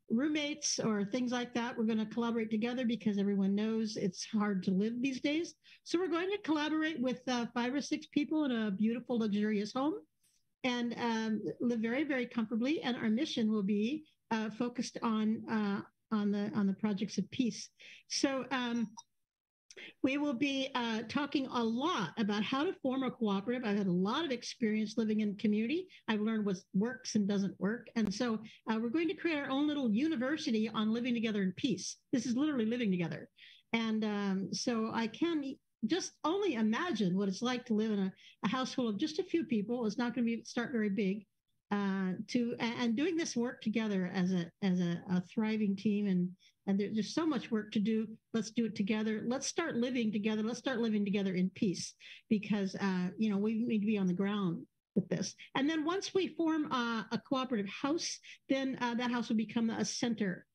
roommates or things like that. We're going to collaborate together because everyone knows it's hard to live these days. So we're going to collaborate with 5 or 6 people in a beautiful, luxurious home and live very, very comfortably. And our mission will be focused on the projects of peace. So we will be talking a lot about how to form a cooperative. I've had a lot of experience living in community. I've learned what works and doesn't work. And so we're going to create our own little university on living together in peace. This is literally living together. And so I can just only imagine what it's like to live in a household of just a few people. It's not going to start very big. And doing this work together as a thriving team, and there's so much work to do. Let's do it together. Let's start living together. Let's start living together in peace, because we need to be on the ground with this. And then once we form a cooperative house, then that house will become a center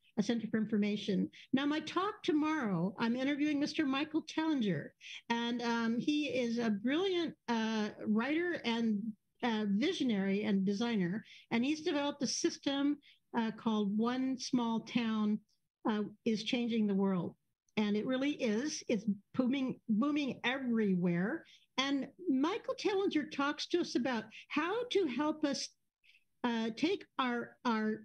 for information. Now, my talk tomorrow, I'm interviewing Mr. Michael Tellinger, and he is a brilliant writer and visionary and designer, and he's developed a system called One Small Town is Changing the World. And it really is. It's booming everywhere. And Michael Tellinger talks to us about how to help us take our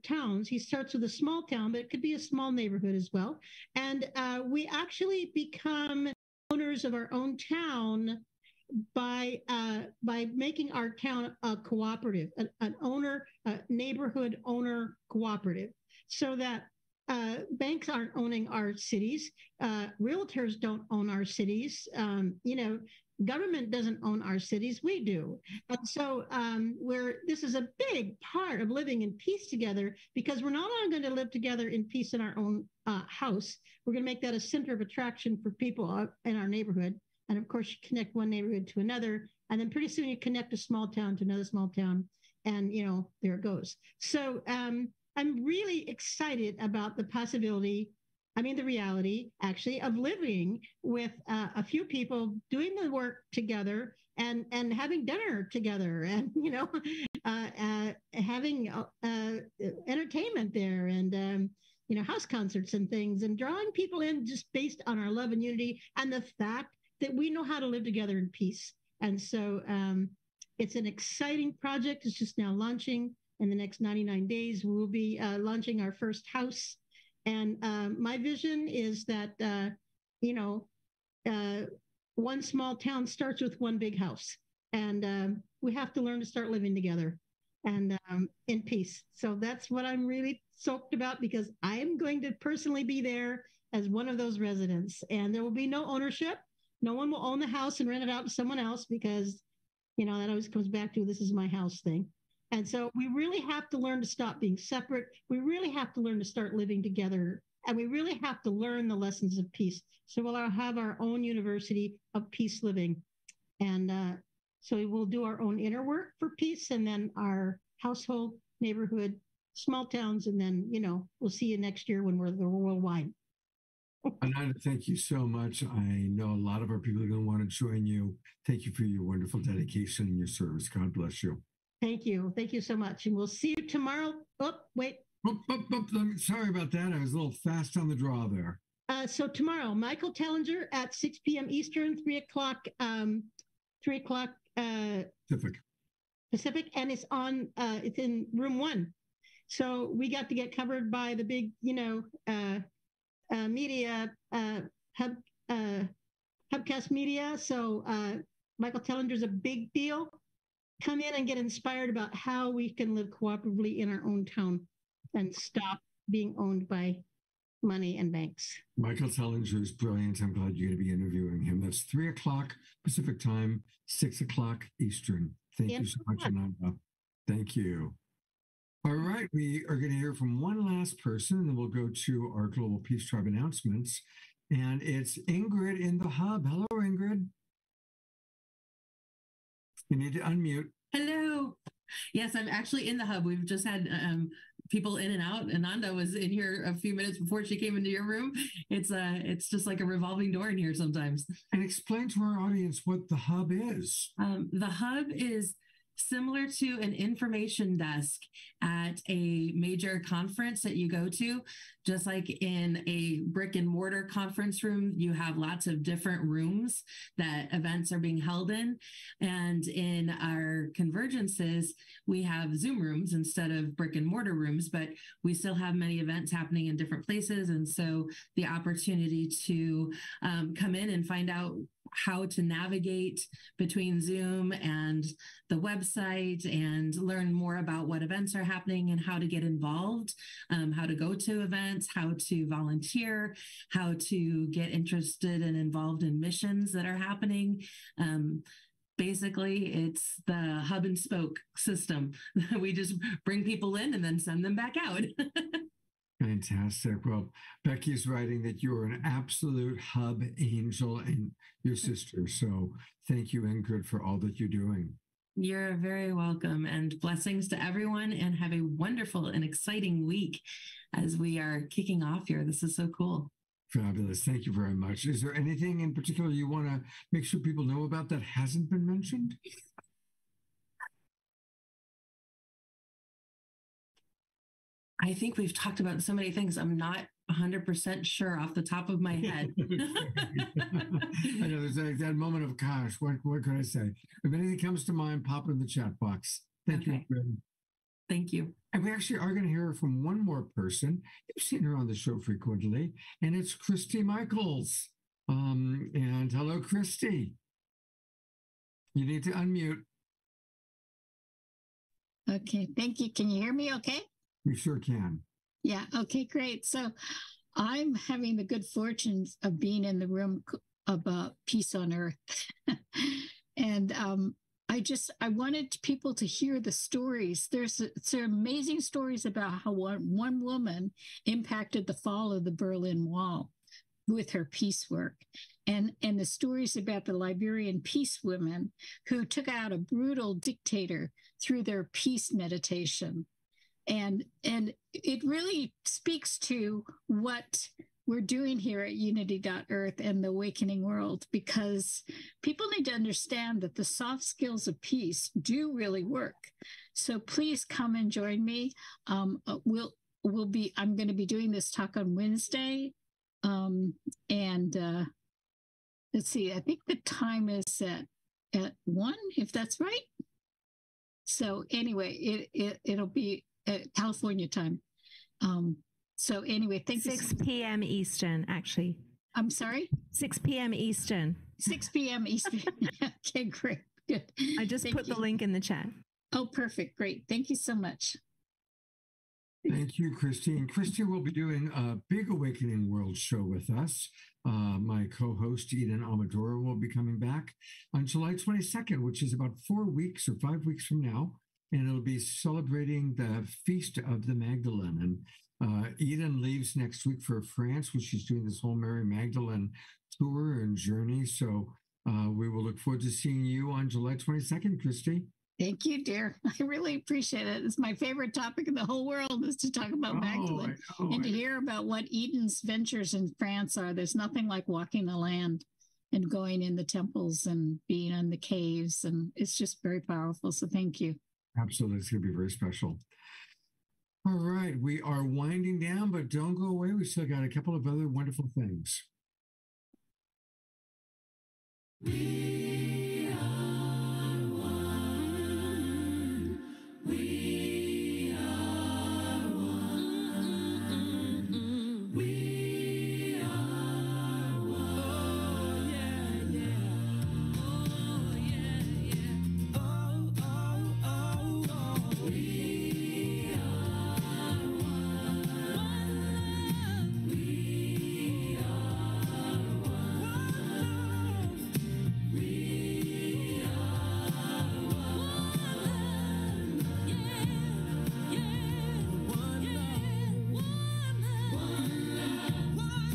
towns. He starts with a small town, but it could be a small neighborhood as well. And we actually become owners of our own town by making our town a cooperative, a neighborhood owner cooperative, so that banks aren't owning our cities, realtors don't own our cities, government doesn't own our cities, we do. And so this is a big part of living in peace together, because we're not only going to live together in peace in our own house, we're going to make that a center of attraction for people in our neighborhood. And of course, you connect one neighborhood to another. And then pretty soon you connect a small town to another small town. And, there it goes. So I'm really excited about the the reality actually of living with a few people doing the work together and having dinner together and, having entertainment there and, house concerts and things and drawing people in just based on our love and unity and the fact that we know how to live together in peace. And so it's an exciting project. It's just now launching in the next 99 days. We will be launching our first house. And my vision is that, one small town starts with one big house. And we have to learn to start living together and in peace. So that's what I'm really stoked about because I am going to personally be there as one of those residents. And there will be no ownership. No one will own the house and rent it out to someone else because, that always comes back to this is my house thing. And so we really have to learn to stop being separate. We really have to learn to start living together. And we really have to learn the lessons of peace. So we'll have our own university of peace living. And so we'll do our own inner work for peace and then our household, neighborhood, small towns. And then, we'll see you next year when we're worldwide. Ananda, thank you so much. I know a lot of our people are going to want to join you. Thank you for your wonderful dedication and your service. God bless you. Thank you. Thank you so much. And we'll see you tomorrow. Oh, wait. Sorry about that. I was a little fast on the draw there. So tomorrow, Michael Tellinger at 6 p.m. Eastern, 3 o'clock Pacific. And it's it's in room 1. So we got to get covered by the big, media, Hubcast media. So Michael Tellinger's a big deal. Come in and get inspired about how we can live cooperatively in our own town and stop being owned by money and banks. Michael Tellinger is brilliant. I'm glad you're going to be interviewing him. That's 3 o'clock Pacific time, 6 o'clock Eastern. Thank you so much, Ananda. Thank you. All right, we are going to hear from one last person, and then we'll go to our Global Peace Tribe announcements. And it's Ingrid in the hub. Hello, Ingrid. You need to unmute. Hello. Yes, I'm actually in the hub. We've just had people in and out. Ananda was in here a few minutes before she came into your room. It's just like a revolving door in here sometimes. And explain to our audience what the hub is. The hub is similar to an information desk at a major conference that you go to. Just like in a brick and mortar conference room, you have lots of different rooms that events are being held in. And in our convergences, we have Zoom rooms instead of brick and mortar rooms, but we still have many events happening in different places. And so the opportunity to come in and find out how to navigate between Zoom and the website and learn more about what events are happening and how to get involved, how to go to events, how to volunteer, how to get interested and involved in missions that are happening. Basically, it's the hub and spoke system. We just bring people in and then send them back out. Fantastic. Well, Becky's writing that you're an absolute hub angel and your sister. So thank you, Ingrid, for all that you're doing. You're very welcome, and blessings to everyone, and have a wonderful and exciting week as we are kicking off here. This is so cool. Fabulous. Thank you very much. Is there anything in particular you want to make sure people know about that hasn't been mentioned? I think we've talked about so many things. I'm not 100% sure off the top of my head. I know there's like that moment of, gosh, what could I say? If anything comes to mind, pop it in the chat box. Thank you. Thank you. And we actually are going to hear from one more person. You've seen her on the show frequently, and it's Christy Michaels. And hello, Christy. You need to unmute. Okay, thank you. Can you hear me okay? We sure can. Yeah, okay, great. So I'm having the good fortune of being in the room about peace on earth. And I wanted people to hear the stories. There's amazing stories about how one woman impacted the fall of the Berlin Wall. with her peace work, and the stories about the Liberian peace women who took out a brutal dictator through their peace meditation. And it really speaks to what we're doing here at Unity.Earth and the Awakening World, because people need to understand that the soft skills of peace do really work. So please come and join me. I'm going to be doing this talk on Wednesday. Let's see, I think the time is at 1, if that's right. So anyway, it'll be at California time. So anyway, thank you. 6 p.m. Eastern, actually. I'm sorry? 6 p.m. Eastern. 6 p.m. Eastern. Okay, great. Good. I just put the link in the chat. Oh, perfect. Great. Thank you so much. Thank you, Kristin. Kristin will be doing a big Awakening World show with us. My co-host, Eden Amadora, will be coming back on July 22nd, which is about 4 weeks or 5 weeks from now. And it'll be celebrating the Feast of the Magdalene. And Eden leaves next week for France, which she's doing this whole Mary Magdalene tour and journey. So we will look forward to seeing you on July 22nd, Kristin. Thank you, dear. I really appreciate it. It's my favorite topic in the whole world is to talk about Magdalene and to hear about what Eden's ventures in France are. There's nothing like walking the land and going in the temples and being in the caves. And it's just very powerful. So thank you. Absolutely. It's going to be very special. All right. We are winding down, but don't go away. We still got a couple of other wonderful things. We are one. We are one. We are one. Oh, yeah, yeah. Oh, yeah, yeah. Oh, oh, oh, oh. We are one. One love. We are one. We are one. Yeah, yeah. One love. One love. One love.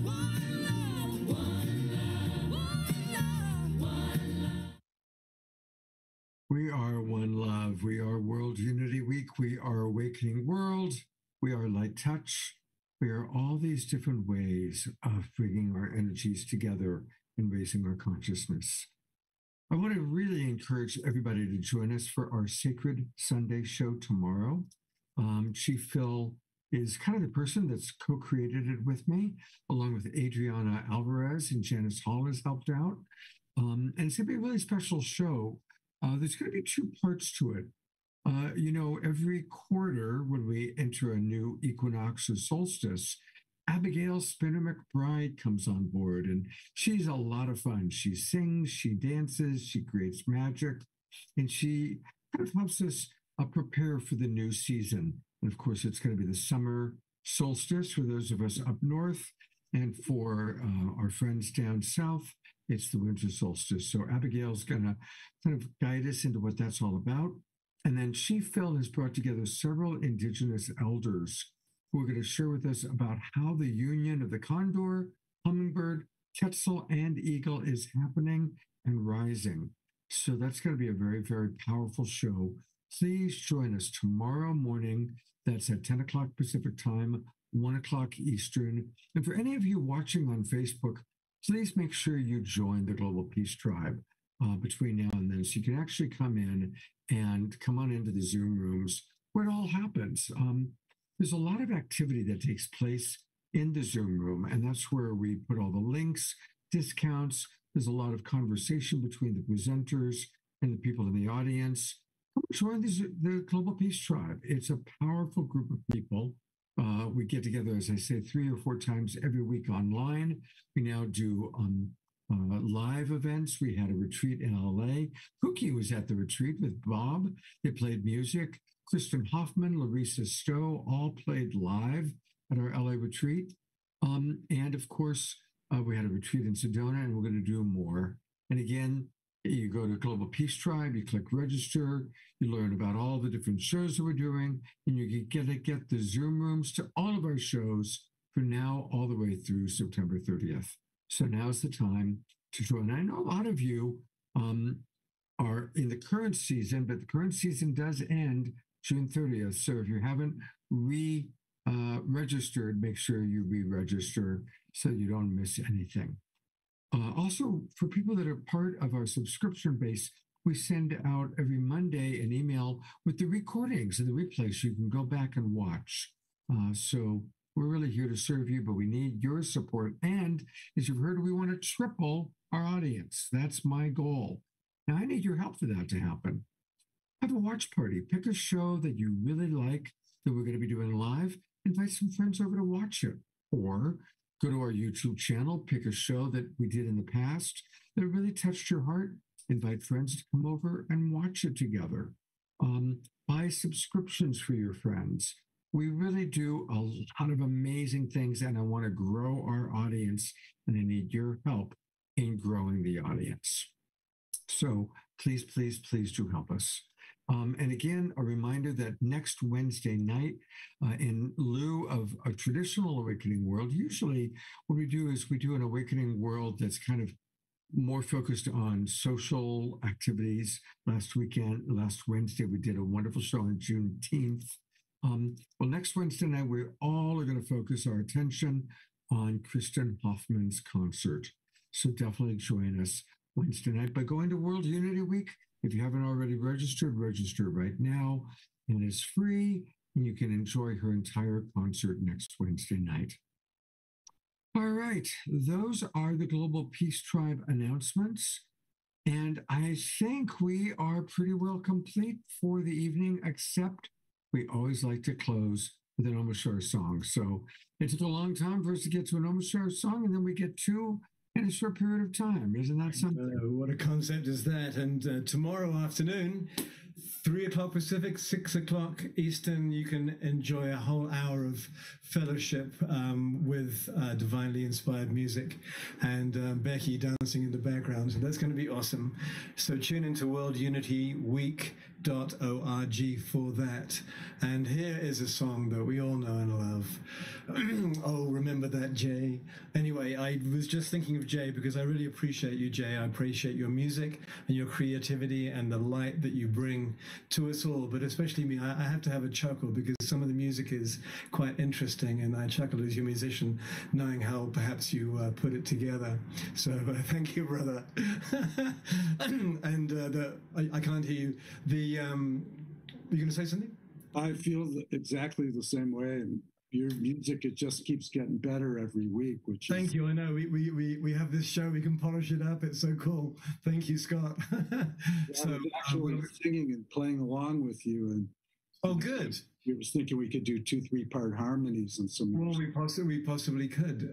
One love. One love. One love. We are one love. We are World Unity Week. We are Awakening World. We are Light Touch. We are all these different ways of bringing our energies together and raising our consciousness. I want to really encourage everybody to join us for our Sacred Sunday show tomorrow. Chief Phil is kind of the person that's co-created it with me, along with Adriana Alvarez, and Janice Hall has helped out. And it's going to be a really special show. There's going to be 2 parts to it. Every quarter when we enter a new equinox or solstice, Abigail Spinner McBride comes on board, and she's a lot of fun. She sings, she dances, she creates magic, and she kind of helps us prepare for the new season. And of course, it's going to be the summer solstice for those of us up north, and for our friends down south, it's the winter solstice. So Abigail's going to kind of guide us into what that's all about. And then Chief Phil has brought together several Indigenous elders who are going to share with us about how the union of the condor, hummingbird, quetzal, and eagle is happening and rising. So that's going to be a very, very powerful show. Please join us tomorrow morning. That's at 10 o'clock Pacific time, 1 o'clock Eastern. And for any of you watching on Facebook, please make sure you join the Global Peace Tribe between now and then, so you can actually come in and come on into the Zoom rooms where it all happens. There's a lot of activity that takes place in the Zoom room, and that's where we put all the links, discounts. There's a lot of conversation between the presenters and the people in the audience. Come join the Global Peace Tribe. It's a powerful group of people. We get together, as I say, 3 or 4 times every week online. We now do live events. We had a retreat in LA. Cookie was at the retreat with Bob. They played music. Kristin Hoffmann, Larissa Stowe, all played live at our LA retreat. And of course, we had a retreat in Sedona, and we're going to do more. And again, you go to Global Peace Tribe, you click register, you learn about all the different shows that we're doing, and you get the Zoom rooms to all of our shows for now all the way through September 30th. So now's the time to join. I know a lot of you are in the current season, but the current season does end June 30th. So if you haven't registered, make sure you re-register so you don't miss anything. Also, for people that are part of our subscription base, we send out every Monday an email with the recordings and the replays so you can go back and watch. So we're really here to serve you, but we need your support. And as you've heard, we want to triple our audience. That's my goal. Now, I need your help for that to happen. Have a watch party. Pick a show that you really like that we're going to be doing live. Invite some friends over to watch it. Or go to our YouTube channel, pick a show that we did in the past that really touched your heart. Invite friends to come over and watch it together. Buy subscriptions for your friends. We really do a lot of amazing things, and I want to grow our audience, and I need your help in growing the audience. So please, please, please do help us. And again, a reminder that next Wednesday night, in lieu of a traditional Awakening World, usually what we do is we do an Awakening World that's kind of more focused on social activities. Last Wednesday, we did a wonderful show on Juneteenth. Well, next Wednesday night, we all are going to focus our attention on Kristin Hoffmann's concert. So definitely join us Wednesday night by going to World Unity Week. If you haven't already registered, register right now. And it's free, and you can enjoy her entire concert next Wednesday night. All right, those are the Global Peace Tribe announcements. And I think we are pretty well complete for the evening, except we always like to close with an Omashar song. So it took a long time for us to get to an Omashar song, and then we get two in a short period of time. Isn't that something? What a concept is that? And tomorrow afternoon, 3 o'clock Pacific, 6 o'clock Eastern, you can enjoy a whole hour of fellowship with divinely inspired music and Becky dancing in the background. So that's going to be awesome. So tune into worldunityweek.org for that. And here is a song that we all know and love. Oh, remember that, Jay? Anyway, I was just thinking of Jay because I really appreciate you, Jay. I appreciate your music and your creativity and the light that you bring to us all, but especially me. I have to have a chuckle because some of the music is quite interesting, and I chuckle as your musician, knowing how perhaps you put it together. So thank you, brother. And I can't hear you. You're going to say something? I feel exactly the same way. And your music, it just keeps getting better every week. Thank you. I know we have this show. We can polish it up. It's so cool. Thank you, Scott. So actually singing and playing along with you. And oh, good. We was thinking we could do 2-3 part harmonies and some. Well, we possibly could.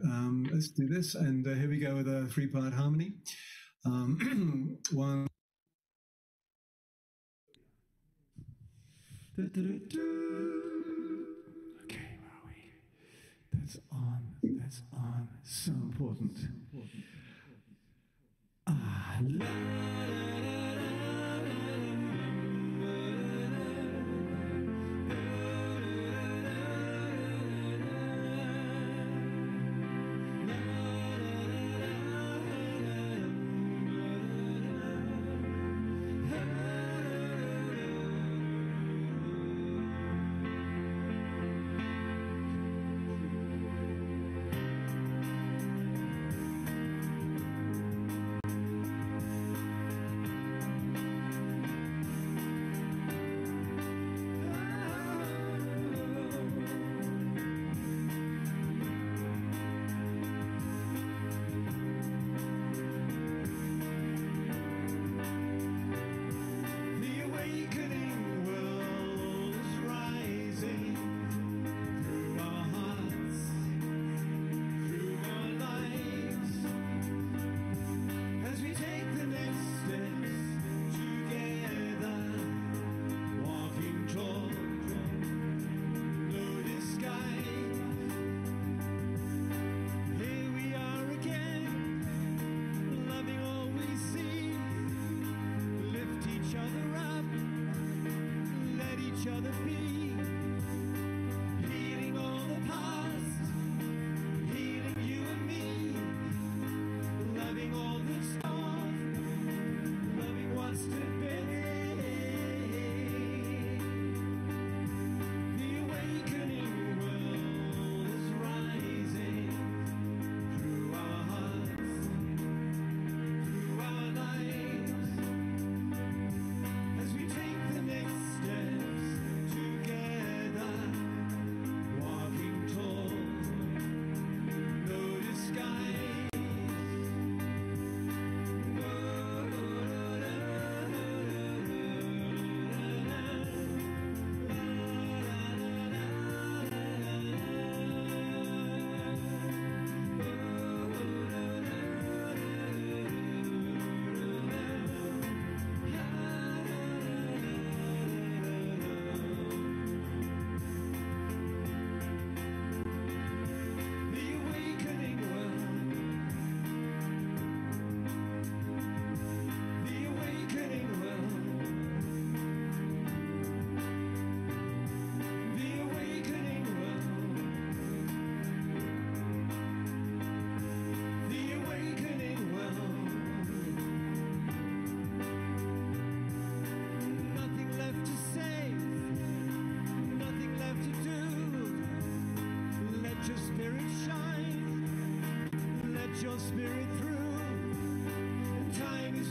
Let's do this. And here we go with a 3-part harmony. One. Okay, where are we? That's on. That's on. So important. Ah, la, la,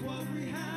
what we have.